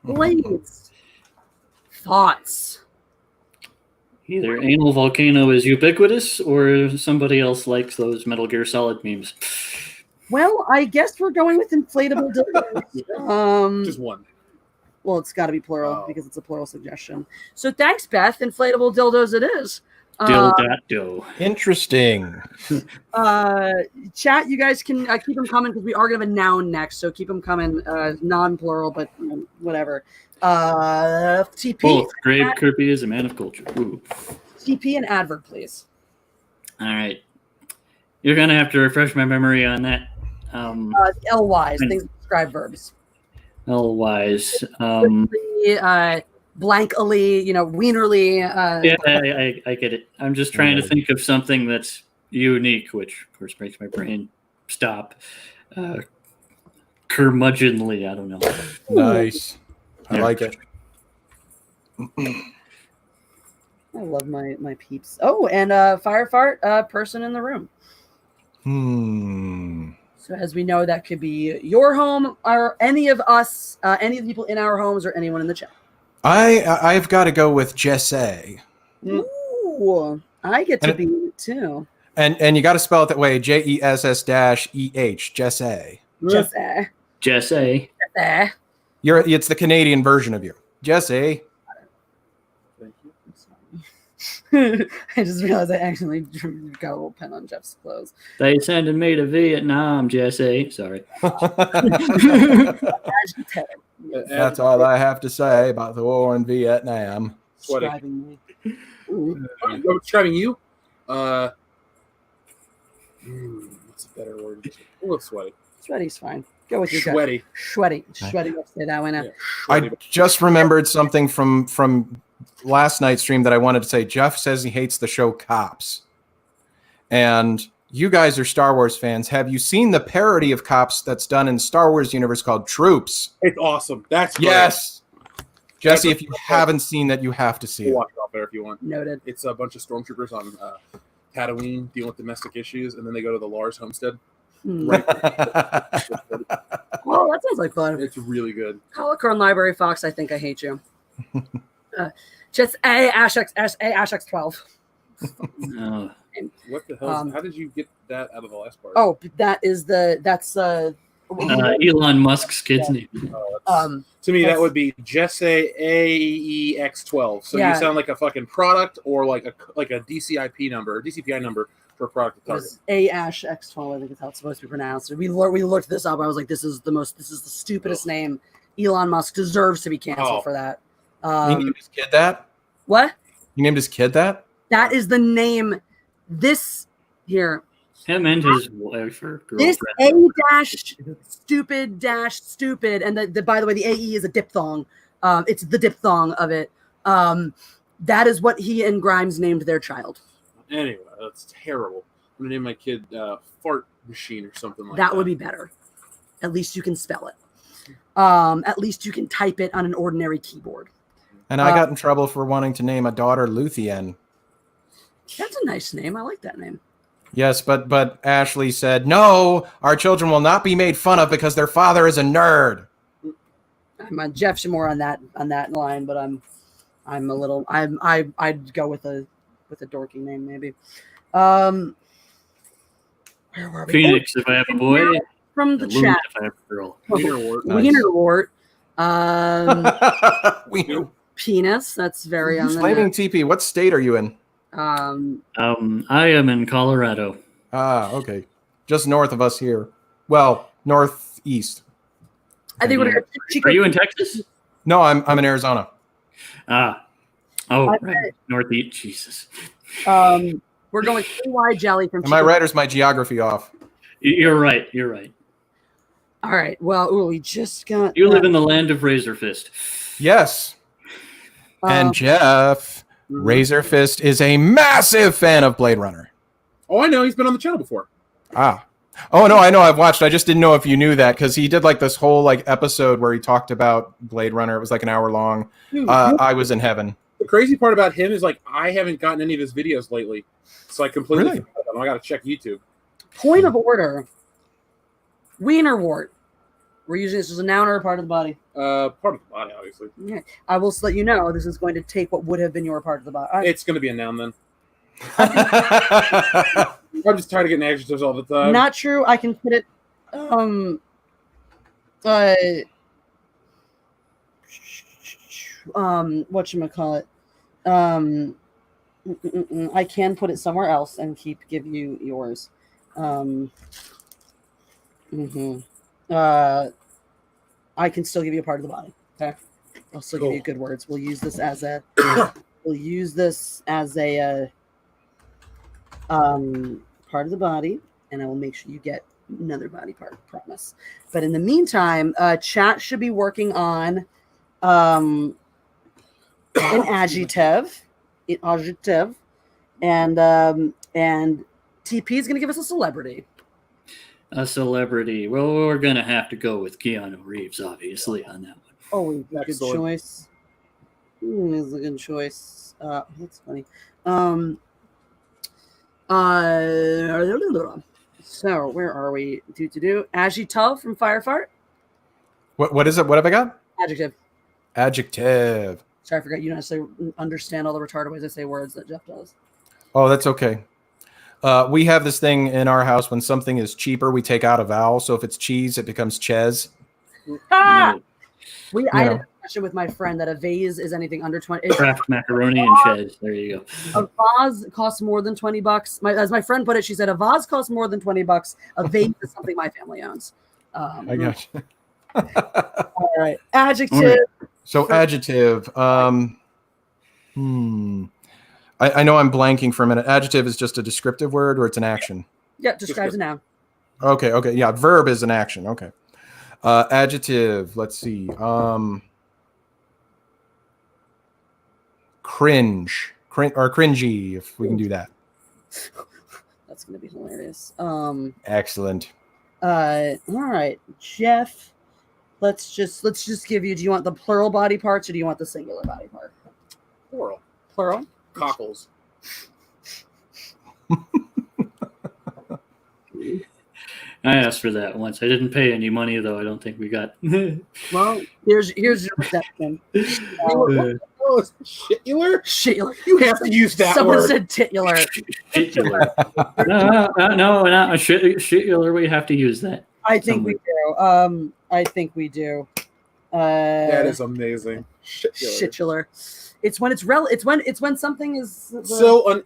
Blades. Thoughts. Either anal volcano is ubiquitous or somebody else likes those Metal Gear Solid memes. Well, I guess we're going with inflatable dildos. Just one. Well, it's got to be plural because it's a plural suggestion. So thanks, Beth. Inflatable dildos it is. Dildo. Interesting. Chat, you guys can keep them coming because we are going to have a noun next. So keep them coming. Non-plural, but whatever. TP. Both. Grave Kirby is a man of culture. Ooh. TP and adverb, please. All right. You're going to have to refresh my memory on that. L-wise, things that describe verbs. L-wise. Blankly, wienerly. Yeah, I get it. I'm just trying to think of something that's unique, which, of course, makes my brain stop. Curmudgeonly, I don't know. Nice. I like it. I love my peeps. Oh, and FireFart, person in the room. So as we know, that could be your home or any of us, any of the people in our homes or anyone in the chat. I've got to go with Jesse. Ooh, I get to be in it too. And you got to spell it that way, JESS-EH, Jesse. Jesse. It's the Canadian version of you. Jesse. I just realized I actually got a little pen on Jeff's clothes. They sending me to Vietnam, Jesse. Sorry. That's all I have to say about the war in Vietnam. Describing me. Describing you? What's a better word? A little sweaty. Sweaty's fine. Go with your sweaty. Sweaty. Let's say that way now. Yeah, I just remembered something from last night's stream that I wanted to say. Jeff says he hates the show Cops. And you guys are Star Wars fans. Have you seen the parody of Cops that's done in Star Wars universe called Troops? It's awesome. That's great. Yes. Jesse, if you haven't seen that, you have to see it. Watch it off there if you want. Noted. It's a bunch of stormtroopers on Tatooine dealing with domestic issues, and then they go to the Lars homestead. Right. Well, that sounds like fun. It's really good. Holocorn Library Fox, I think I hate you. Just Ashx 12. Oh. What the hell? How did you get that out of the last part? Oh, that's Elon Musk's kid's name. To me, that would be Jesse AEX12. So you sound like a fucking product or like a DCIP number, or DCPI number for a product to It target. was Ash X12, I think is how it's supposed to be pronounced. We looked this up. I was like, this is the stupidest name. Elon Musk deserves to be canceled for that. He named his kid that? What? He named his kid that? That is the name. This here. Him and his wife or This girlfriend. A-stupid, and the by the way, the AE is a diphthong. It's the diphthong of it. That is what he and Grimes named their child. Anyway, that's terrible. I'm gonna name my kid Fart Machine or something like that. That would be better. At least you can spell it. At least you can type it on an ordinary keyboard. And I got in trouble for wanting to name a daughter Luthien. That's a nice name. I like that name. Yes, but Ashley said, no, our children will not be made fun of because their father is a nerd. I'm on Jeff Shimore on that line, but I'd go with a dorky name maybe. Where were we? Phoenix if I have a boy. From the Luna chat. if I have a girl. Wienerwort. Wiener. Penis. That's very on the Flaming TP, what state are you in? I am in Colorado. Ah, okay. Just north of us here. Well, northeast. I think we're Are you in Texas? No, I'm in Arizona. Ah. Oh, right. Northeast. Jesus. We're going wide jelly from Am I right or is my geography off? You're right. You're right. All right. Well, we just got. You live in the land of Razor Fist. Yes. And Jeff, Razor Fist is a massive fan of Blade Runner. Oh, I know. He's been on the channel before. Ah. Oh, no, I know. I've watched. I just didn't know if you knew that because he did like this whole like episode where he talked about Blade Runner. It was like an hour long. Dude, I was in heaven. the crazy part about him is like I haven't gotten any of his videos lately, so I completely Really? forgot them. I got to check YouTube. Point of order. Wienerwort. We're using this as a noun or a part of the body. Part of the body, obviously. Yeah. I will let you know this is going to take what would have been your part of the body. It's going to be a noun then. I'm just tired of getting adjectives all the time. Not true. I can put it. Whatchamacallit. I can put it somewhere else and give you yours. I can still give you a part of the body. Okay. I'll still give you good words. We'll use this as a part of the body, and I will make sure you get another body part, promise. But in the meantime, chat should be working on an adjective, and TP is going to give us a celebrity. A celebrity. Well, we're going to have to go with Keanu Reeves, obviously, on that one. Oh, good choice. Is a good choice. That's funny. So where are we? Adjective from FireFart. What is it? What have I got? Adjective. Adjective. Sorry, I forgot you don't necessarily understand all the retarded ways I say words that Jeff does. Oh, that's okay. We have this thing in our house when something is cheaper, we take out a vowel. So if it's cheese, it becomes ches. Ah! I had a discussion with my friend that a vase is anything under 20. Kraft macaroni and cheese. There you go. A vase costs more than $20. As my friend put it, she said a vase costs more than $20. A vase is something my family owns. I got you. All right. Adjective. So adjective. I know I'm blanking for a minute. Adjective is just a descriptive word or it's an action? Yeah, describes a noun. Okay. Yeah, verb is an action. Okay. Adjective. Let's see. Cringe. Or cringy, if we can do that. That's going to be hilarious. Excellent. All right, Jeff. Let's just give you. Do you want the plural body parts or do you want the singular body part? Plural. Plural. Cockles. I asked for that once. I didn't pay any money, though. I don't think we got. Well, here's your reception. Oh, shitular? Shitular. You have to use that Someone word. said titular. Titular. No, not a shitular. We have to use that. I think we do. That is amazing. Shitular. It's when it's when something is so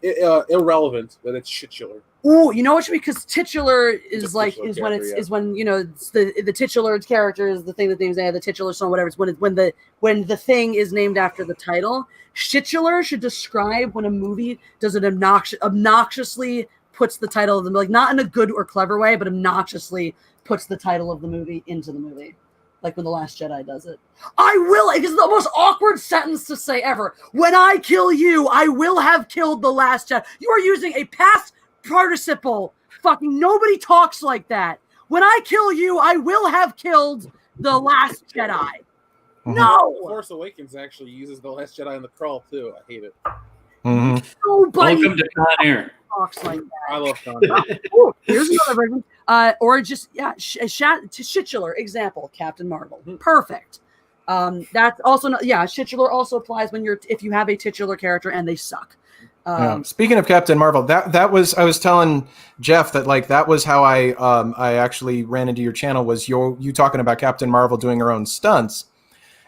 irrelevant that it's shitular. Ooh, you know what should be, because titular is The like titular is when it's character, is when it's the titular character is the thing that names the titular song, whatever. It's when the thing is named after the title. Shitular should describe when a movie does an obnoxiously puts the title of the, like, not in a good or clever way, but obnoxiously puts the title of the movie into the movie. Like when The Last Jedi does it. I will, it's the most awkward sentence to say ever. When I kill you, I will have killed the Last Jedi. You are using a past participle. Fucking nobody talks like that. When I kill you, I will have killed the Last Jedi. Mm-hmm. No! Force Awakens actually uses The Last Jedi in the crawl, too. I hate it. Mm-hmm. Nobody Welcome to Con Air. talks like that. I love Conrad. Ooh, here's another version. Or just, titular example, Captain Marvel. Perfect. That's also not, titular also applies when if you have a titular character and they suck. Speaking of Captain Marvel, that was, I was telling Jeff that, like, that was how I actually ran into your channel, was you talking about Captain Marvel doing her own stunts.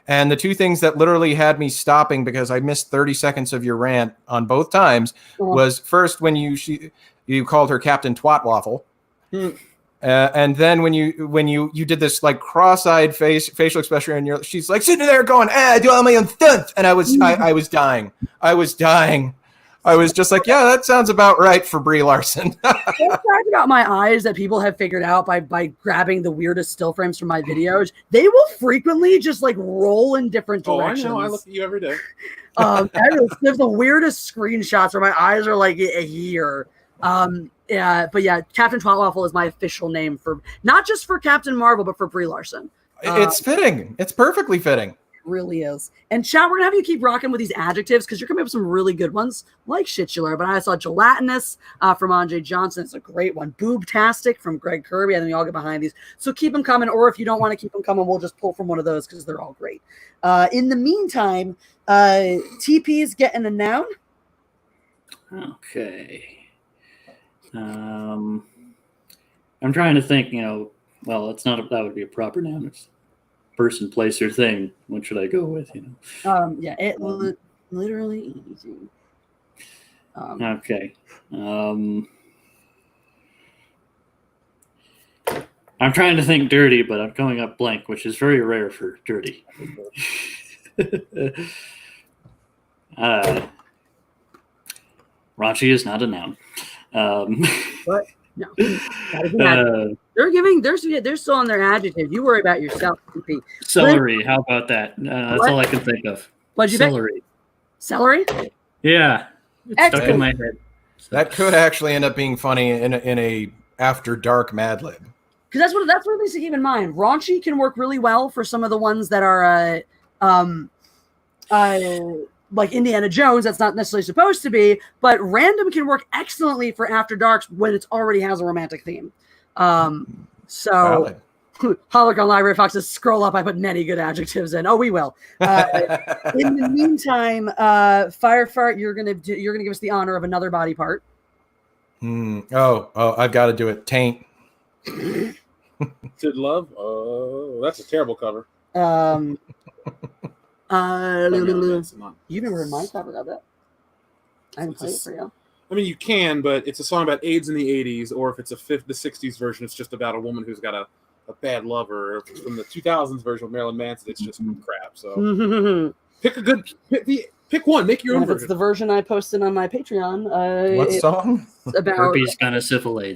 And the two things that literally had me stopping because I missed 30 seconds of your rant on both times was first when you called her Captain Twatwaffle. And then when you did this like cross-eyed facial expression, and she's like sitting there going, I do all my own stunts, and I was dying. I was just like, yeah, that sounds about right for Brie Larson. Don't talk about my eyes that people have figured out by grabbing the weirdest still frames from my videos. They will frequently just like roll in different directions. I know. I look at you every day. There's the weirdest screenshots where my eyes are like here. Captain Twatwaffle is my official name for not just for Captain Marvel, but for Brie Larson. It's fitting. It's perfectly fitting. Really is. And chat, we're gonna have you keep rocking with these adjectives because you're coming up with some really good ones, like shitular. But I saw gelatinous from Andre Johnson. It's a great one. Boobtastic from Greg Kirby. I think we all get behind these. So keep them coming, or if you don't want to keep them coming, we'll just pull from one of those because they're all great. In the meantime, TP's getting a noun. Okay. I'm trying to think. It's not that would be a proper noun. It's person, place, or thing. What should I go with? Literally easy. Okay. I'm trying to think dirty, but I'm coming up blank, which is very rare for dirty. Raunchy is not a noun. But no. They're still on their adjective. You worry about yourself, TP. Celery. How about that? That's all I can think of. What'd you Celery. pick? Celery? Yeah. It's stuck in my head. That could actually end up being funny in a after dark Mad Lib. Because that's what needs to keep in mind. Raunchy can work really well for some of the ones that are like Indiana Jones. That's not necessarily supposed to be, but random can work excellently for After Darks when it already has a romantic theme. Holocaust Library Foxes, scroll up. I put many good adjectives in. Oh, we will. In the meantime, FireFart, you're gonna give us the honor of another body part. I've got to do it. Taint. Sid Love? Oh, that's a terrible cover. You never heard my cover of it. I can play it for you. I mean, you can, but it's a song about AIDS in the 80s, or if it's the 60s version, it's just about a woman who's got a bad lover. Or if it's from the 2000s version of Marilyn Manson, it's just crap. So pick one, make your own version. It's the version I posted on my Patreon. What song? About herpes, syphilis.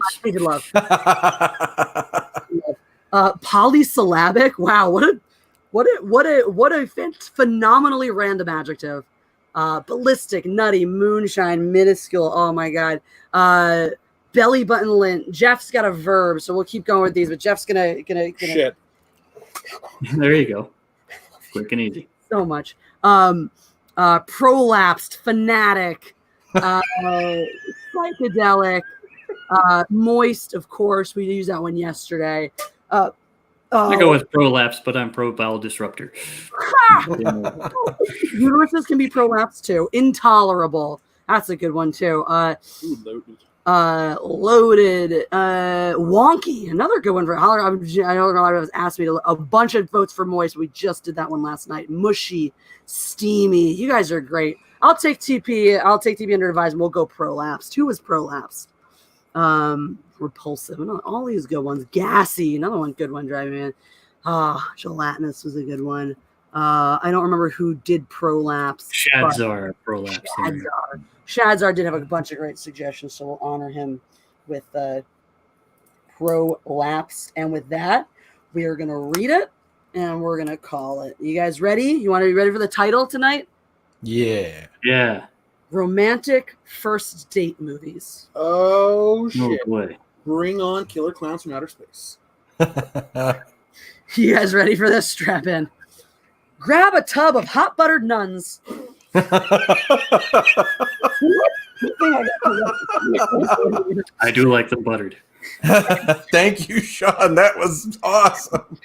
Love. Polysyllabic. Wow, what a phenomenally random adjective. Ballistic, nutty, moonshine, minuscule. Oh my god. Belly button lint. Jeff's got a verb, so we'll keep going with these. But Jeff's gonna shit. There you go. Quick and easy. So much. Prolapsed, fanatic, psychedelic, moist. Of course, we used that one yesterday. I go with prolapse, but I'm pro bowel disruptor. Uteruses can be prolapsed too. Intolerable. That's a good one too. Loaded, Wonky, another good one for Holler. I don't know why it was asked me to a bunch of votes for Moist. We just did that one last night. Mushy, Steamy. You guys are great. I'll take TP. I'll take TP under advisement. We'll go Prolapse. Who was Prolapse? Repulsive. All these good ones. Gassy. Another one. Good one. Driving Man. Gelatinous was a good one. I don't remember who did Prolapse. Shadzar Prolapse. Shadzar did have a bunch of great suggestions, so we'll honor him with Prolapse. And with that, we are going to read it, and we're going to call it. You guys ready? You want to be ready for the title tonight? Yeah. Yeah. Romantic first date movies. Oh, shit. Oh, boy. Bring on Killer Clowns from Outer Space. You guys ready for this? Strap in. Grab a tub of hot buttered nuns. I do like them buttered. Thank you, Sean. That was awesome.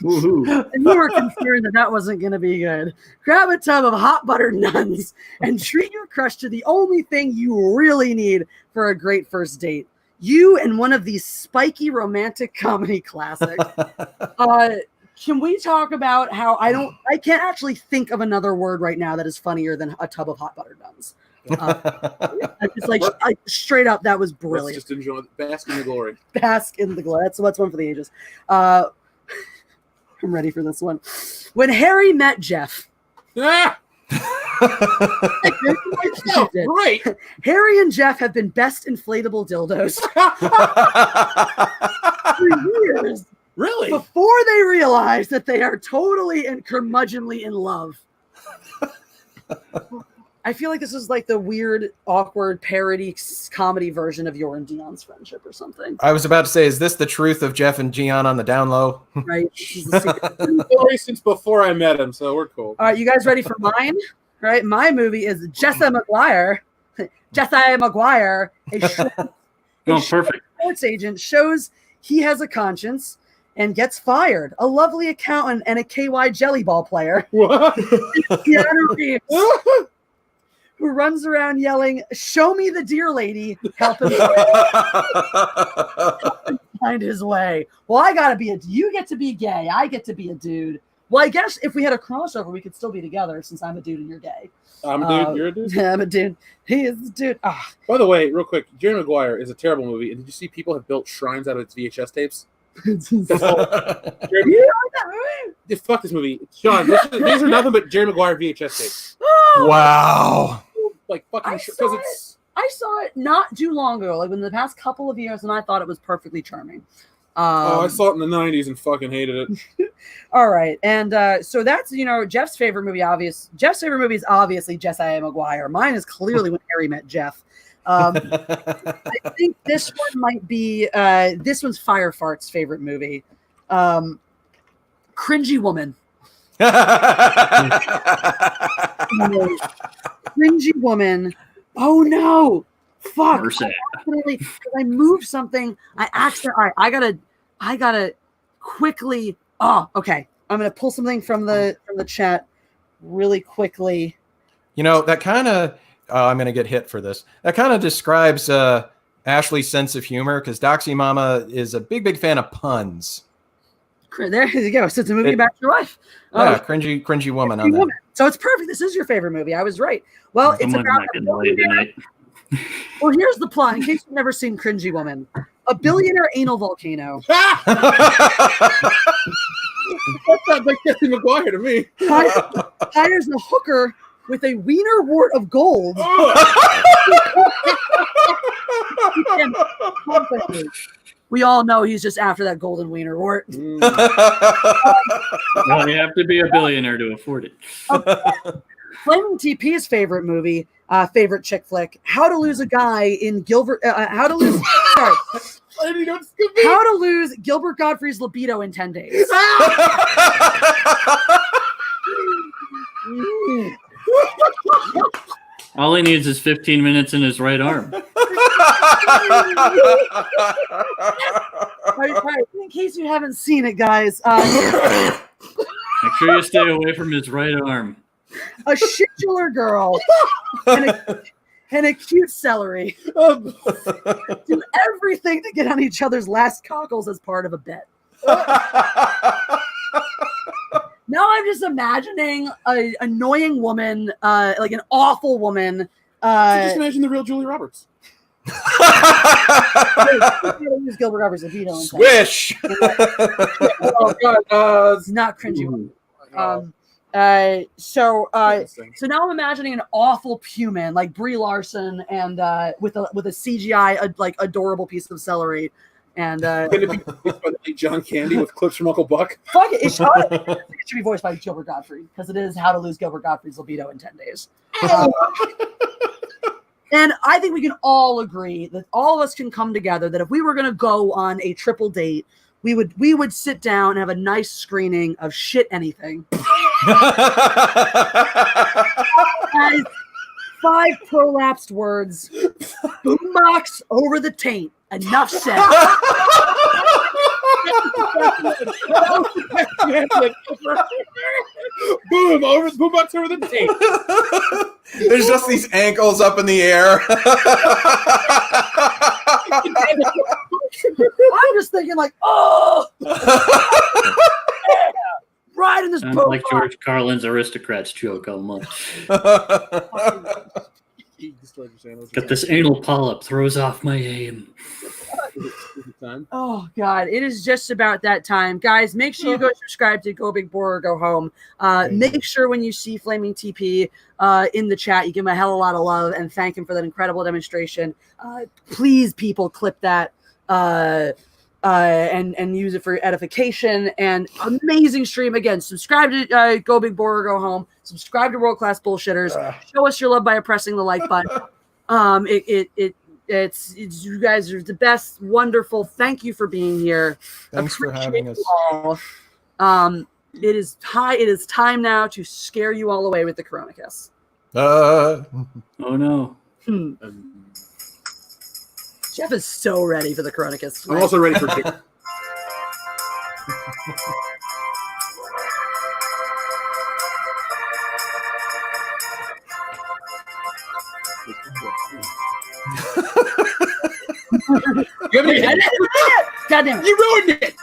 Woohoo. And you were concerned that wasn't going to be good. Grab a tub of hot buttered nuns and treat your crush to the only thing you really need for a great first date. You and one of these spiky romantic comedy classics. Can we talk about how I can't actually think of another word right now that is funnier than a tub of hot buttered nuns. It's like straight up, that was brilliant. Let's just enjoy, bask in the glory. Bask in the glory. That's one for the ages. I'm ready for this one. When Harry met Jeff. Ah! Right. Harry and Jeff have been best inflatable dildos for years. Really? Before they realize that they are totally and curmudgeonly in love. I feel like this is like the weird, awkward parody comedy version of your and Dion's friendship or something. I was about to say, is this the truth of Jeff and Gian on the down low? Right. Story since before I met him, so we're cool. All right, you guys ready for mine? Right, my movie is Jessa McGuire. Jessa McGuire, Perfect. sports agent, shows he has a conscience and gets fired. A lovely accountant and a KY jelly ball player. What? Keanu Reeves, who runs around yelling, "Show me the deer lady," help him find his way. Well, you get to be gay. I get to be a dude. Well, I guess if we had a crossover, we could still be together since I'm a dude and you're gay. I'm a dude, you're a dude? Yeah, I'm a dude. He is a dude. By the way, real quick, Jerry Maguire is a terrible movie. And did you see people have built shrines out of its VHS tapes? You like that movie? Fuck this movie. Sean, these are nothing but Jerry Maguire VHS tapes. Wow. Like fucking I saw it not too long ago, like within the past couple of years, and I thought it was perfectly charming. I saw it in the 90s and fucking hated it. All right, and so that's Jeff's favorite movie. Jeff's favorite movie is obviously Jessiah Maguire. Mine is clearly When Harry Met Jeff. I think this one might be this one's FireFart's favorite movie. Cringy Woman. Cringy Woman. Oh no! Fuck! I moved something. I gotta quickly. Oh, okay. I'm gonna pull something from the chat really quickly. That kind of. I'm gonna get hit for this. That kind of describes Ashley's sense of humor because Doxy Mama is a big fan of puns. There you go. So it's a movie about your wife. Yeah, cringy woman on that. So it's perfect. This is your favorite movie. I was right. Well, it's about a billionaire. Well, here's the plot. In case you've never seen Cringy Woman, a billionaire anal volcano. That sounds like Jesse McGuire to me. Hires a hooker with a wiener wart of gold. We all know he's just after that golden wiener wart. Well, you have to be a billionaire to afford it. Flaming TP's favorite movie, favorite chick flick, How to Lose a Guy in Gilbert. How to lose Gilbert Gottfried's libido in 10 days. All he needs is 15 minutes in his right arm. Right. In case you haven't seen it, guys, Make sure you stay away from his right arm. a shitular girl and and a cute celery do everything to get on each other's last cockles as part of a bet. Now I'm just imagining an annoying woman, like an awful woman. Just imagine the real Julia Roberts. Use Gilbert Roberts' libido. Swish. Oh God, It's not cringy. So now I'm imagining an awful human like Brie Larson and with a CGI like adorable piece of celery. And Could it be John Candy with clips from Uncle Buck? fuck it, it should be voiced by Gilbert Gottfried because it is How to Lose Gilbert Gottfried's Libido in 10 Days. And I think we can all agree that all of us can come together that if we were going to go on a triple date, we would sit down and have a nice screening of Shit Anything. Guys, 5 prolapsed words. Boombox over the taint. Enough said. Boom! Boombox over the tape. There's just these ankles up in the air. I'm just thinking like, oh, right in this Sounds boat. like George Carlin's Aristocrats joke almost. Got this anal polyp, throws off my aim. Oh God, it is just about that time, guys. Make sure you go subscribe to Go Big Boar or Go Home. Make sure when you see Flaming TP in the chat, you give him a hell of a lot of love and thank him for that incredible demonstration. Please, people, clip that and use it for edification. And amazing stream again. Subscribe to Go Big Boar or Go Home. Subscribe to World Class Bullshitters. Show us your love by pressing the like button. It's you guys are the best. Wonderful. Thank you for being here. Thanks for having us. All. It is time now to scare you all away with the Corona Kiss. Oh no. Jeff is so ready for the Corona Kiss. I'm also ready for God damn it. You ruined it!